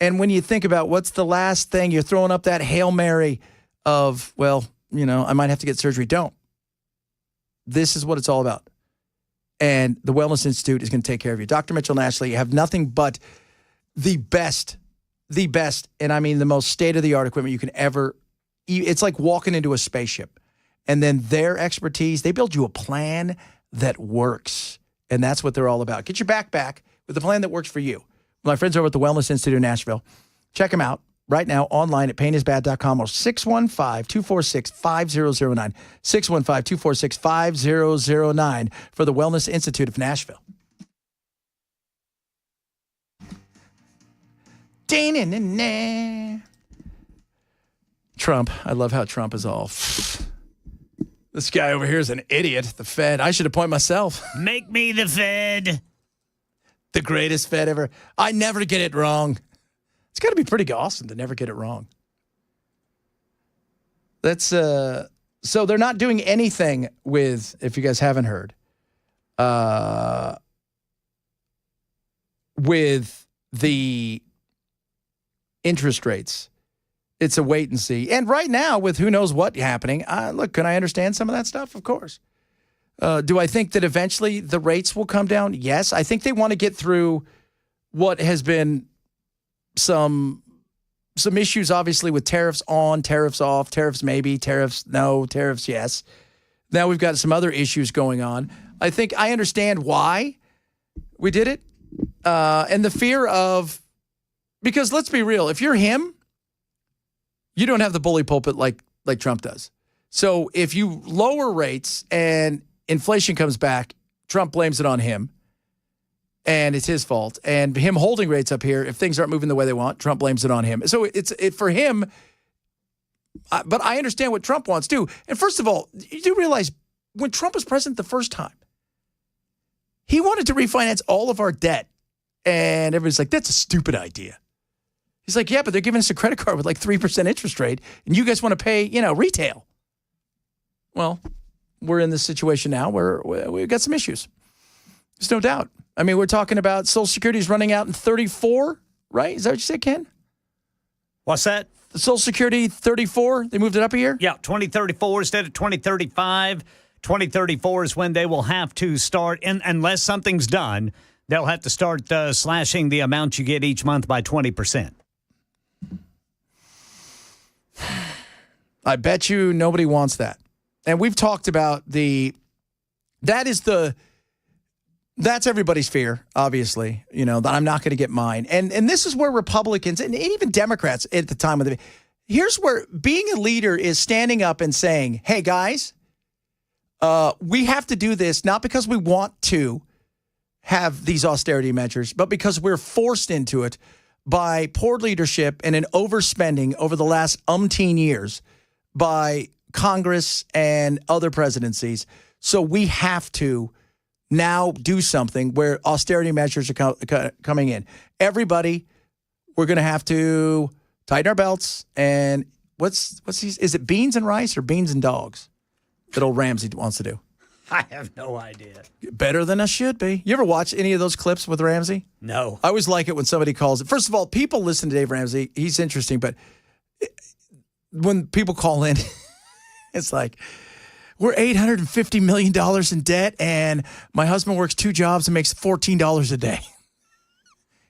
And when you think about what's the last thing, you're throwing up that Hail Mary of, well, you know, I might have to get surgery. Don't. This is what it's all about. And the Wellness Institute is going to take care of you. Dr. Mitchell and Ashley have nothing but the best, and I mean the most state-of-the-art equipment you can ever. It's like walking into a spaceship. And then their expertise, they build you a plan that works. And that's what they're all about. Get your back with a plan that works for you. My friends over at the Wellness Institute in Nashville. Check them out right now online at painisbad.com or 615-246-5009. 615-246-5009 for the Wellness Institute of Nashville. Trump. I love how Trump is all... This guy over here is an idiot. The Fed. I should appoint myself. Make me the Fed. The greatest Fed ever. I never get it wrong. It's got to be pretty awesome to never get it wrong. That's so they're not doing anything with, if you guys haven't heard, with the interest rates. It's a wait and see. And right now, with who knows what happening, look, can I understand some of that stuff? Of course. Do I think that eventually the rates will come down? Yes. I think they want to get through what has been some issues, obviously, with tariffs on, tariffs off, tariffs maybe, tariffs no, tariffs yes. Now we've got some other issues going on. I think I understand why we did it. And the fear of, because let's be real, if you're him, you don't have the bully pulpit like Trump does. So if you lower rates and inflation comes back, Trump blames it on him, and it's his fault. And him holding rates up here, if things aren't moving the way they want, Trump blames it on him. So it's for him. But I understand what Trump wants too. And first of all, you do realize when Trump was president the first time, he wanted to refinance all of our debt, and everybody's like, "That's a stupid idea." He's like, yeah, but they're giving us a credit card with like 3% interest rate, and you guys want to pay, retail. Well, we're in this situation now where we've got some issues. There's no doubt. I mean, we're talking about Social Security's running out in 34, right? Is that what you said, Ken? What's that? The Social Security 34, they moved it up a year? Yeah, 2034 instead of 2035. 2034 is when they will have to start, and unless something's done, they'll have to start slashing the amount you get each month by 20%. I bet you nobody wants that. And we've talked about that's everybody's fear, obviously, that I'm not going to get mine. And this is where Republicans and even Democrats at the time here's where being a leader is standing up and saying, hey guys, we have to do this not because we want to have these austerity measures, but because we're forced into it by poor leadership and an overspending over the last umpteen years by Congress and other presidencies. So we have to now do something where austerity measures are coming in. Everybody, we're going to have to tighten our belts. And what's is it beans and rice or beans and dogs that old Ramsey wants to do? I have no idea. Better than I should be. You ever watch any of those clips with Ramsey? No. I always like it when somebody calls it. First of all, people listen to Dave Ramsey. He's interesting, but when people call in, it's like, we're $850 million in debt, and my husband works 2 jobs and makes $14 a day.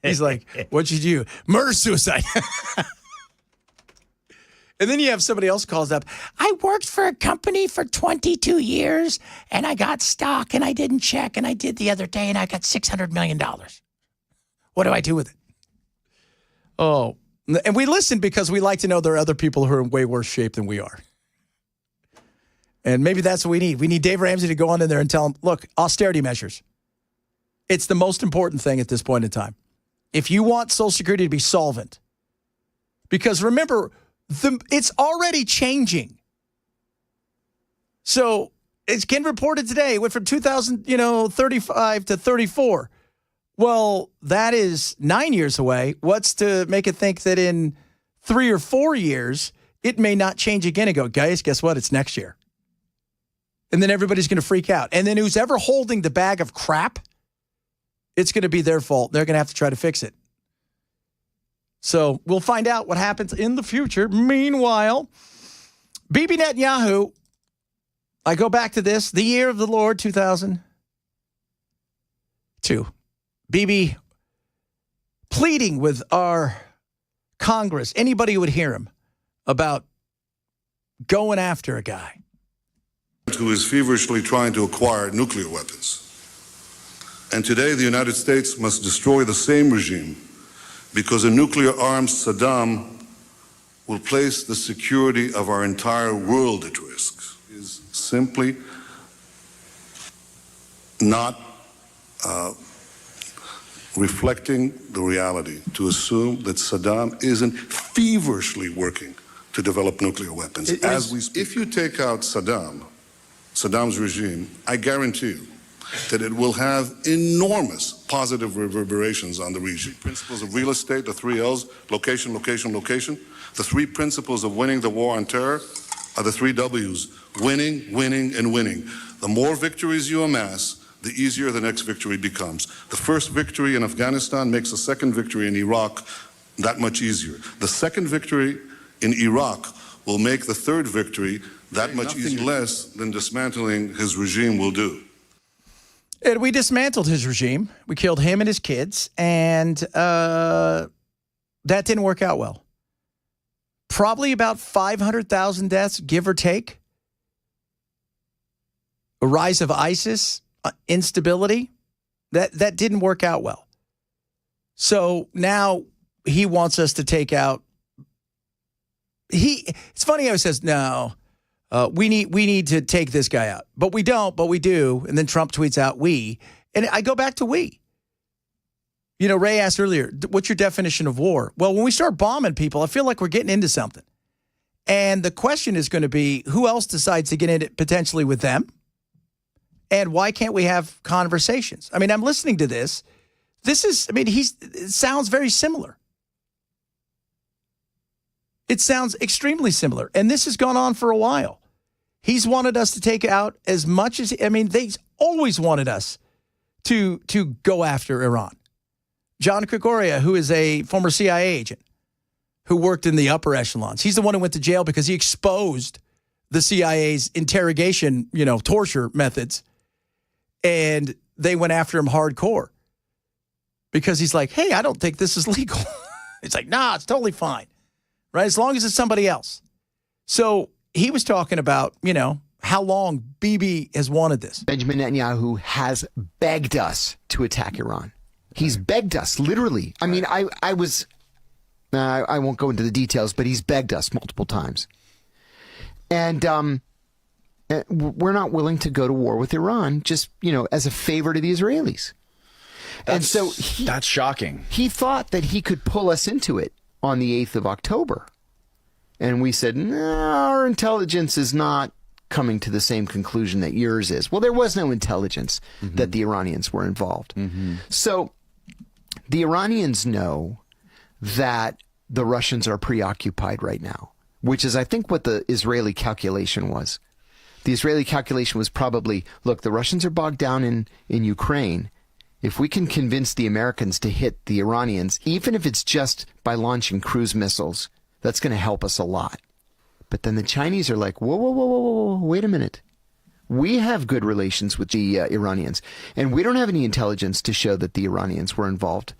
He's like, what'd you do? Murder-suicide. And then you have somebody else calls up. I worked for a company for 22 years, and I got stock, and I didn't check, and I did the other day, and I got $600 million. What do I do with it? Oh, and we listen because we like to know there are other people who are in way worse shape than we are. And maybe that's what we need. We need Dave Ramsey to go on in there and tell him, look, austerity measures. It's the most important thing at this point in time. If you want Social Security to be solvent, because remember, it's already changing. So it's getting reported today. It went from 35 to 34. Well, that is 9 years away. What's to make it think that in 3 or 4 years, it may not change again and go, guys, guess what? It's next year. And then everybody's going to freak out. And then who's ever holding the bag of crap, it's going to be their fault. They're going to have to try to fix it. So we'll find out what happens in the future. Meanwhile, Bibi Netanyahu, I go back to this, the year of the Lord, 2002. Bibi pleading with our Congress, anybody who would hear him, about going after a guy who is feverishly trying to acquire nuclear weapons. And today the United States must destroy the same regime because a nuclear-armed Saddam will place the security of our entire world at risk. It is simply not reflecting the reality to assume that Saddam isn't feverishly working to develop nuclear weapons. If you take out Saddam's regime, I guarantee you that it will have enormous positive reverberations on the region. Principles of real estate, the 3 L's, location, location, location. The 3 principles of winning the war on terror are the 3 W's, winning, winning, and winning. The more victories you amass, the easier the next victory becomes. The first victory in Afghanistan makes the second victory in Iraq that much easier. The second victory in Iraq will make the third victory that much easier. Nothing less than dismantling his regime will do. And we dismantled his regime. We killed him and his kids, and that didn't work out well. Probably about 500,000 deaths, give or take. A rise of ISIS, instability, that didn't work out well. So now he wants us to take out. It's funny how he says, no, we need to take this guy out. But we don't, but we do. And then Trump tweets out we. And I go back to we. You know, Ray asked earlier, what's your definition of war? Well, when we start bombing people, I feel like we're getting into something. And the question is going to be, who else decides to get in it potentially with them? And why can't we have conversations? I mean, I'm listening to this. It sounds very similar. It sounds extremely similar. And this has gone on for a while. He's wanted us to take out as much as, they always wanted us to go after Iran. John Gregoria, who is a former CIA agent who worked in the upper echelons. He's the one who went to jail because he exposed the CIA's interrogation, torture methods. And they went after him hardcore because he's like, hey, I don't think this is legal. It's like, nah, it's totally fine. Right? As long as it's somebody else. So he was talking about, how long Bibi has wanted this. Benjamin Netanyahu has begged us to attack Iran. He's begged us, literally. I mean, I won't go into the details, but he's begged us multiple times. And we're not willing to go to war with Iran just, as a favor to the Israelis. That's shocking. He thought that he could pull us into it on the 8th of October. And we said, no, our intelligence is not coming to the same conclusion that yours is. Well, there was no intelligence that the Iranians were involved. So the Iranians know that the Russians are preoccupied right now, which is, I think, what the Israeli calculation was. The Israeli calculation was probably, look, the Russians are bogged down in Ukraine. If we can convince the Americans to hit the Iranians, even if it's just by launching cruise missiles, that's going to help us a lot. But then the Chinese are like, whoa, wait a minute. We have good relations with the Iranians, and we don't have any intelligence to show that the Iranians were involved.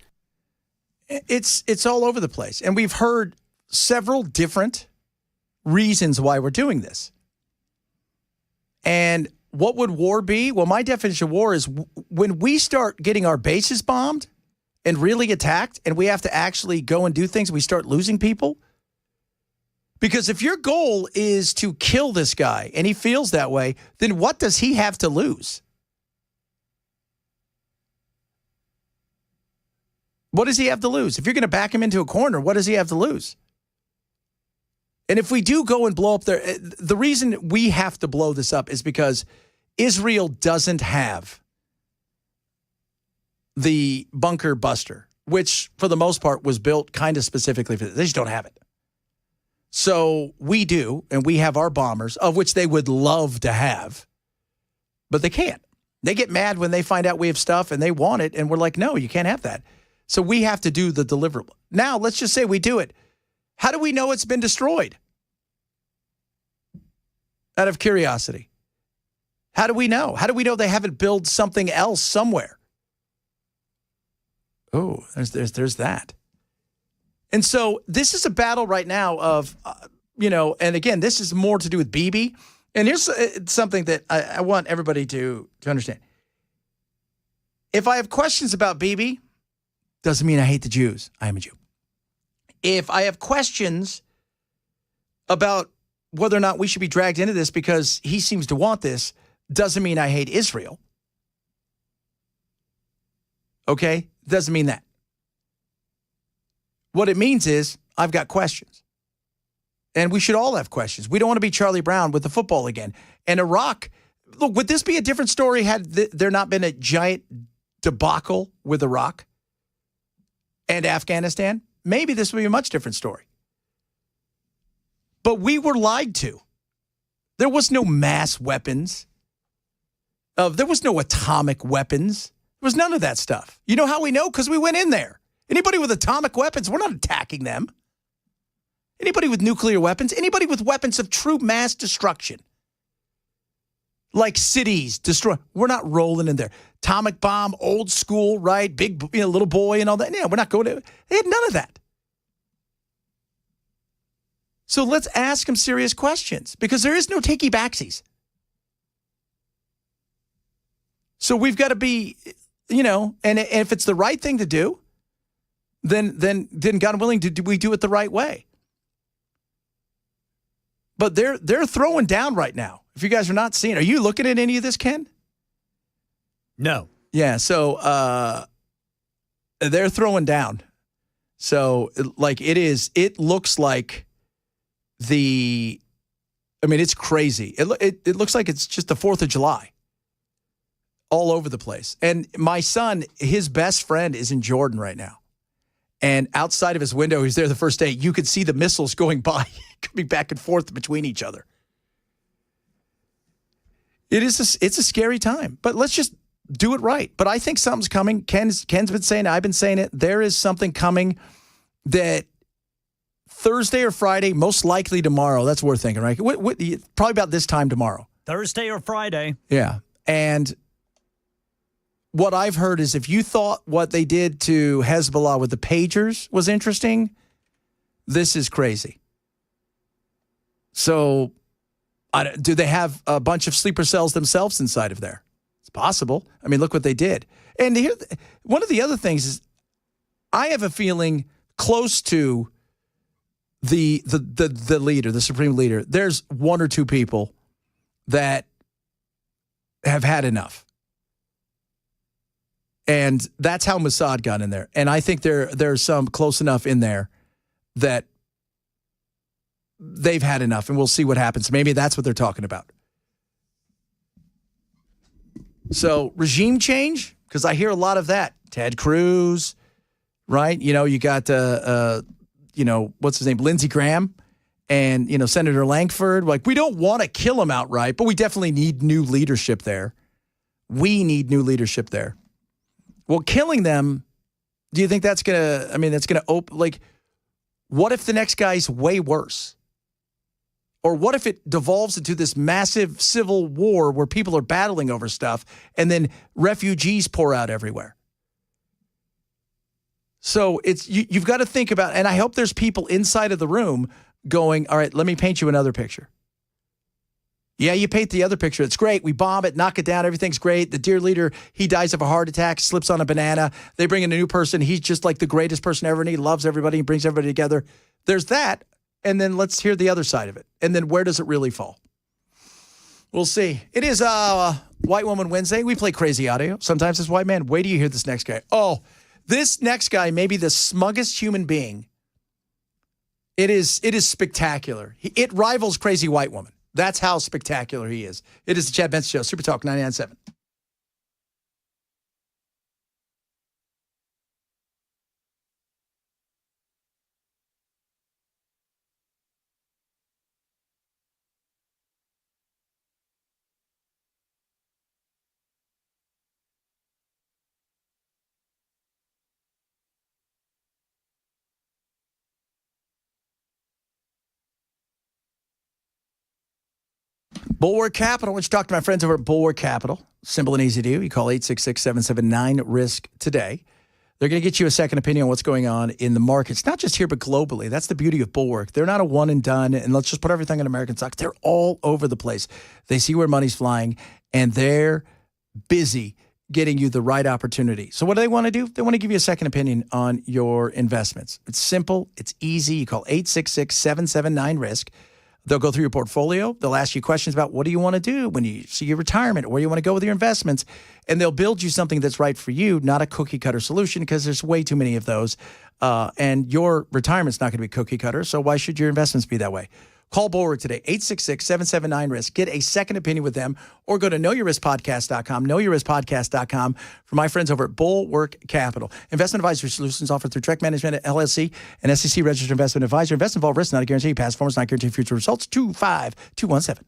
It's all over the place. And we've heard several different reasons why we're doing this. And what would war be? Well, my definition of war is when we start getting our bases bombed and really attacked, and we have to actually go and do things, we start losing people. Because if your goal is to kill this guy and he feels that way, then what does he have to lose? What does he have to lose? If you're going to back him into a corner, what does he have to lose? And if we do go and blow up the reason we have to blow this up is because Israel doesn't have the bunker buster, which for the most part was built kind of specifically for this. They just don't have it. So we do, and we have our bombers, of which they would love to have, but they can't. They get mad when they find out we have stuff and they want it, and we're like, no, you can't have that. So we have to do the deliverable. Now, let's just say we do it. How do we know it's been destroyed? Out of curiosity. How do we know? How do we know they haven't built something else somewhere? Oh, there's that. And so this is a battle right now of, and again, this is more to do with Bibi. And here's something that I want everybody to understand. If I have questions about Bibi, doesn't mean I hate the Jews. I am a Jew. If I have questions about whether or not we should be dragged into this because he seems to want this, doesn't mean I hate Israel. Okay? Doesn't mean that. What it means is I've got questions. And we should all have questions. We don't want to be Charlie Brown with the football again. And Iraq, look, would this be a different story had there not been a giant debacle with Iraq and Afghanistan? Maybe this would be a much different story. But we were lied to. There was no mass weapons. There was no atomic weapons. There was none of that stuff. You know how we know? Because we went in there. Anybody with atomic weapons, we're not attacking them. Anybody with nuclear weapons, anybody with weapons of true mass destruction, like cities destroy, we're not rolling in there. Atomic bomb, old school, right? Big, little boy and all that. Yeah, we're not going to. They had none of that. So let's ask them serious questions because there is no takey backsies. So we've got to be, and if it's the right thing to do, then God willing, do we do it the right way? But they're throwing down right now. If you guys are not seeing, are you looking at any of this, Ken? No. Yeah. So they're throwing down. So it looks like it's crazy. It looks like it's just the 4th of July all over the place. And my son, his best friend is in Jordan right now. And outside of his window, he's there the first day. You could see the missiles going by, coming back and forth between each other. It's a scary time, but let's just do it right. But I think something's coming. Ken's been saying it. I've been saying it. There is something coming that Thursday or Friday, most likely tomorrow. That's what we're thinking, right? Probably about this time tomorrow. Thursday or Friday. Yeah. And what I've heard is if you thought what they did to Hezbollah with the pagers was interesting, this is crazy. So do they have a bunch of sleeper cells themselves inside of there? It's possible. I mean, look what they did. And here, one of the other things is I have a feeling close to the leader, the supreme leader, there's one or two people that have had enough. And that's how Mossad got in there. And I think there's some close enough in there that they've had enough, and we'll see what happens. Maybe that's what they're talking about. So regime change, because I hear a lot of that. Ted Cruz, right? You got, what's his name? Lindsey Graham and, Senator Langford. Like, we don't want to kill him outright, but we definitely need new leadership there. We need new leadership there. Well, killing them, do you think that's going to open, what if the next guy's way worse? Or what if it devolves into this massive civil war where people are battling over stuff and then refugees pour out everywhere? So you've got to think about, and I hope there's people inside of the room going, all right, let me paint you another picture. Yeah, you paint the other picture. It's great. We bomb it, knock it down. Everything's great. The dear leader, he dies of a heart attack, slips on a banana. They bring in a new person. He's just like the greatest person ever, and he loves everybody. He brings everybody together. There's that. And then let's hear the other side of it. And then where does it really fall? We'll see. It is White Woman Wednesday. We play crazy audio. Sometimes it's white man. Wait till you hear this next guy. Oh, this next guy may be the smuggest human being. It is spectacular. It rivals Crazy White Woman. That's how spectacular he is. It is the Chad Benson Show, Super Talk 99.7. Bullwork Capital. Let's talk to my friends over at Bullwork Capital. Simple and easy to do. You call 866-779-RISK today. They're going to get you a second opinion on what's going on in the markets, not just here, but globally. That's the beauty of Bullwork. They're not a one and done, and let's just put everything in American stocks. They're all over the place. They see where money's flying, and they're busy getting you the right opportunity. So what do they want to do? They want to give you a second opinion on your investments. It's simple. It's easy. You call 866-779-RISK. They'll go through your portfolio. They'll ask you questions about what do you want to do when you see your retirement, or where you want to go with your investments, and they'll build you something that's right for you, not a cookie cutter solution, because there's way too many of those. And your retirement's not going to be cookie cutter, so why should your investments be that way? Call Bullwork today, 866-779-RISK. Get a second opinion with them, or go to knowyourriskpodcast.com, knowyourriskpodcast.com for my friends over at Bullwork Capital. Investment advisory solutions offered through Trek Management LLC, an SEC registered investment advisor. Investment involved risk, not a guarantee. Past performance, not guarantee future results. 25217.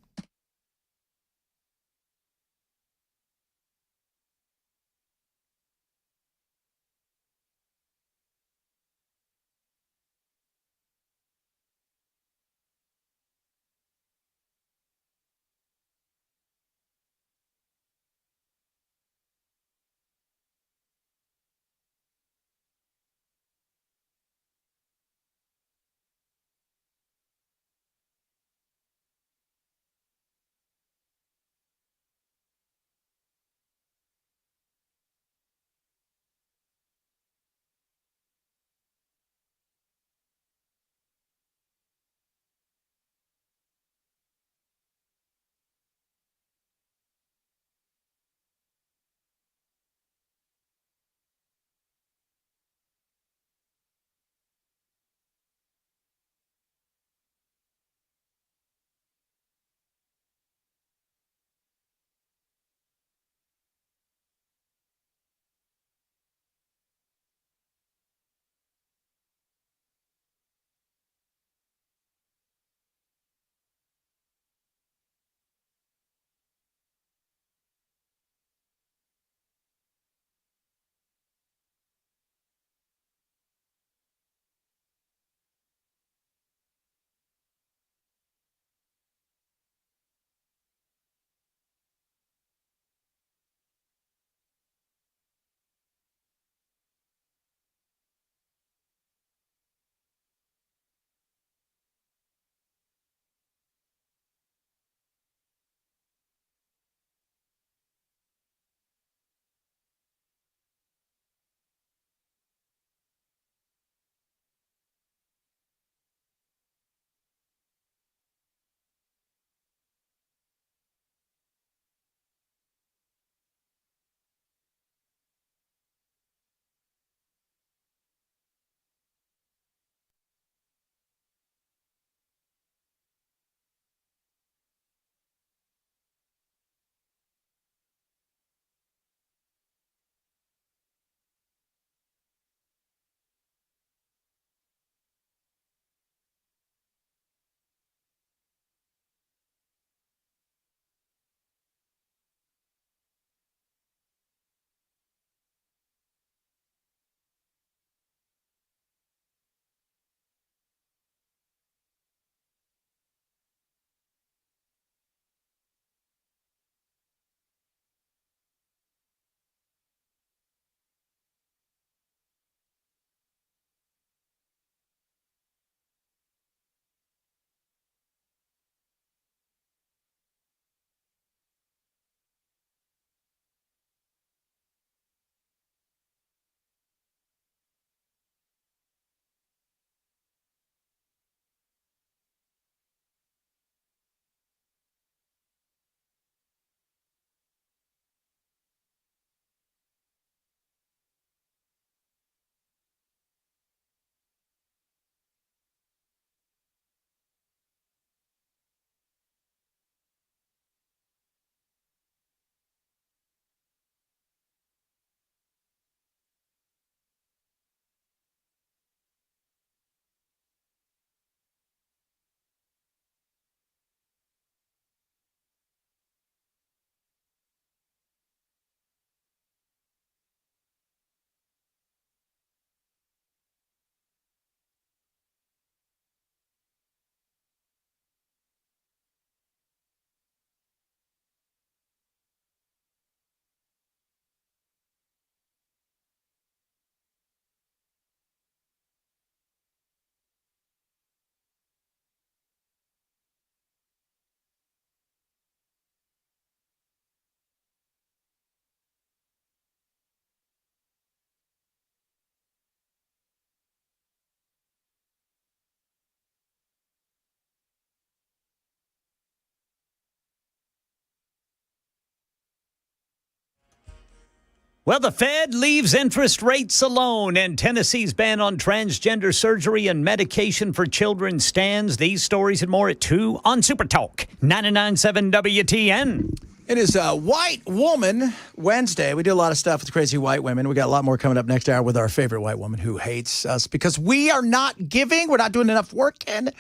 Well, the Fed leaves interest rates alone, and Tennessee's ban on transgender surgery and medication for children stands. These stories and more at 2 on Super Talk 99.7 WTN. It is White Woman Wednesday. We do a lot of stuff with crazy white women. We got a lot more coming up next hour with our favorite white woman who hates us because we are not giving. We're not doing enough work, and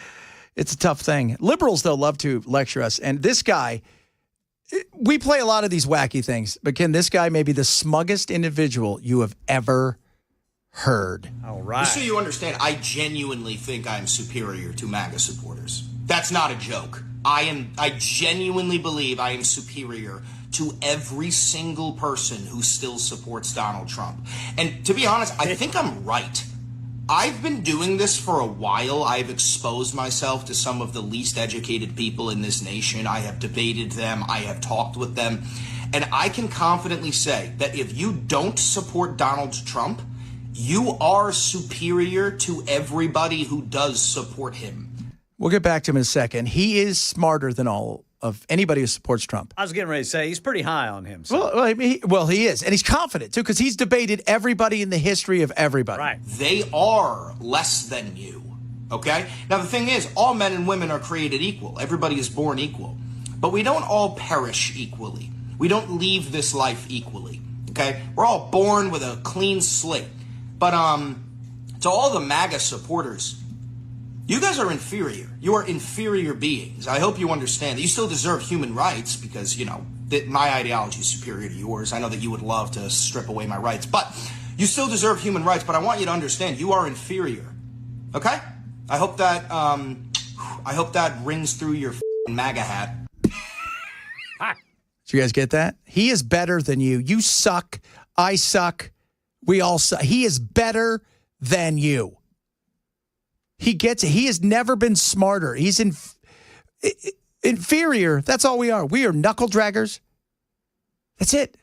it's a tough thing. Liberals, though, love to lecture us. And this guy, we play a lot of these wacky things, but Ken, this guy may be the smuggest individual you have ever heard. All right. Just so you understand, I genuinely think I'm superior to MAGA supporters. That's not a joke. I genuinely believe I am superior to every single person who still supports Donald Trump. And to be honest, I think I'm right. I've been doing this for a while. I've exposed myself to some of the least educated people in this nation. I have debated them. I have talked with them. And I can confidently say that if you don't support Donald Trump, you are superior to everybody who does support him. We'll get back to him in a second. He is smarter than all of anybody who supports Trump. I was getting ready to say he's pretty high on him. So. Well, he is. And he's confident, too, because he's debated everybody in the history of everybody. Right. They are less than you, okay? Now, the thing is, all men and women are created equal. Everybody is born equal. But we don't all perish equally. We don't leave this life equally, okay? We're all born with a clean slate. But to all the MAGA supporters, you guys are inferior. You are inferior beings. I hope you understand that you still deserve human rights because, you know, that my ideology is superior to yours. I know that you would love to strip away my rights, but you still deserve human rights. But I want you to understand you are inferior. Okay? I hope that rings through your MAGA hat. Did you guys get that? He is better than you. You suck. I suck. We all suck. He is better than you. He gets it. He has never been smarter. He's inferior. That's all we are. We are knuckle draggers. That's it.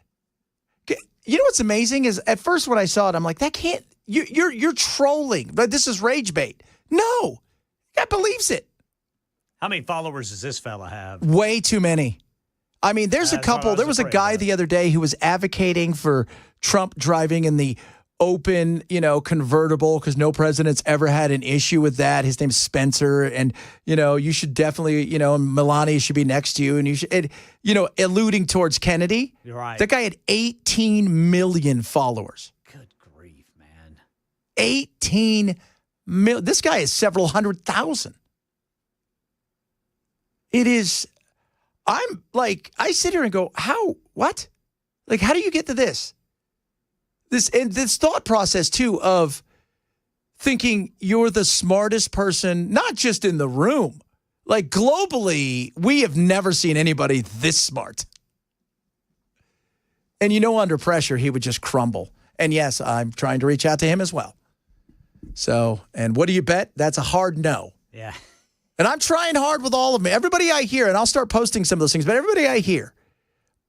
You know what's amazing is at first when I saw it, I'm like, that can't. You're trolling. But this is rage bait. No, that believes it. How many followers does this fella have? Way too many. I mean, there's a couple. There was a guy the other day who was advocating for Trump driving in the open, convertible because no president's ever had an issue with that. His name's Spencer. And, you should definitely, Melania should be next to you. And you should, alluding towards Kennedy. You're right. That guy had 18 million followers. Good grief, man. 18 million. This guy is several 100,000. It is, I sit here and go, what? Like, how do you get to this? This thought process, too, of thinking you're the smartest person, not just in the room. Like, globally, we have never seen anybody this smart. And under pressure, he would just crumble. And yes, I'm trying to reach out to him as well. So, and what do you bet? That's a hard no. Yeah. And I'm trying hard with all of them. Everybody I hear, and I'll start posting some of those things, but everybody I hear,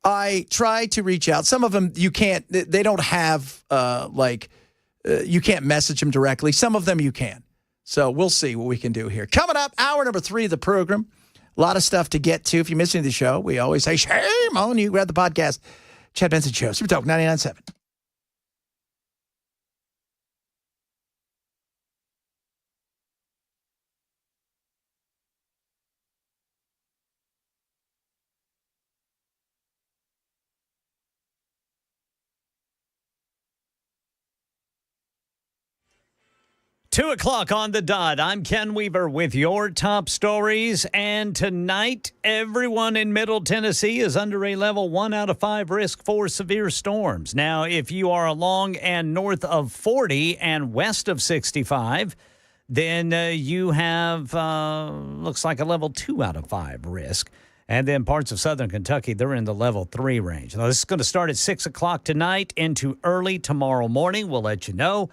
I try to reach out. Some of them you can't, they don't have, you can't message them directly. Some of them you can. So we'll see what we can do here. Coming up, hour number 3 of the program. A lot of stuff to get to. If you're missing the show, we always say, shame on you. Grab the podcast. Chad Benson Show. Super Talk 99.7. 2 o'clock on the dot. I'm Ken Weaver with your top stories. And tonight, everyone in Middle Tennessee is under a level 1 out of 5 risk for severe storms. Now, if you are along and north of 40 and west of 65, then you have, looks like a level 2 out of 5 risk. And then parts of southern Kentucky, they're in the level 3 range. Now, this is going to start at 6 o'clock tonight into early tomorrow morning. We'll let you know.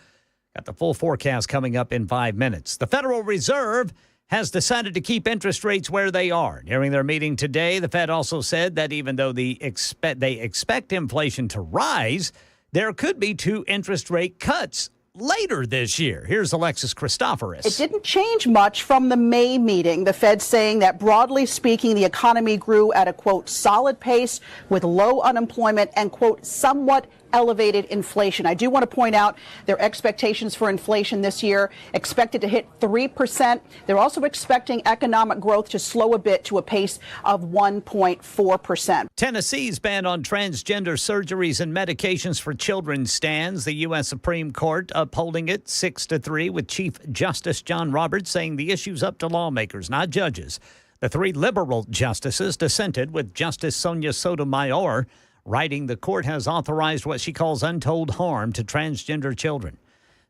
Got the full forecast coming up in 5 minutes. The Federal Reserve has decided to keep interest rates where they are. During their meeting today, the Fed also said that even though they expect inflation to rise, there could be 2 interest rate cuts later this year. Here's Alexis Christoforous. It didn't change much from the May meeting. The Fed saying that broadly speaking, the economy grew at a, quote, solid pace with low unemployment and, quote, somewhat elevated inflation. I do want to point out their expectations for inflation this year expected to hit 3%. They're also expecting economic growth to slow a bit to a pace of 1.4%. Tennessee's ban on transgender surgeries and medications for children stands. The U.S. Supreme Court upholding it 6-3, with Chief Justice John Roberts saying the issue's up to lawmakers, not judges. The 3 liberal justices dissented, with Justice Sonia Sotomayor writing the court has authorized what she calls untold harm to transgender children.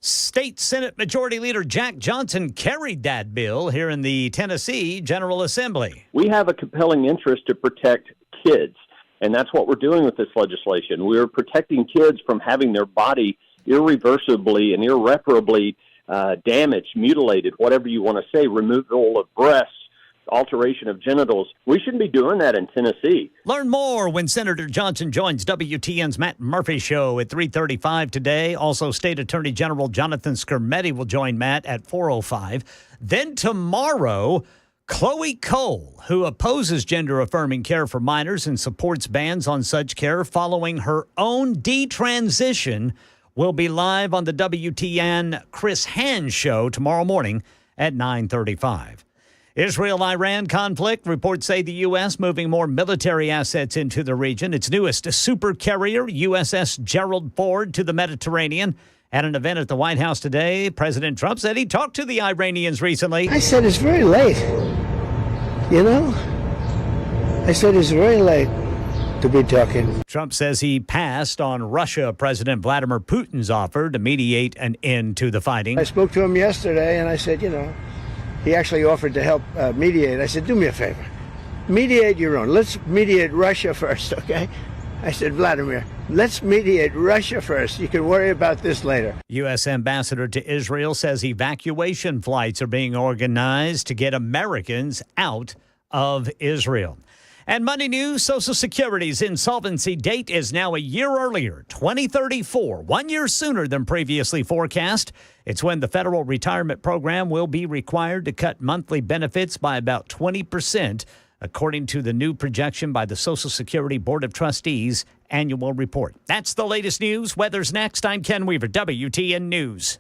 State Senate Majority Leader Jack Johnson carried that bill here in the Tennessee General Assembly. We have a compelling interest to protect kids, and that's what we're doing with this legislation. We're protecting kids from having their body irreversibly and irreparably damaged, mutilated, whatever you want to say, removal of breasts, alteration of genitals. We shouldn't be doing that in Tennessee. Learn more when Senator Johnson joins WTN's Matt Murphy Show at 3:35 today. Also, State Attorney General Jonathan Skermetti will join Matt at 4:05. Then tomorrow, Chloe Cole, who opposes gender-affirming care for minors and supports bans on such care following her own detransition, will be live on the WTN Chris Hand Show tomorrow morning at 9:35. Israel-Iran conflict. Reports say the U.S. moving more military assets into the region. Its newest super carrier, USS Gerald Ford, to the Mediterranean. At an event at the White House today, President Trump said he talked to the Iranians recently. I said it's very late. You know? I said it's very late to be talking. Trump says he passed on Russia President Vladimir Putin's offer to mediate an end to the fighting. I spoke to him yesterday, and I said, he actually offered to help mediate. I said, do me a favor. Mediate your own. Let's mediate Russia first, okay? I said, Vladimir, let's mediate Russia first. You can worry about this later. U.S. Ambassador to Israel says evacuation flights are being organized to get Americans out of Israel. And money news, Social Security's insolvency date is now a year earlier, 2034, 1 year sooner than previously forecast. It's when the federal retirement program will be required to cut monthly benefits by about 20%, according to the new projection by the Social Security Board of Trustees annual report. That's the latest news. Weather's next. I'm Ken Weaver, WTN News.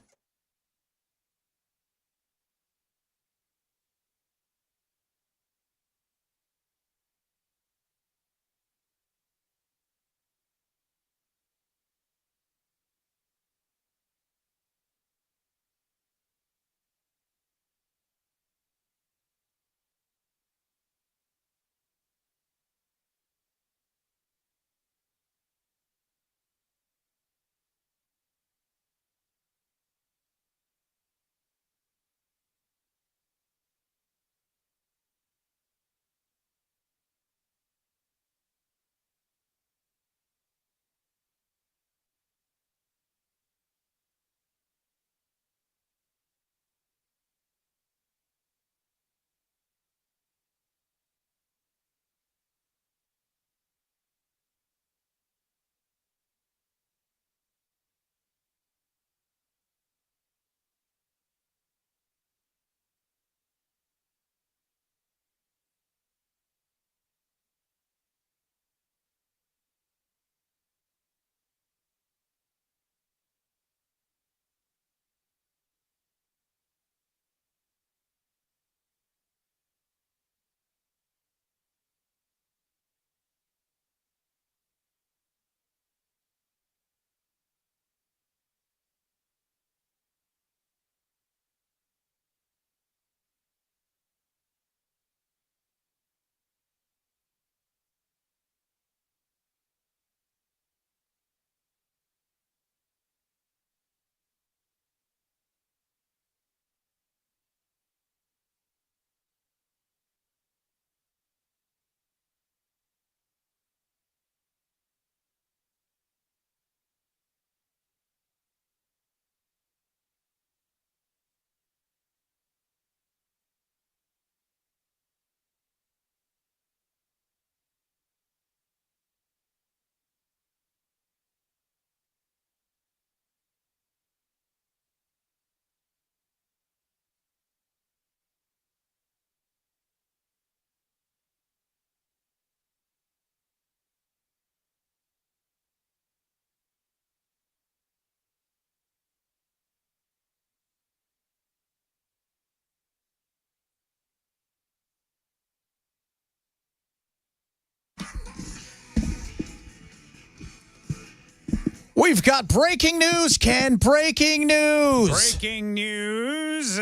We've got breaking news, Ken. Breaking news. Breaking news.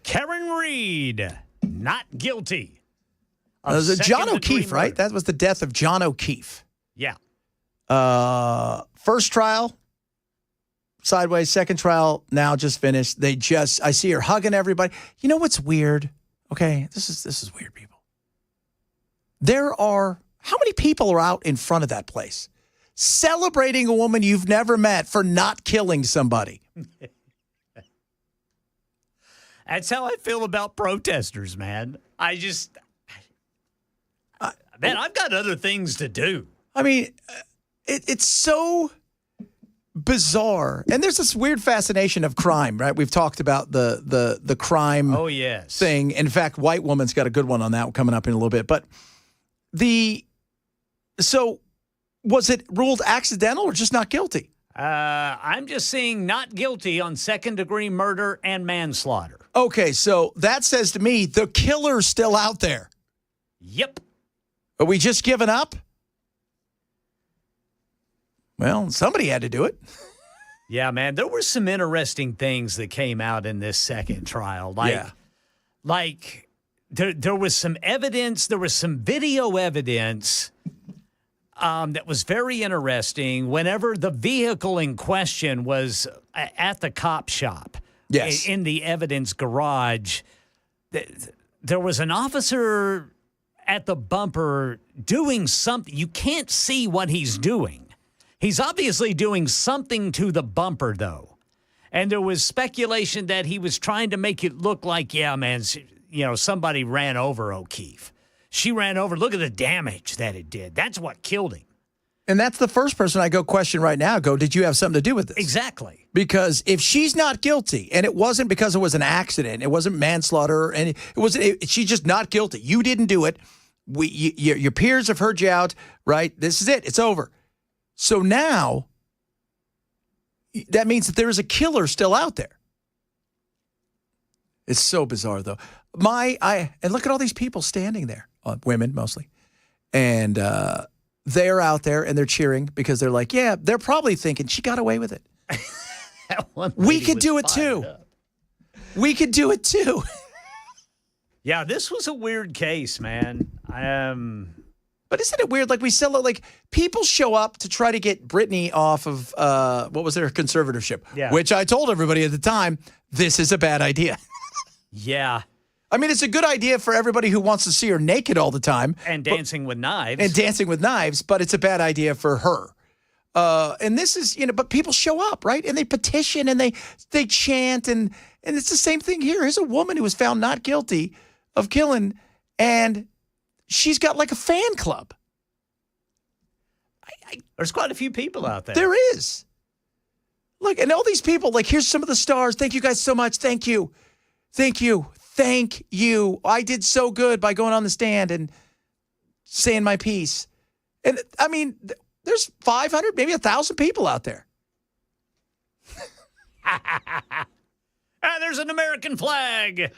Karen Reed, not guilty. It was John O'Keefe, right? That was the death of John O'Keefe. Yeah. First trial, sideways. Second trial, now just finished. I see her hugging everybody. You know what's weird? Okay, this is weird, people. How many people are out in front of that place celebrating a woman you've never met for not killing somebody? That's how I feel about protesters, man. Man, I've got other things to do. I mean, it's so bizarre. And there's this weird fascination of crime, right? We've talked about the crime thing. In fact, White Woman's got a good one on that coming up in a little bit. But so was it ruled accidental or just not guilty? I'm just seeing not guilty on second-degree murder and manslaughter. Okay, so that says to me the killer's still out there. Yep. Are we just giving up? Well, somebody had to do it. Yeah, man, there were some interesting things that came out in this second trial. Like there was some evidence, there was some video evidence that was very interesting whenever the vehicle in question was at the cop shop. Yes. In the evidence garage. There was an officer at the bumper doing something. You can't see what he's doing. He's obviously doing something to the bumper, though. And there was speculation that he was trying to make it look like, yeah, man, somebody ran over O'Keefe. She ran over. Look at the damage that it did. That's what killed him. And that's the first person I go question right now. Did you have something to do with this? Exactly. Because if she's not guilty, and it wasn't because it was an accident, it wasn't manslaughter, and she's just not guilty. You didn't do it. Your peers have heard you out, right? This is it. It's over. So now, that means that there is a killer still out there. It's so bizarre, though. And look at all these people standing there, women mostly, and they're out there and they're cheering because they're like, yeah, they're probably thinking she got away with it. We could do it too. We could do it too. Yeah, this was a weird case, man. But isn't it weird? Like we sell it, like people show up to try to get Britney off of what was their conservatorship? Yeah. Which I told everybody at the time, this is a bad idea. Yeah. I mean, it's a good idea for everybody who wants to see her naked all the time. And dancing with knives. But it's a bad idea for her. And this is, but people show up, right? And they petition and they chant and it's the same thing here. Here's a woman who was found not guilty of killing and she's got like a fan club. There's quite a few people out there. There is. Look, and all these people, like, here's some of the stars. Thank you guys so much. Thank you. Thank you. Thank you. I did so good by going on the stand and saying my piece. And, I mean, there's 500, maybe 1,000 people out there. There's an American flag.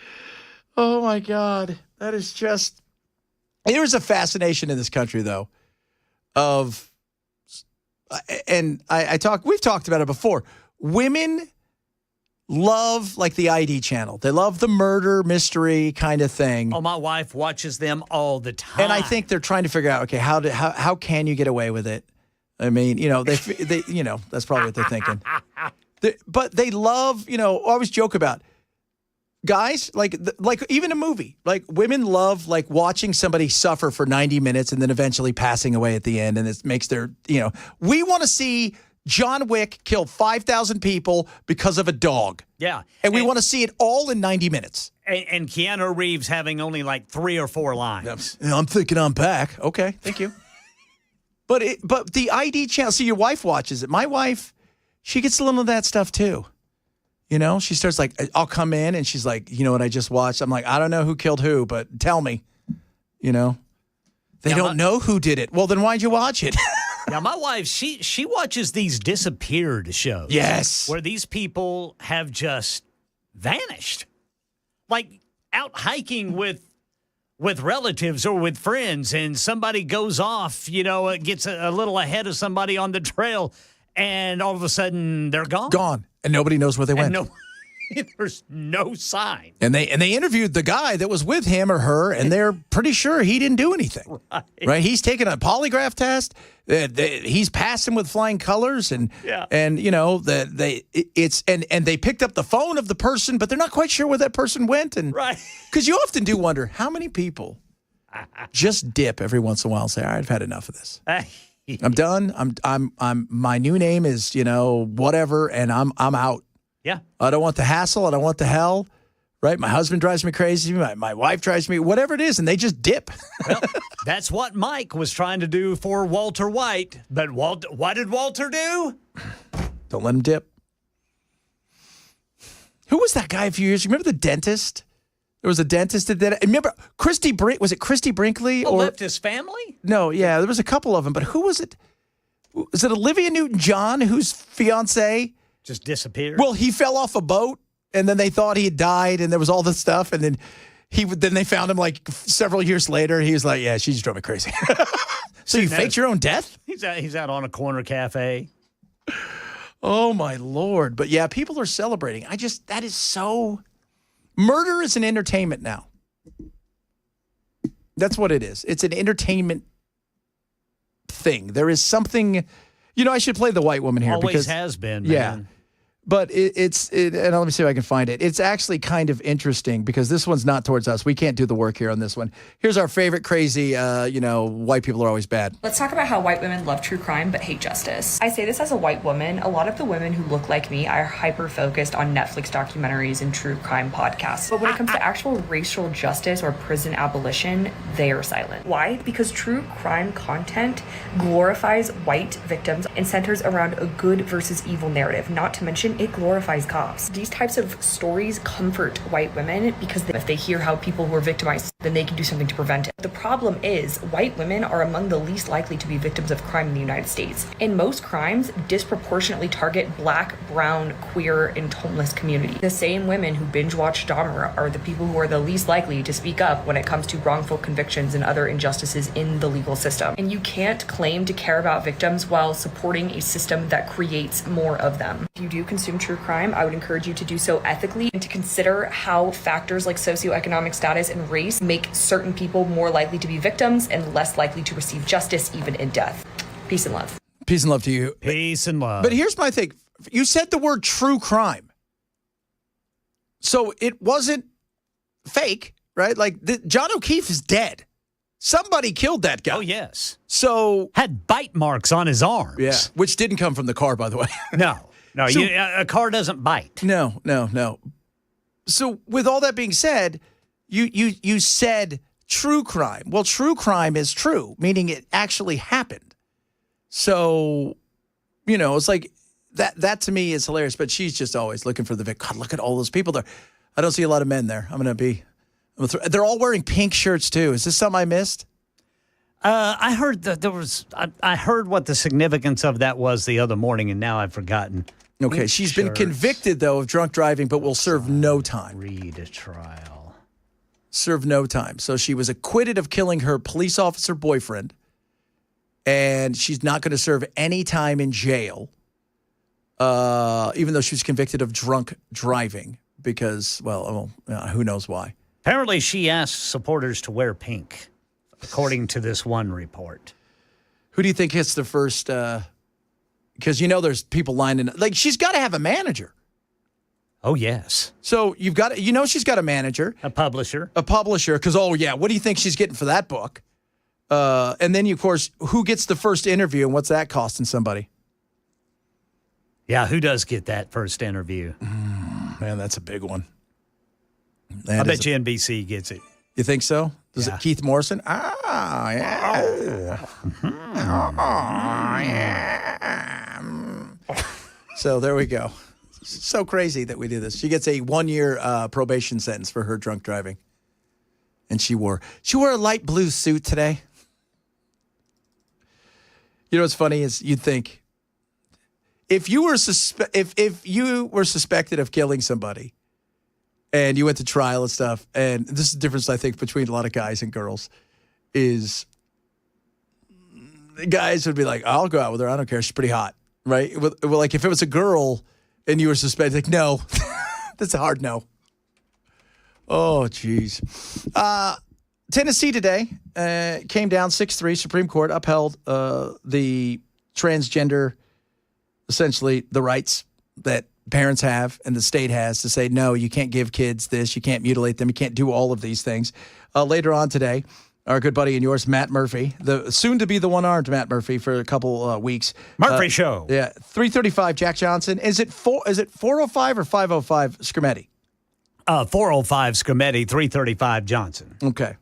Oh, my God. That is just... There's a fascination in this country, though, of... And we've talked about it before. Women love like the ID channel. They love the murder mystery kind of thing. Oh, my wife watches them all the time. And I think they're trying to figure out, okay, how can you get away with it? I mean, they that's probably what they're thinking. But they love, I always joke about guys, like even a movie, like women love like watching somebody suffer for 90 minutes and then eventually passing away at the end. And it makes their, we want to see John Wick kill 5,000 people because of a dog. Yeah. And we want to see it all in 90 minutes. And Keanu Reeves having only like 3 or 4 lines. I'm thinking I'm back. Okay. Thank you. But the ID channel, see, your wife watches it. My wife, she gets a little of that stuff too. She starts like, I'll come in and she's like, you know what I just watched? I'm like, I don't know who killed who, but tell me, They don't know who did it. Well, then why'd you watch it? Now, my wife, she watches these disappeared shows. Yes. Where these people have just vanished. Like out hiking with relatives or with friends and somebody goes off, gets a little ahead of somebody on the trail And all of a sudden, they're gone. Gone. And nobody knows where they went. There's no sign. And they interviewed the guy that was with him or her, and they're pretty sure he didn't do anything. Right? He's taken a polygraph test. He's passing with flying colors, and you know they picked up the phone of the person, but they're not quite sure where that person went. And because you often do wonder how many people just dip every once in a while and say, "All right, I've had enough of this. I'm done. I'm my new name is whatever, and I'm out." Yeah. I don't want the hassle. I don't want the hell. Right? My husband drives me crazy. My wife drives me, whatever it is, and they just dip. Well, that's what Mike was trying to do for Walter White. But what did Walter do? Don't let him dip. Who was that guy a few years ago? Remember the dentist? There was a dentist that did it. Remember Christy was it Christy Brinkley? Or left his family? No, yeah, there was a couple of them. But who was it? Was it Olivia Newton-John, whose fiance just disappeared? Well, he fell off a boat, and then they thought he had died, and there was all this stuff, and then they found him like several years later. He was like, "Yeah, she just drove me crazy." So you faked your own death? He's out on a corner cafe. Oh my Lord! But yeah, people are celebrating. That is so. Murder is an entertainment now. That's what it is. It's an entertainment thing. There is something. I should play the white woman here. Always has been, man. Yeah. But and let me see if I can find it. It's actually kind of interesting because this one's not towards us. We can't do the work here on this one. Here's our favorite crazy, white people are always bad. Let's talk about how white women love true crime but hate justice. I say this as a white woman. A lot of the women who look like me are hyper-focused on Netflix documentaries and true crime podcasts. But when it comes to actual racial justice or prison abolition, they are silent. Why? Because true crime content glorifies white victims and centers around a good versus evil narrative, not to mention it glorifies cops. These types of stories comfort white women because if they hear how people were victimized, then they can do something to prevent it. The problem is white women are among the least likely to be victims of crime in the United States. And most crimes disproportionately target Black, brown, queer, and homeless communities. The same women who binge watch Dahmer are the people who are the least likely to speak up when it comes to wrongful convictions and other injustices in the legal system. And you can't claim to care about victims while supporting a system that creates more of them. If you do consume true crime, I would encourage you to do so ethically and to consider how factors like socioeconomic status and race make certain people more likely to be victims and less likely to receive justice, even in death. Peace and love. Peace and love to you. Peace and love. But here's my thing. You said the word true crime. So it wasn't fake, right? Like John O'Keefe is dead. Somebody killed that guy. Oh, yes. So had bite marks on his arms. Yeah, which didn't come from the car, by the way. No, a car doesn't bite. No. So with all that being said, you said true crime. Well, true crime is true, meaning it actually happened. So, it's like that to me is hilarious, but she's just always looking for the victim. God, look at all those people there. I don't see a lot of men there. They're all wearing pink shirts too. Is this something I missed? I heard that there was. I heard what the significance of that was the other morning, and now I've forgotten. Okay, she's been convicted though of drunk driving, but will serve no time. Read a trial. Serve no time. So she was acquitted of killing her police officer boyfriend, and she's not going to serve any time in jail, even though she was convicted of drunk driving because, who knows why. Apparently, she asked supporters to wear pink, according to this one report. Who do you think hits the first? Because there's people lining up. Like, she's got to have a manager. Oh, yes. So you've got she's got a manager. A publisher. Because, what do you think she's getting for that book? And then, of course, who gets the first interview and what's that costing somebody? Yeah, who does get that first interview? Man, that's a big one. I bet you NBC gets it. You think so? Does it Keith Morrison? Yeah. So there we go. So crazy that we do this. She gets a 1-year probation sentence for her drunk driving. And she wore a light blue suit today. You know what's funny is you'd think if you were suspected of killing somebody and you went to trial and stuff, and this is the difference I think between a lot of guys and girls is the guys would be like, I'll go out with her. I don't care. She's pretty hot. right? Well, like if it was a girl and you were suspected, like, no, that's a hard no. Oh, geez. Tennessee today came down 6-3. Supreme Court upheld the transgender, essentially the rights that parents have and the state has to say, no, you can't give kids this, you can't mutilate them, you can't do all of these things. Later on today, our good buddy and yours, Matt Murphy, the soon-to-be the one-armed Matt Murphy for a couple weeks. Murphy Show. Yeah, 335 Jack Johnson. Is it 405 or 505 Scrimeti? 405 Scrimeti, 335 Johnson. Okay.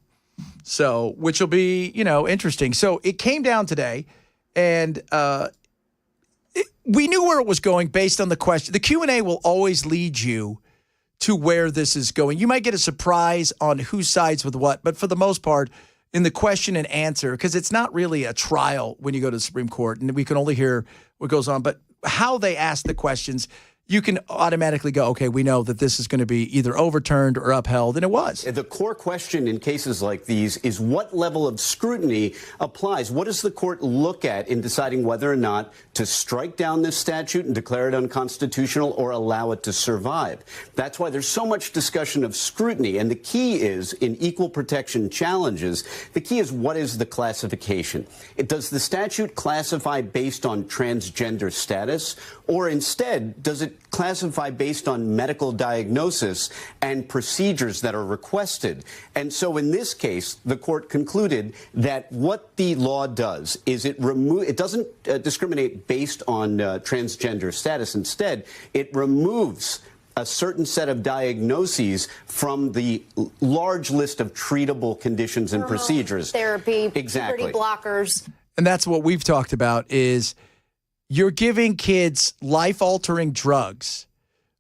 So, which will be, interesting. So it came down today, and we knew where it was going based on the question. The Q&A will always lead you to where this is going. You might get a surprise on who sides with what, but for the most part, in the question and answer, because it's not really a trial when you go to the Supreme Court, and we can only hear what goes on, but how they ask the questions, you can automatically go, okay, we know that this is going to be either overturned or upheld, and it was. The core question in cases like these is what level of scrutiny applies? What does the court look at in deciding whether or not to strike down this statute and declare it unconstitutional or allow it to survive? That's why there's so much discussion of scrutiny, and the key is, in equal protection challenges, the key is what is the classification? Does the statute classify based on transgender status, or instead, does it classify based on medical diagnosis and procedures that are requested? And so in this case, the court concluded that what the law does is it doesn't discriminate based on transgender status. Instead, it removes a certain set of diagnoses from the large list of treatable conditions and procedures. Therapy, exactly. puberty blockers. And that's what we've talked about is you're giving kids life-altering drugs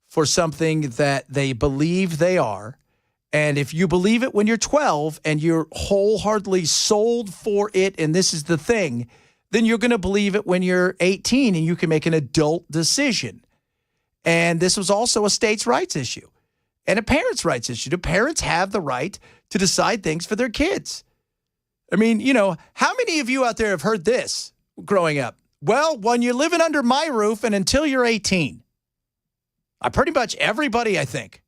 for something that they believe they are. And if you believe it when you're 12 and you're wholeheartedly sold for it, and this is the thing, then you're going to believe it when you're 18 and you can make an adult decision. And this was also a states' rights issue and a parents' rights issue. Do parents have the right to decide things for their kids? I mean, how many of you out there have heard this growing up? Well, when you're living under my roof and until you're 18. Pretty much everybody, I think.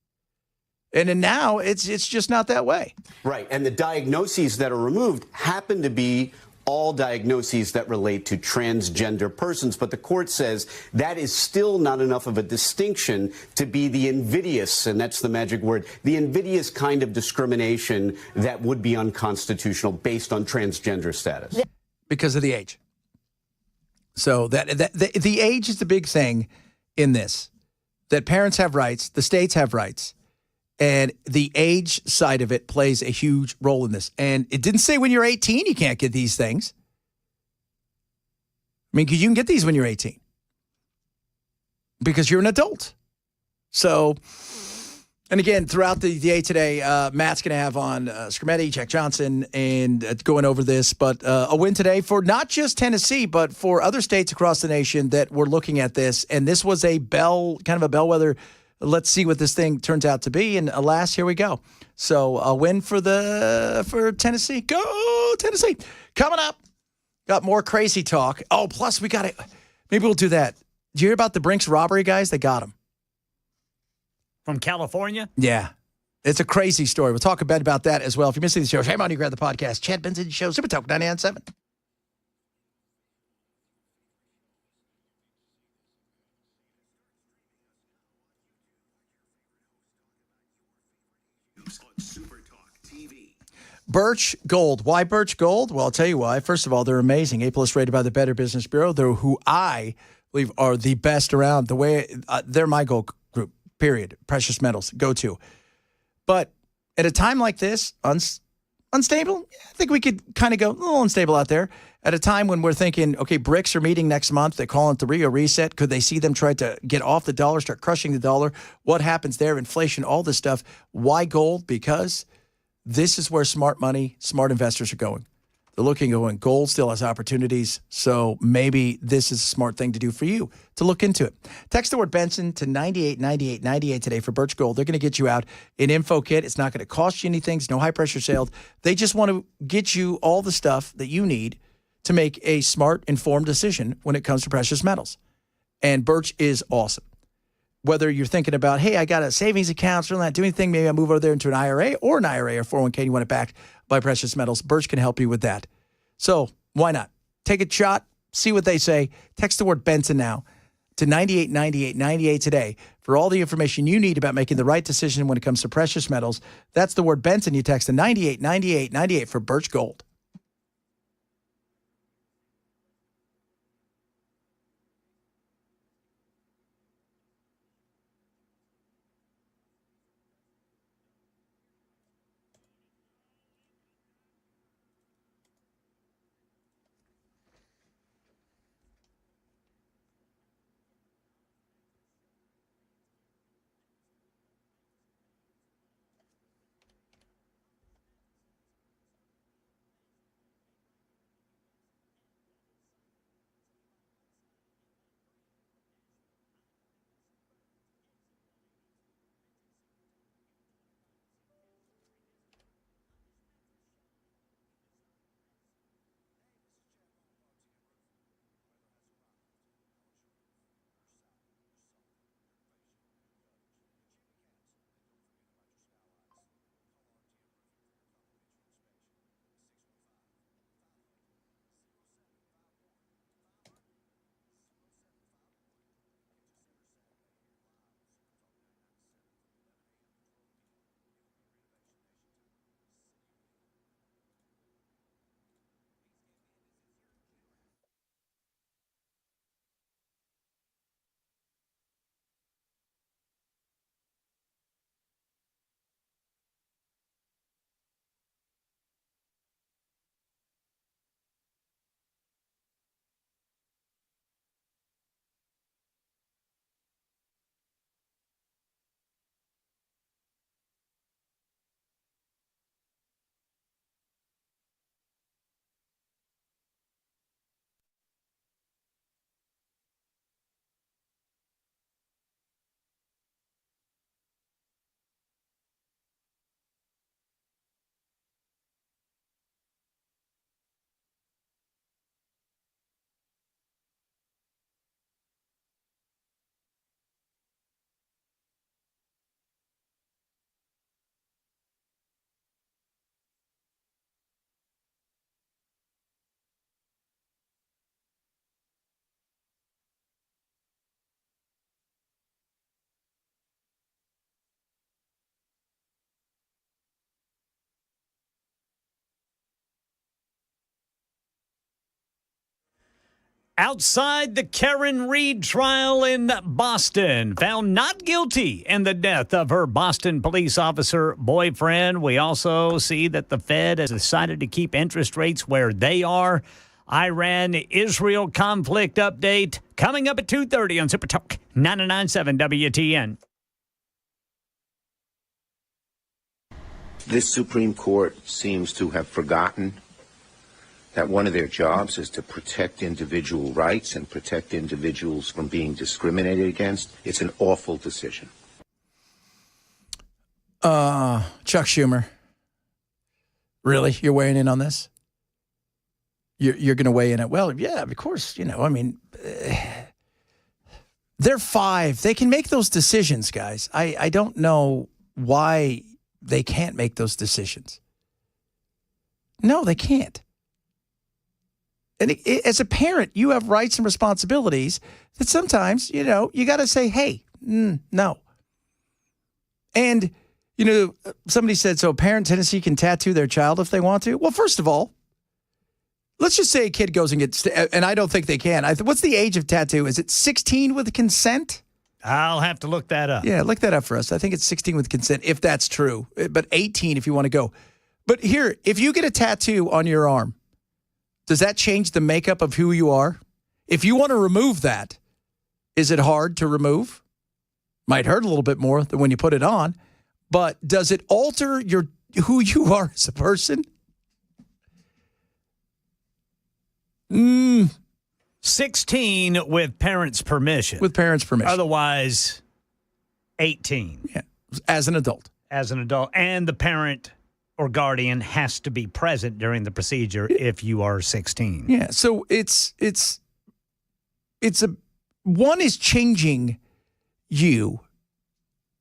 And then now it's just not that way. Right. And the diagnoses that are removed happen to be all diagnoses that relate to transgender persons. But the court says that is still not enough of a distinction to be the invidious, and that's the magic word, the invidious kind of discrimination that would be unconstitutional based on transgender status. Because of the age. So the age is the big thing in this, that parents have rights, the states have rights, and the age side of it plays a huge role in this. And it didn't say when you're 18 you can't get these things. I mean, because you can get these when you're 18 because you're an adult. So, and again, throughout the day today, Matt's going to have on Scrimeti, Jack Johnson, and going over this. But a win today for not just Tennessee, but for other states across the nation that were looking at this. And this was kind of a bellwether. Let's see what this thing turns out to be. And alas, here we go. So a win for Tennessee. Go Tennessee. Coming up, got more crazy talk. Oh, plus we got it. Maybe we'll do that. Did you hear about the Brinks robbery guys? They got them. From California? Yeah. It's a crazy story. We'll talk a bit about that as well. If you're missing the show, shame on you, grab the podcast. Chad Benson Show, Super Talk 99.7. Birch Gold. Why Birch Gold? Well, I'll tell you why. First of all, they're amazing. A+ rated by the Better Business Bureau. They're who I believe are the best around. The way they're my gold group, period. Precious metals, go to. But at a time like this, unstable, I think we could kind of go a little unstable out there. At a time when we're thinking, okay, BRICS are meeting next month. They call it the Rio Reset. Could they see them try to get off the dollar, start crushing the dollar? What happens there? Inflation, all this stuff. Why gold? Because this is where smart money, smart investors are going. They're looking, going, gold still has opportunities, so maybe this is a smart thing to do for you, to look into it. Text the word Benson to 989898 today for Birch Gold. They're going to get you out an info kit. It's not going to cost you anything. It's no high-pressure sales. They just want to get you all the stuff that you need to make a smart, informed decision when it comes to precious metals. And Birch is awesome. Whether you're thinking about, hey, I got a savings account, so I'm not doing anything, maybe I move over there into an IRA or 401k, and you want it backed by precious metals, Birch can help you with that. So why not? Take a shot, see what they say. Text the word Benson now to 989898 today for all the information you need about making the right decision when it comes to precious metals. That's the word Benson. You text to 989898 for Birch Gold. Outside the Karen Reed trial in Boston, found not guilty in the death of her Boston police officer boyfriend. We also see that the Fed has decided to keep interest rates where they are. Iran-Israel conflict update coming up at 2:30 on Super Talk 99.7 WTN. This Supreme Court seems to have forgotten that one of their jobs is to protect individual rights and protect individuals from being discriminated against. It's an awful decision. Chuck Schumer. Really? You're weighing in on this? You're going to weigh in it? Well, yeah, of course. They're 5. They can make those decisions, guys. I don't know why they can't make those decisions. No, they can't. And as a parent, you have rights and responsibilities that sometimes, you got to say, hey, no. And, somebody said, so a parent in Tennessee can tattoo their child if they want to? Well, first of all, let's just say a kid goes and gets, and I don't think they can. What's the age of tattoo? Is it 16 with consent? I'll have to look that up. Yeah, look that up for us. I think it's 16 with consent, if that's true. But 18 if you want to go. But here, if you get a tattoo on your arm, does that change the makeup of who you are? If you want to remove that, is it hard to remove? Might hurt a little bit more than when you put it on. But does it alter who you are as a person? 16 with parents' permission. With parents' permission. Otherwise, 18. Yeah, as an adult. As an adult. And the parent or guardian has to be present during the procedure if you are 16. Yeah, so it's one is changing you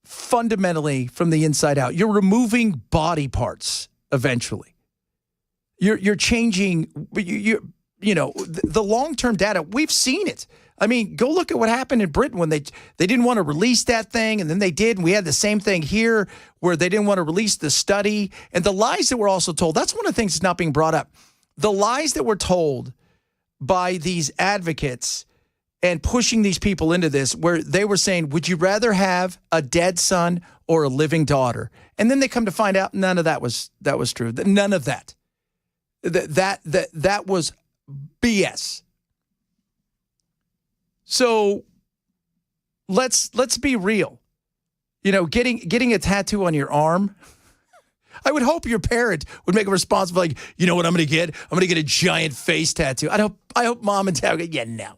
fundamentally from the inside out. You're removing body parts eventually. You're changing. The long-term data. We've seen it. I mean, go look at what happened in Britain when they didn't want to release that thing, and then they did, and we had the same thing here where they didn't want to release the study. And the lies that were also told, that's one of the things that's not being brought up. The lies that were told by these advocates and pushing these people into this, where they were saying, would you rather have a dead son or a living daughter? And then they come to find out none of that was true. None of that. That was BS. So let's be real. Getting a tattoo on your arm. I would hope your parent would make a response like, you know what I'm going to get? I'm going to get a giant face tattoo. I hope mom and dad would go, yeah, no.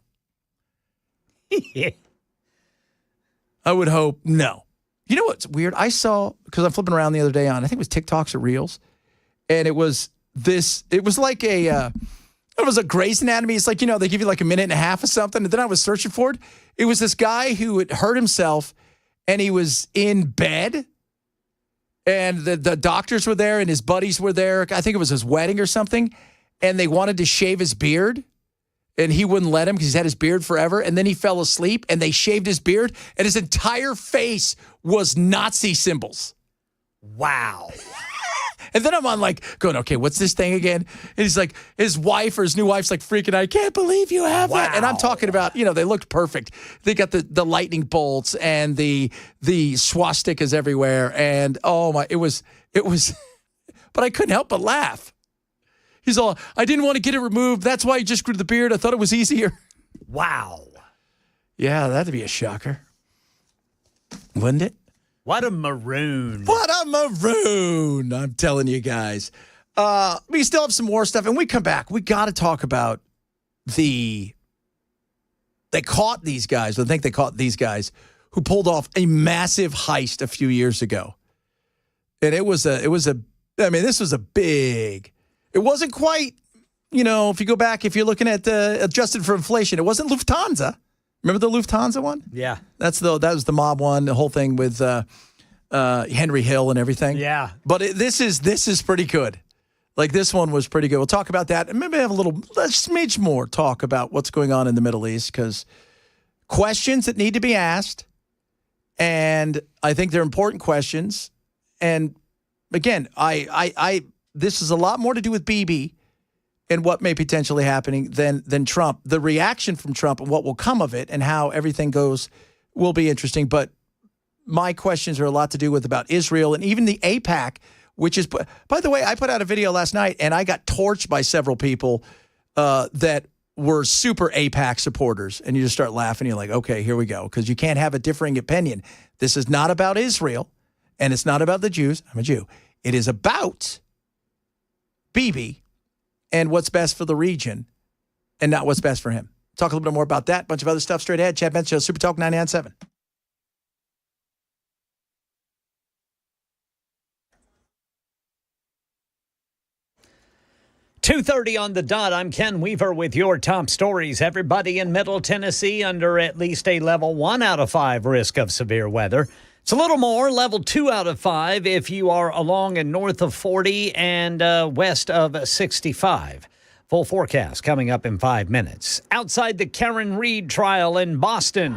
I would hope no. You know what's weird? I saw, because I'm flipping around the other day on, I think it was TikToks or Reels, and it was like it was a Grey's Anatomy. It's like, they give you like a minute and a half or something, and then I was searching for it. It was this guy who had hurt himself, and he was in bed, and the doctors were there, and his buddies were there. I think it was his wedding or something, and they wanted to shave his beard, and he wouldn't let him because he's had his beard forever, and then he fell asleep, and they shaved his beard, and his entire face was Nazi symbols. Wow. And then I'm on going, okay, what's this thing again? And he's like, his wife or his new wife's like freaking out. I can't believe you have that. And I'm talking about, they looked perfect. They got the lightning bolts and the swastikas everywhere. And oh my, it was, but I couldn't help but laugh. He's all, I didn't want to get it removed. That's why I just grew the beard. I thought it was easier. Wow. Yeah, that'd be a shocker. Wouldn't it? What a maroon. What a maroon. I'm telling you guys. We still have some more stuff. And we come back. We got to talk about they caught these guys. I think they caught these guys who pulled off a massive heist a few years ago. And this was a big, it wasn't quite, if you go back, if you're looking at adjusted for inflation, it wasn't Lufthansa. Remember the Lufthansa one? Yeah. That was the mob one, the whole thing with Henry Hill and everything. Yeah. But this is pretty good. Like, this one was pretty good. We'll talk about that. And maybe have a smidge more talk about what's going on in the Middle East, because questions that need to be asked, and I think they're important questions. And again, this is a lot more to do with BB and what may potentially happening than Trump. The reaction from Trump and what will come of it and how everything goes will be interesting. But my questions are a lot to do with about Israel and even the AIPAC, which is, by the way, I put out a video last night and I got torched by several people that were super AIPAC supporters. And you just start laughing. You're like, okay, here we go. Because you can't have a differing opinion. This is not about Israel and it's not about the Jews. I'm a Jew. It is about Bibi and what's best for the region and not what's best for him. Talk a little bit more about that. Bunch of other stuff straight ahead. Chad Benson Show, Super Talk 99.7. $2:30 on the dot. I'm Ken Weaver with your top stories. Everybody in Middle Tennessee under at least a level 1 out of 5 risk of severe weather. It's a little more, level 2 out of 5 if you are along and north of 40 and west of 65. Full forecast coming up in 5 minutes. Outside the Karen Reed trial in Boston,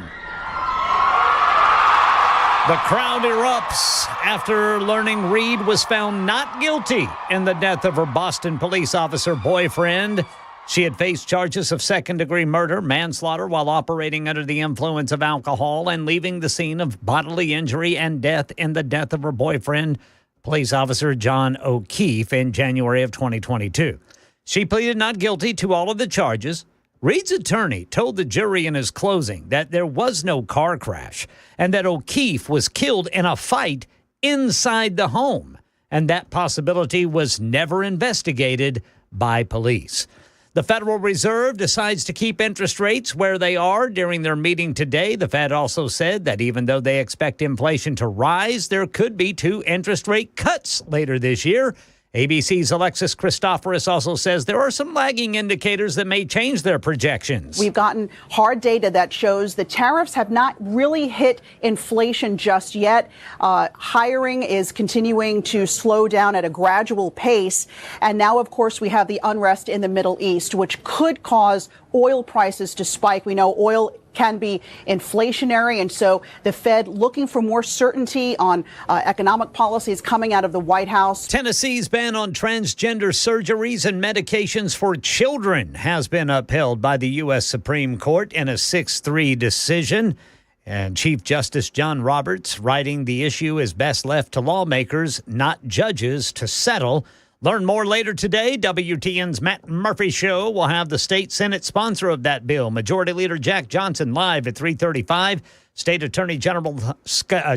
the crowd erupts after learning Reed was found not guilty in the death of her Boston police officer boyfriend. She had faced charges of second-degree murder, manslaughter while operating under the influence of alcohol, and leaving the scene of bodily injury and death in the death of her boyfriend, police officer John O'Keefe, in January of 2022. She pleaded not guilty to all of the charges. Reed's attorney told the jury in his closing that there was no car crash and that O'Keefe was killed in a fight inside the home, and that possibility was never investigated by police. The Federal Reserve decides to keep interest rates where they are during their meeting today. The Fed also said that even though they expect inflation to rise, there could be 2 interest rate cuts later this year. ABC's Alexis Christoforous also says there are some lagging indicators that may change their projections. We've gotten hard data that shows the tariffs have not really hit inflation just yet. Hiring is continuing to slow down at a gradual pace. And now, of course, we have the unrest in the Middle East, which could cause oil prices to spike. We know oil can be inflationary, and so the Fed looking for more certainty on economic policies coming out of the White House. Tennessee's ban on transgender surgeries and medications for children has been upheld by the U.S. Supreme Court in a 6-3 decision. And Chief Justice John Roberts writing the issue is best left to lawmakers, not judges, to settle. Learn more later today. WTN's Matt Murphy Show will have the state Senate sponsor of that bill, Majority Leader Jack Johnson, live at 3:35. State Attorney General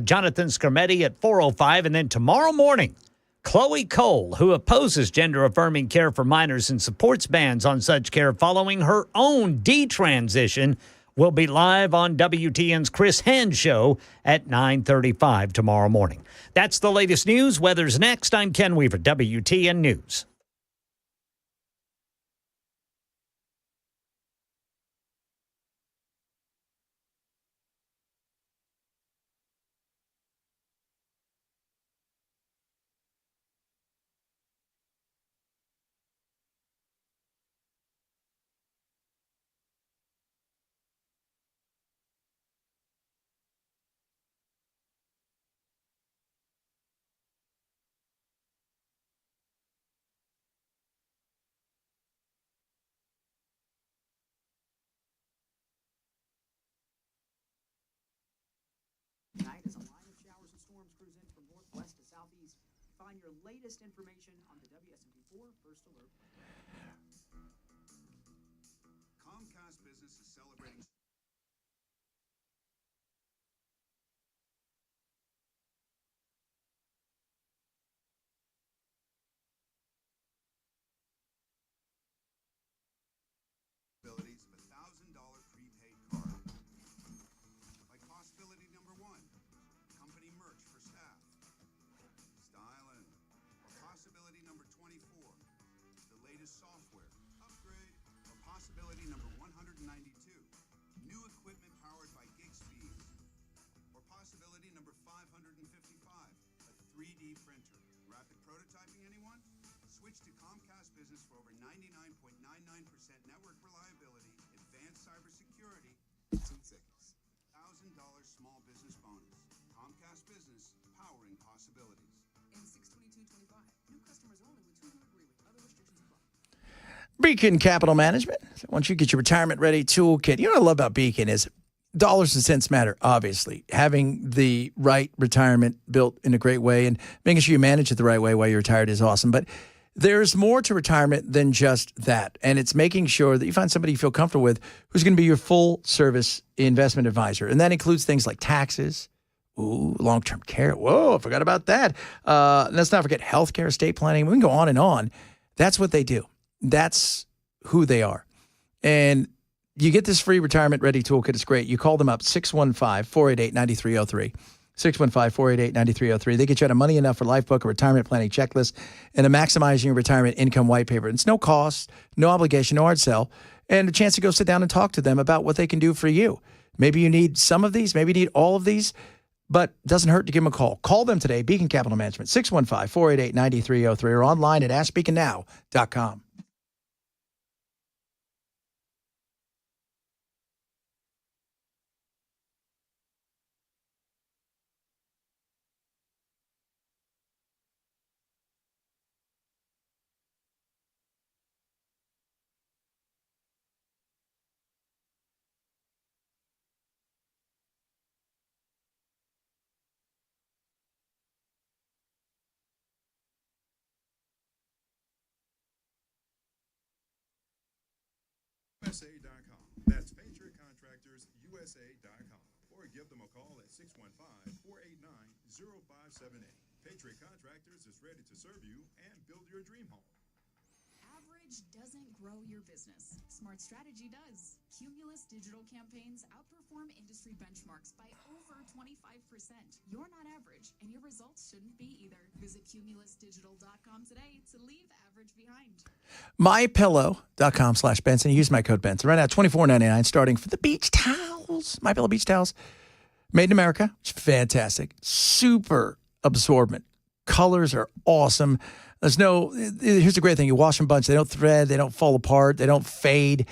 Jonathan Skrmetti at 4:05. And then tomorrow morning, Chloe Cole, who opposes gender-affirming care for minors and supports bans on such care following her own detransition, will be live on WTN's Chris Hand Show at 9:35 tomorrow morning. That's the latest news. Weather's next. I'm Ken Weaver, WTN News. Tonight, as a line of showers and storms cruise in from northwest to southeast, find your latest information on the WSMP4 First Alert. Comcast Business is celebrating. Abilities of $1,000 prepaid card. Like possibility number 1, company merch for staff. Styling. Or possibility number 24, the latest software upgrade. Or possibility number 192, new equipment powered by gig speed. Or possibility number 555, a 3D printer. Rapid prototyping, anyone? Switch to Comcast Business for over 99.99% network reliability, advanced cybersecurity, 2 seconds. $1,000 small business bonus. Comcast Business, powering possibilities. In 6/22/25, new customers only with 2 who agree with other restrictions apply. Beacon Capital Management. Once you get your retirement ready toolkit, you know what I love about Beacon is dollars and cents matter, obviously. Having the right retirement built in a great way and making sure you manage it the right way while you're retired is awesome. But there's more to retirement than just that. And it's making sure that you find somebody you feel comfortable with who's going to be your full service investment advisor. And that includes things like taxes, long-term care. Whoa, I forgot about that. Let's not forget healthcare, estate planning. We can go on and on. That's what they do. That's who they are. And you get this free retirement ready toolkit. It's great. You call them up, 615-488-9303. 615-488-9303. They get you out of Money Enough for Life book, a retirement planning checklist, and a Maximizing Your Retirement Income white paper. It's no cost, no obligation, no hard sell, and a chance to go sit down and talk to them about what they can do for you. Maybe you need some of these, maybe you need all of these, but it doesn't hurt to give them a call. Call them today, Beacon Capital Management, 615-488-9303, or online at AskBeaconNow.com. USA.com. That's PatriotContractorsUSA.com. Or give them a call at 615-489-0578. Patriot Contractors is ready to serve you and build your dream home. Average Knowledge doesn't grow your business. Smart strategy does. Cumulus digital campaigns outperform industry benchmarks by over 25%. You're not average, and your results shouldn't be either. Visit cumulusdigital.com today to leave average behind. MyPillow.com/Benson. Use my code Benson. Right now, $24.99 starting for the beach towels. MyPillow beach towels. Made in America. It's fantastic. Super absorbent. Colors are awesome. Here's the great thing. You wash them a bunch. They don't thread. They don't fall apart. They don't fade.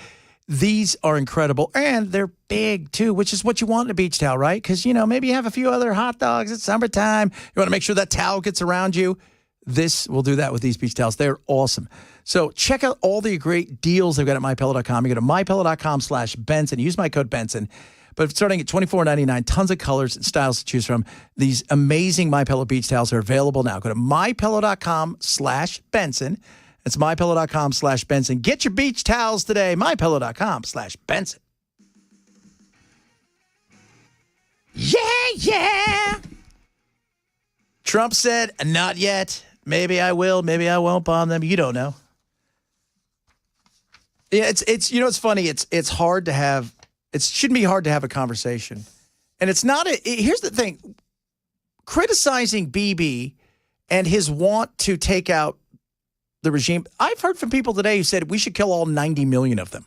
These are incredible. And they're big, too, which is what you want in a beach towel, right? Because, maybe you have a few other hot dogs. It's summertime. You want to make sure that towel gets around you. This will do that with these beach towels. They're awesome. So check out all the great deals they've got at MyPillow.com. You go to MyPillow.com/Benson. Use my code Benson. But starting at $24.99, tons of colors and styles to choose from. These amazing MyPillow beach towels are available now. Go to MyPillow.com/Benson. It's MyPillow.com/Benson. Get your beach towels today. MyPillow.com/Benson. Yeah. Trump said, not yet. Maybe I will. Maybe I won't bomb them. You don't know. Yeah, it's funny. It's hard to have. It shouldn't be hard to have a conversation. And it's not here's the thing. Criticizing Bibi and his want to take out the regime. I've heard from people today who said we should kill all 90 million of them.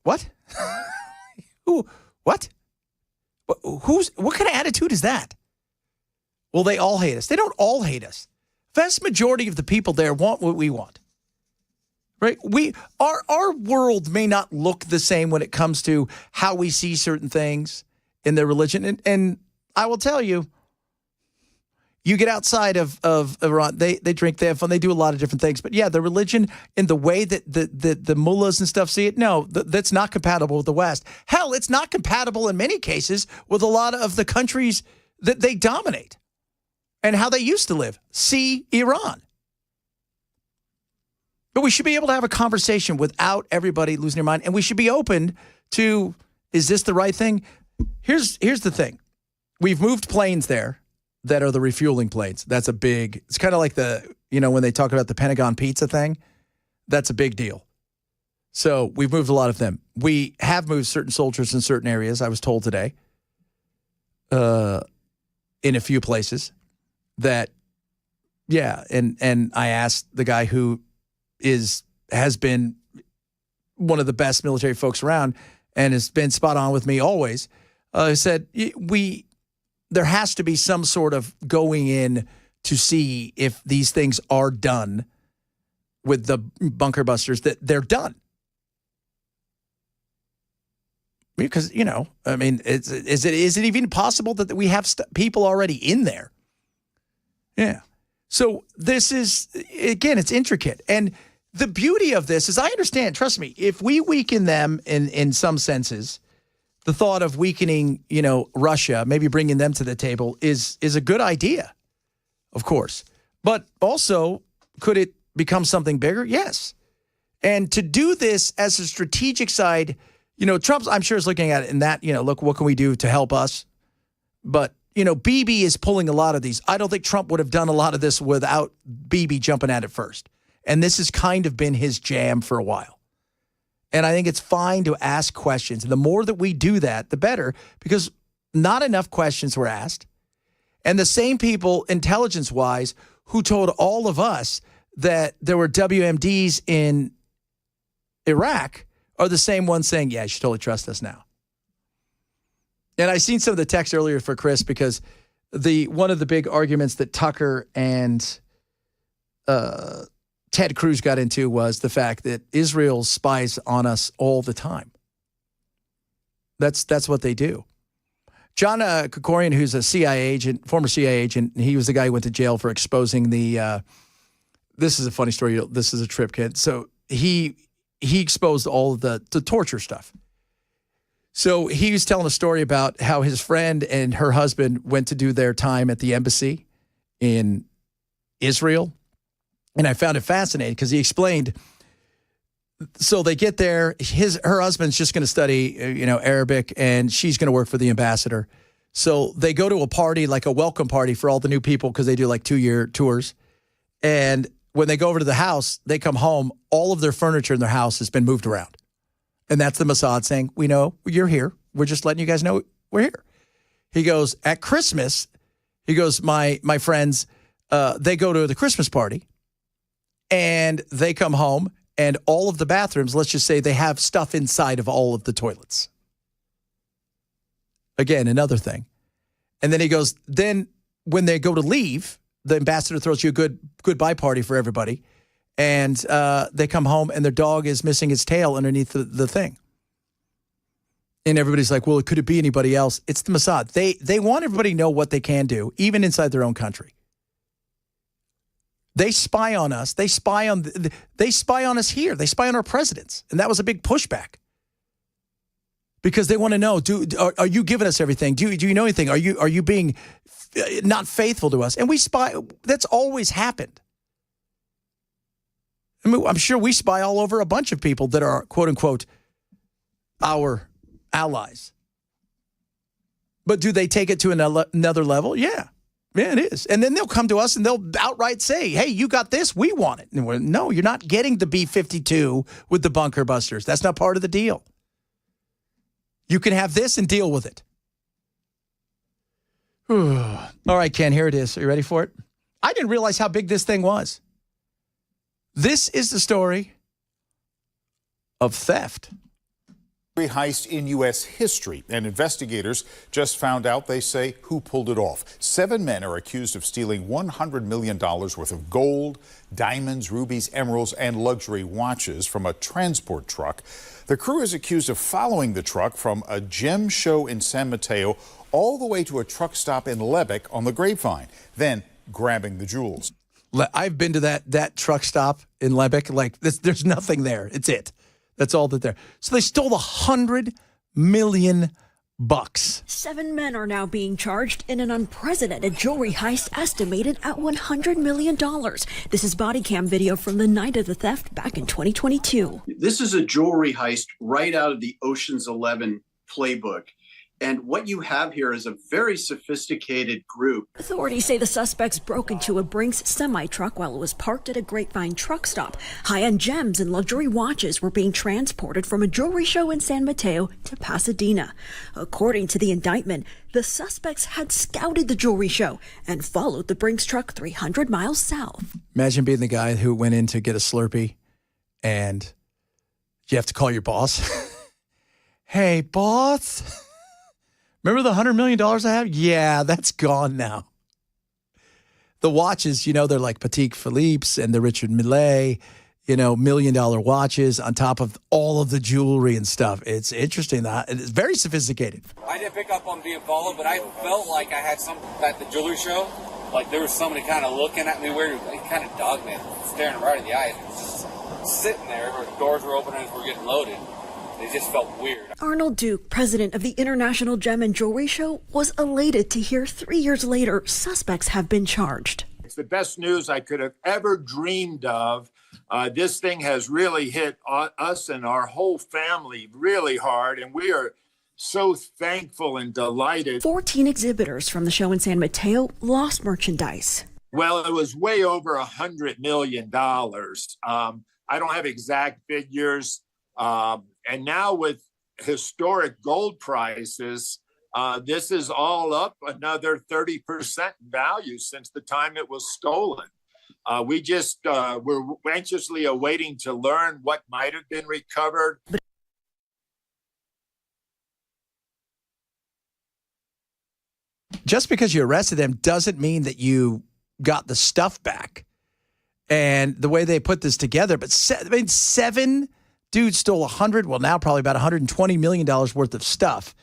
What? Who? What? What kind of attitude is that? Well, they all hate us. They don't all hate us. Vast majority of the people there want what we want. Right? Our world may not look the same when it comes to how we see certain things in their religion. And I will tell you, you get outside of Iran, they drink, they have fun, they do a lot of different things. But yeah, the religion and the way that the mullahs and stuff see it, no, that's not compatible with the West. Hell, it's not compatible in many cases with a lot of the countries that they dominate and how they used to live. See Iran. But we should be able to have a conversation without everybody losing their mind. And we should be open to, is this the right thing? Here's the thing. We've moved planes there that are the refueling planes. That's a big, it's kind of like when they talk about the Pentagon pizza thing, that's a big deal. So we've moved a lot of them. We have moved certain soldiers in certain areas, I was told today, in a few places that, yeah. And I asked the guy who has been one of the best military folks around and has been spot on with me always, said there has to be some sort of going in to see if these things are done with the bunker busters, that they're done. Because, I mean, is it even possible that we have people already in there? Yeah. So this is, again, it's intricate. And the beauty of this is I understand, trust me, if we weaken them in some senses, the thought of weakening, Russia, maybe bringing them to the table is a good idea, of course. But also, could it become something bigger? Yes. And to do this as a strategic side, Trump, I'm sure, is looking at it in that, look, what can we do to help us? But Bibi is pulling a lot of these. I don't think Trump would have done a lot of this without Bibi jumping at it first. And this has kind of been his jam for a while. And I think it's fine to ask questions. And the more that we do that, the better, because not enough questions were asked. And the same people, intelligence-wise, who told all of us that there were WMDs in Iraq are the same ones saying, yeah, you should totally trust us now. And I seen some of the text earlier for Chris because one of the big arguments that Tucker and Ted Cruz got into was the fact that Israel spies on us all the time. That's what they do. John Kokorian, who's a CIA agent, former CIA agent, he was the guy who went to jail for exposing the. This is a funny story. This is a trip, kid. So he exposed all of the torture stuff. So he was telling a story about how his friend and her husband went to do their time at the embassy in Israel. And I found it fascinating because he explained, so they get there, her husband's just going to study, Arabic, and she's going to work for the ambassador. So they go to a party, like a welcome party for all the new people because they do like 2-year tours. And when they go over to the house, they come home, all of their furniture in their house has been moved around. And that's the Mossad saying, we know you're here. We're just letting you guys know we're here. He goes, at Christmas, he goes, my friends, they go to the Christmas party and they come home and all of the bathrooms, let's just say they have stuff inside of all of the toilets. Again, another thing. And then he goes, then when they go to leave, the ambassador throws you a good goodbye party for everybody. And they come home and their dog is missing its tail underneath the thing. And everybody's like, well, could it be anybody else? It's the Mossad. They want everybody to know what they can do, even inside their own country. They spy on us. They spy on us here. They spy on our presidents. And that was a big pushback. Because they want to know, are you giving us everything? Do you know anything? Are you being not faithful to us? And we spy. That's always happened. I mean, I'm sure we spy all over a bunch of people that are, quote unquote, our allies. But do they take it to another level? Yeah. Yeah, it is. And then they'll come to us and they'll outright say, hey, you got this. We want it. And we're, no, you're not getting the B-52 with the bunker busters. That's not part of the deal. You can have this and deal with it. All right, Ken, here it is. Are you ready for it? I didn't realize how big this thing was. This is the story of theft. Heist in U.S. history, and investigators just found out, they say, who pulled it off. 7 men are accused of stealing $100 million worth of gold, diamonds, rubies, emeralds, and luxury watches from a transport truck. The crew is accused of following the truck from a gem show in San Mateo all the way to a truck stop in Lubbock on the Grapevine, then grabbing the jewels. I've been to that truck stop in Lubbock. Like, there's nothing there. It's it. That's all that there. So they stole $100 million. 7 men are now being charged in an unprecedented jewelry heist estimated at $100 million. This is body cam video from the night of the theft back in 2022. This is a jewelry heist right out of the Ocean's 11 playbook. And what you have here is a very sophisticated group. Authorities say the suspects broke into a Brinks semi-truck while it was parked at a Grapevine truck stop. High-end gems and luxury watches were being transported from a jewelry show in San Mateo to Pasadena. According to the indictment, the suspects had scouted the jewelry show and followed the Brinks truck 300 miles south. Imagine being the guy who went in to get a Slurpee and you have to call your boss. Hey, boss. Remember the $100 million I have? Yeah, that's gone now. The watches, they're like Patek Philippe's and the Richard Mille, $1 million watches on top of all of the jewelry and stuff. It's interesting. It's very sophisticated. I didn't pick up on being followed, but I felt like I had some at the jewelry show. Like there was somebody kind of looking at me weird, kind of dogged me, staring right in the eyes. Just sitting there, where the doors were open as we're getting loaded. It just felt weird. Arnold Duke, president of the International Gem and Jewelry Show, was elated to hear 3 years later suspects have been charged. It's the best news I could have ever dreamed of. This thing has really hit us and our whole family really hard, and we are so thankful and delighted. 14 exhibitors from the show in San Mateo lost merchandise. Well, it was way over $100 million. I don't have exact figures. And now with historic gold prices, this is all up another 30% in value since the time it was stolen. We're anxiously awaiting to learn what might have been recovered. Just because you arrested them doesn't mean that you got the stuff back. And the way they put this together, but 7 dudes stole now probably about $120 million worth of stuff.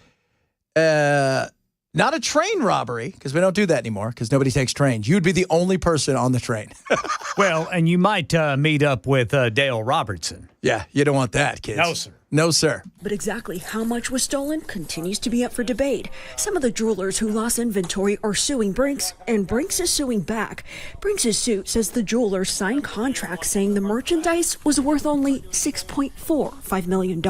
Not a train robbery, because we don't do that anymore, because nobody takes trains. You'd be the only person on the train. Well, and you might meet up with Dale Robertson. Yeah, you don't want that, kids. No, sir. No, sir. But exactly how much was stolen continues to be up for debate. Some of the jewelers who lost inventory are suing Brinks, and Brinks is suing back. Brinks' suit says the jewelers signed contracts saying the merchandise was worth only $6.45 million.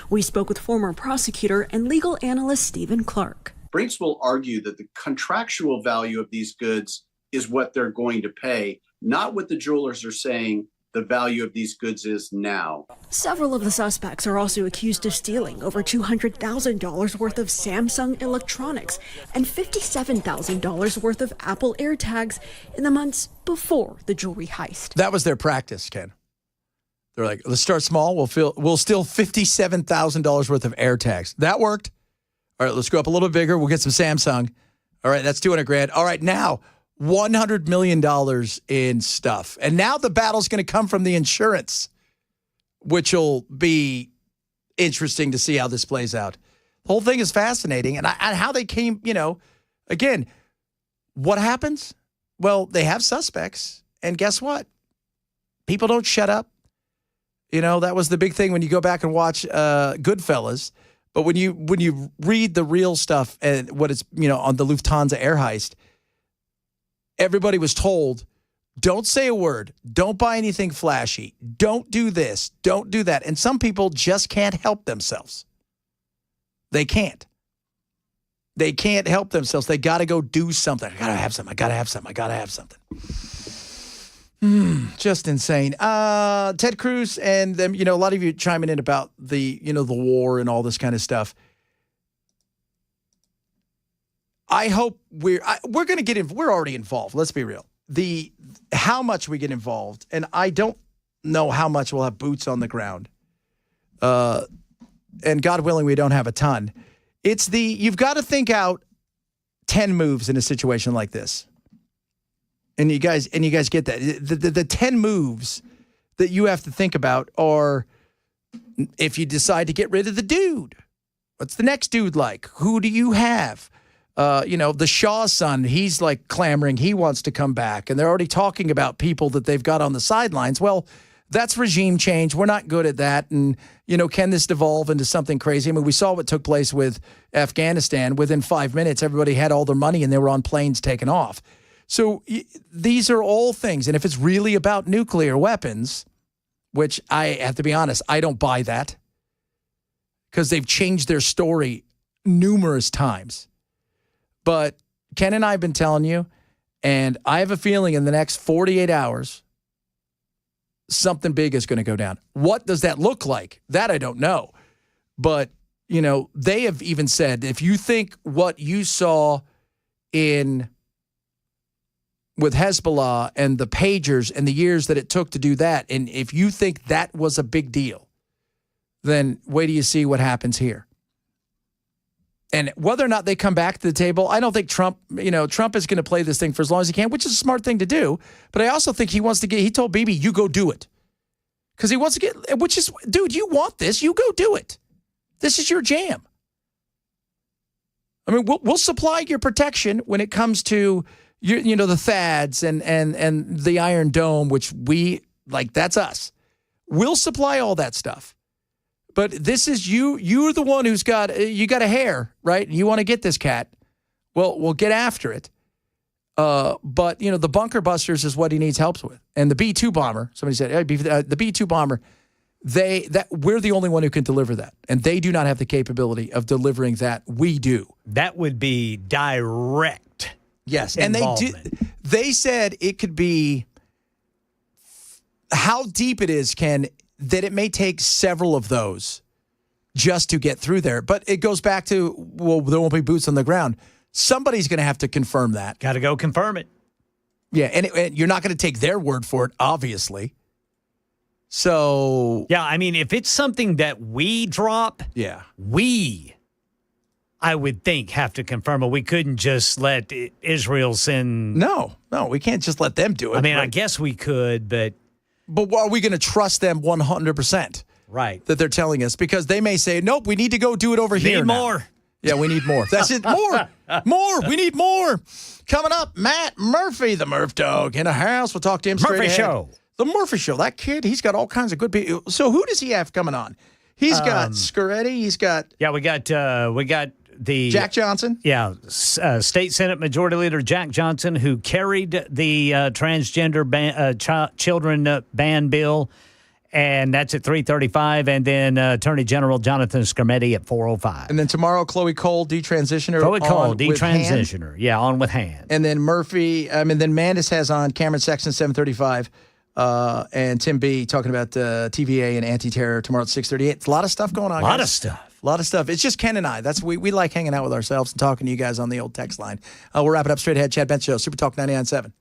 We spoke with former prosecutor and legal analyst Stephen Clark. Brinks will argue that the contractual value of these goods is what they're going to pay, not what the jewelers are saying the value of these goods is now. Several of the suspects are also accused of stealing over $200,000 worth of Samsung electronics and $57,000 worth of Apple AirTags in the months before the jewelry heist. That was their practice, Ken. They're like, let's start small. We'll steal $57,000 worth of AirTags. That worked. All right, let's go up a little bigger. We'll get some Samsung. All right, that's $200,000. All right, now $100 million in stuff. And now the battle's going to come from the insurance, which will be interesting to see how this plays out. The whole thing is fascinating. And how they came, again, what happens? Well, they have suspects. And guess what? People don't shut up. That was the big thing when you go back and watch Goodfellas. But when you read the real stuff and what it's, on the Lufthansa air heist, everybody was told, don't say a word. Don't buy anything flashy. Don't do this. Don't do that. And some people just can't help themselves. They can't. They can't help themselves. They got to go do something. I got to have something. I got to have something. I got to have something. Just insane. Ted Cruz and them, a lot of you chiming in about the, the war and all this kind of stuff. I hope we're going to get in. We're already involved. Let's be real. How much we get involved, and I don't know how much we'll have boots on the ground. And God willing, we don't have a ton. You've got to think out 10 moves in a situation like this. And you guys get that. The 10 moves that you have to think about are, if you decide to get rid of the dude, what's the next dude like? Who do you have? The Shaw's son, he's like clamoring. He wants to come back. And they're already talking about people that they've got on the sidelines. Well, that's regime change. We're not good at that. And, can this devolve into something crazy? I mean, we saw what took place with Afghanistan. Within 5 minutes, everybody had all their money and they were on planes taking off. So these are all things. And if it's really about nuclear weapons, which I have to be honest, I don't buy that, because they've changed their story numerous times. But Ken and I have been telling you, and I have a feeling in the next 48 hours, something big is going to go down. What does that look like? That I don't know. But, they have even said, if you think what you saw with Hezbollah and the pagers and the years that it took to do that, and if you think that was a big deal, then wait till you see what happens here. And whether or not they come back to the table, I don't think Trump is going to play this thing for as long as he can, which is a smart thing to do. But I also think he told Bibi, you go do it. Because he wants to get, which is, dude, you want this, you go do it. This is your jam. I mean, we'll supply your protection when it comes to, the THAADs and the Iron Dome, which that's us. We'll supply all that stuff. But this is you. You're the one who's got a hair, right? You want to get this cat. Well, we'll get after it. But the bunker busters is what he needs help with, and the B-2 bomber. Somebody said the B-2 bomber. We're the only one who can deliver that, and they do not have the capability of delivering that. We do. That would be direct. Yes, and they said it could be how deep it is, Ken, that it may take several of those just to get through there. But it goes back to, well, there won't be boots on the ground. Somebody's going to have to confirm that. Got to go confirm it. Yeah, and you're not going to take their word for it, obviously. So... Yeah, I mean, if it's something that we drop, I would think, have to confirm it. We couldn't just let Israel send... No, we can't just let them do it. I mean, I guess we could, but... But are we going to trust them 100%? Right. That they're telling us? Because they may say, nope, we need to go do it over here. Need more. Yeah, we need more. That's it. More. We need more. Coming up, Matt Murphy, the Murph Dog, in a house. We'll talk to him straight Murphy ahead. Show. The Murphy Show. That kid, he's got all kinds of good people. So who does he have coming on? He's got Scaretti. He's got... Yeah, we got the... Jack Johnson? Yeah, State Senate Majority Leader Jack Johnson, who carried the transgender children ban bill. And that's at 3:35. And then Attorney General Jonathan Skrmetti at 4:05. And then tomorrow, Chloe Cole, detransitioner. Chloe Cole, on with hand. detransitioner. Yeah, on with hand. And then then Mandis has on Cameron Sexton, 7:35. And Tim B talking about TVA and anti-terror tomorrow at 6:38. It's a lot of stuff going on. A lot guys. of stuff. A lot of stuff. It's just Ken and I. We like hanging out with ourselves and talking to you guys on the old text line. We'll wrap it up straight ahead. Chad Bench Show, Super Talk 99.7.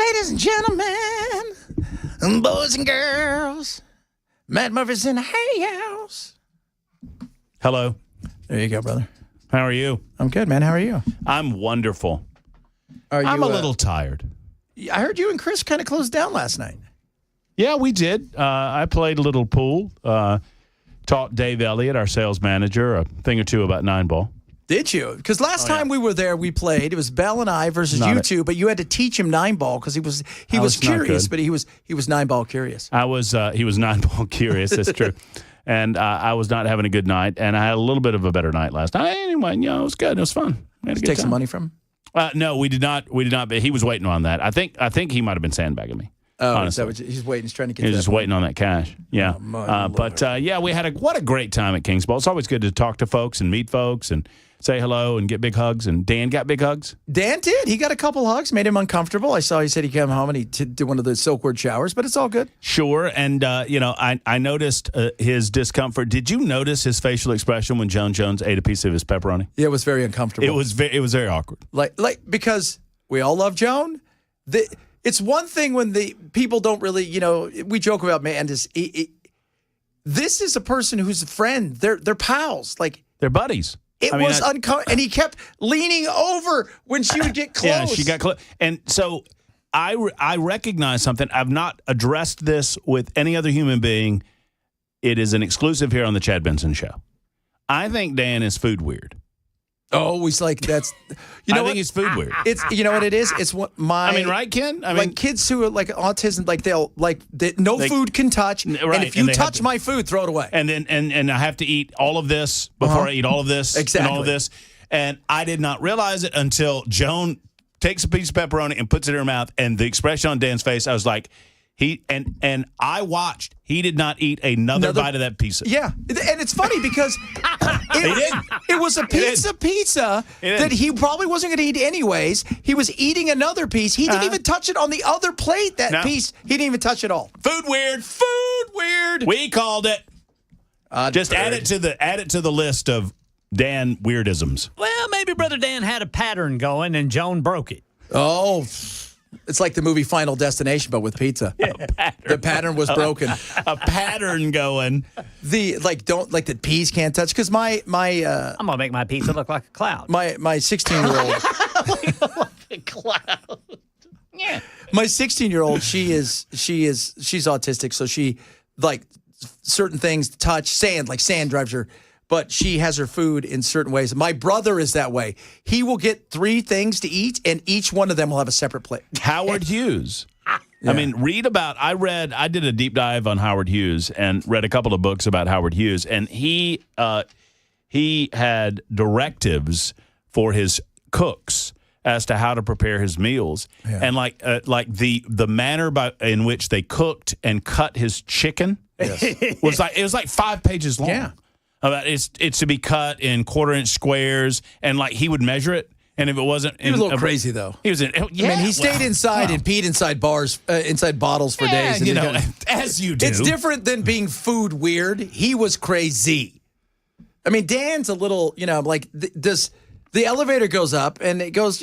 Ladies and gentlemen, boys and girls, Matt Murphy's in the house. Hello. There you go, brother. How are you? I'm good, man. How are you? I'm wonderful. I'm a little tired. I heard you and Chris kind of closed down last night. Yeah, we did. I played a little pool. Taught Dave Elliott, our sales manager, a thing or two about 9-ball. Did you? Because last time we were there, we played. It was Bell and I versus you two, but you had to teach him 9-ball because he was curious, but he was 9-ball curious. He was 9-ball curious. That's true. And I was not having a good night, and I had a little bit of a better night last night. Anyway, it was good. It was fun. Did you take some money from him? No, we did not. We did not. But he was waiting on that. I think he might have been sandbagging me. Oh, honestly. so he's waiting. He's trying to get. He was to just that waiting on that cash. Yeah. Oh, we had what a great time at Kings Bowl. It's always good to talk to folks and meet folks and say hello and get big hugs. And Dan got big hugs. Dan did. He got a couple hugs, made him uncomfortable. I saw he said he came home and he did one of the Silkwood showers, but it's all good. Sure. And, I noticed his discomfort. Did you notice his facial expression when Joan Jones ate a piece of his pepperoni? Yeah, it was very uncomfortable. It was very awkward. Like because we all love Joan. It's one thing when the people don't really, we joke about Mandis. This is a person who's a friend. They're pals. Like they're buddies. It was uncomfortable, and he kept leaning over when she would get close. Yeah, she got close. And so I recognize something. I've not addressed this with any other human being. It is an exclusive here on the Chad Benson Show. I think Dan is food weird. Oh, he's like that's. I think he's food weird. It's what it is. It's what right, Ken? Like kids who are like autism, like food can touch, right, and if you touch my food, throw it away. And then and I have to eat all of this before I eat all of this, exactly. And all of this. And I did not realize it until Joan takes a piece of pepperoni and puts it in her mouth, and the expression on Dan's face, I was like. And I watched. He did not eat another bite of that pizza. Yeah, and it's funny because it was a pizza that he probably wasn't going to eat anyways. He was eating another piece. He didn't even touch it on the other plate. Piece, he didn't even touch it all. Food weird. We called it. Just add it to the list of Dan weirdisms. Well, maybe Brother Dan had a pattern going and Joan broke it. Oh. It's like the movie Final Destination, but with pizza. The pattern was broken. A pattern going. The peas can't touch because my I'm gonna make my pizza look like a cloud. My 16-year-old like a cloud. Yeah. My 16-year-old, she's autistic, so she like certain things touch sand, like sand drives her. But she has her food in certain ways. My brother is that way. He will get 3 things to eat, and each one of them will have a separate plate. Howard Hughes. Yeah. I mean, I did a deep dive on Howard Hughes and read a couple of books about Howard Hughes, and he had directives for his cooks as to how to prepare his meals, and like the manner in which they cooked and cut his chicken was like 5 pages long. Yeah. About it's to be cut in 1/4-inch squares, and like he would measure it, and if it wasn't, he was a little crazy though. He was in. Yeah, I mean, he stayed inside and peed inside inside bottles for days. And as you do. It's different than being food weird. He was crazy. I mean, Dan's a little, does the elevator goes up and it goes,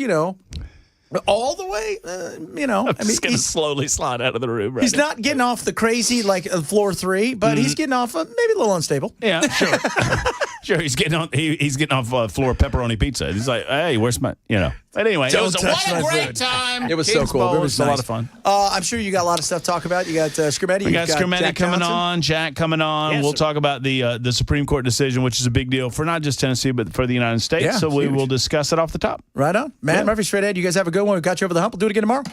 all the way, I'm just going to slowly slide out of the room right He's now. not getting off the crazy, like floor 3, but he's getting off maybe a little unstable. Yeah, sure. Sure, he's getting off floor pepperoni pizza. He's like, hey, where's my, But anyway, What a great time. It was so cool. It was a lot of fun. I'm sure you got a lot of stuff to talk about. You got Scrimetti. We got Scrimetti coming on, Jack coming on. Yes, we'll talk about the Supreme Court decision, which is a big deal for not just Tennessee, but for the United States. Yeah, so we will discuss it off the top. Right on. Matt Murphy, Straight Ahead. You guys have a good one. We got you over the hump. We'll do it again tomorrow.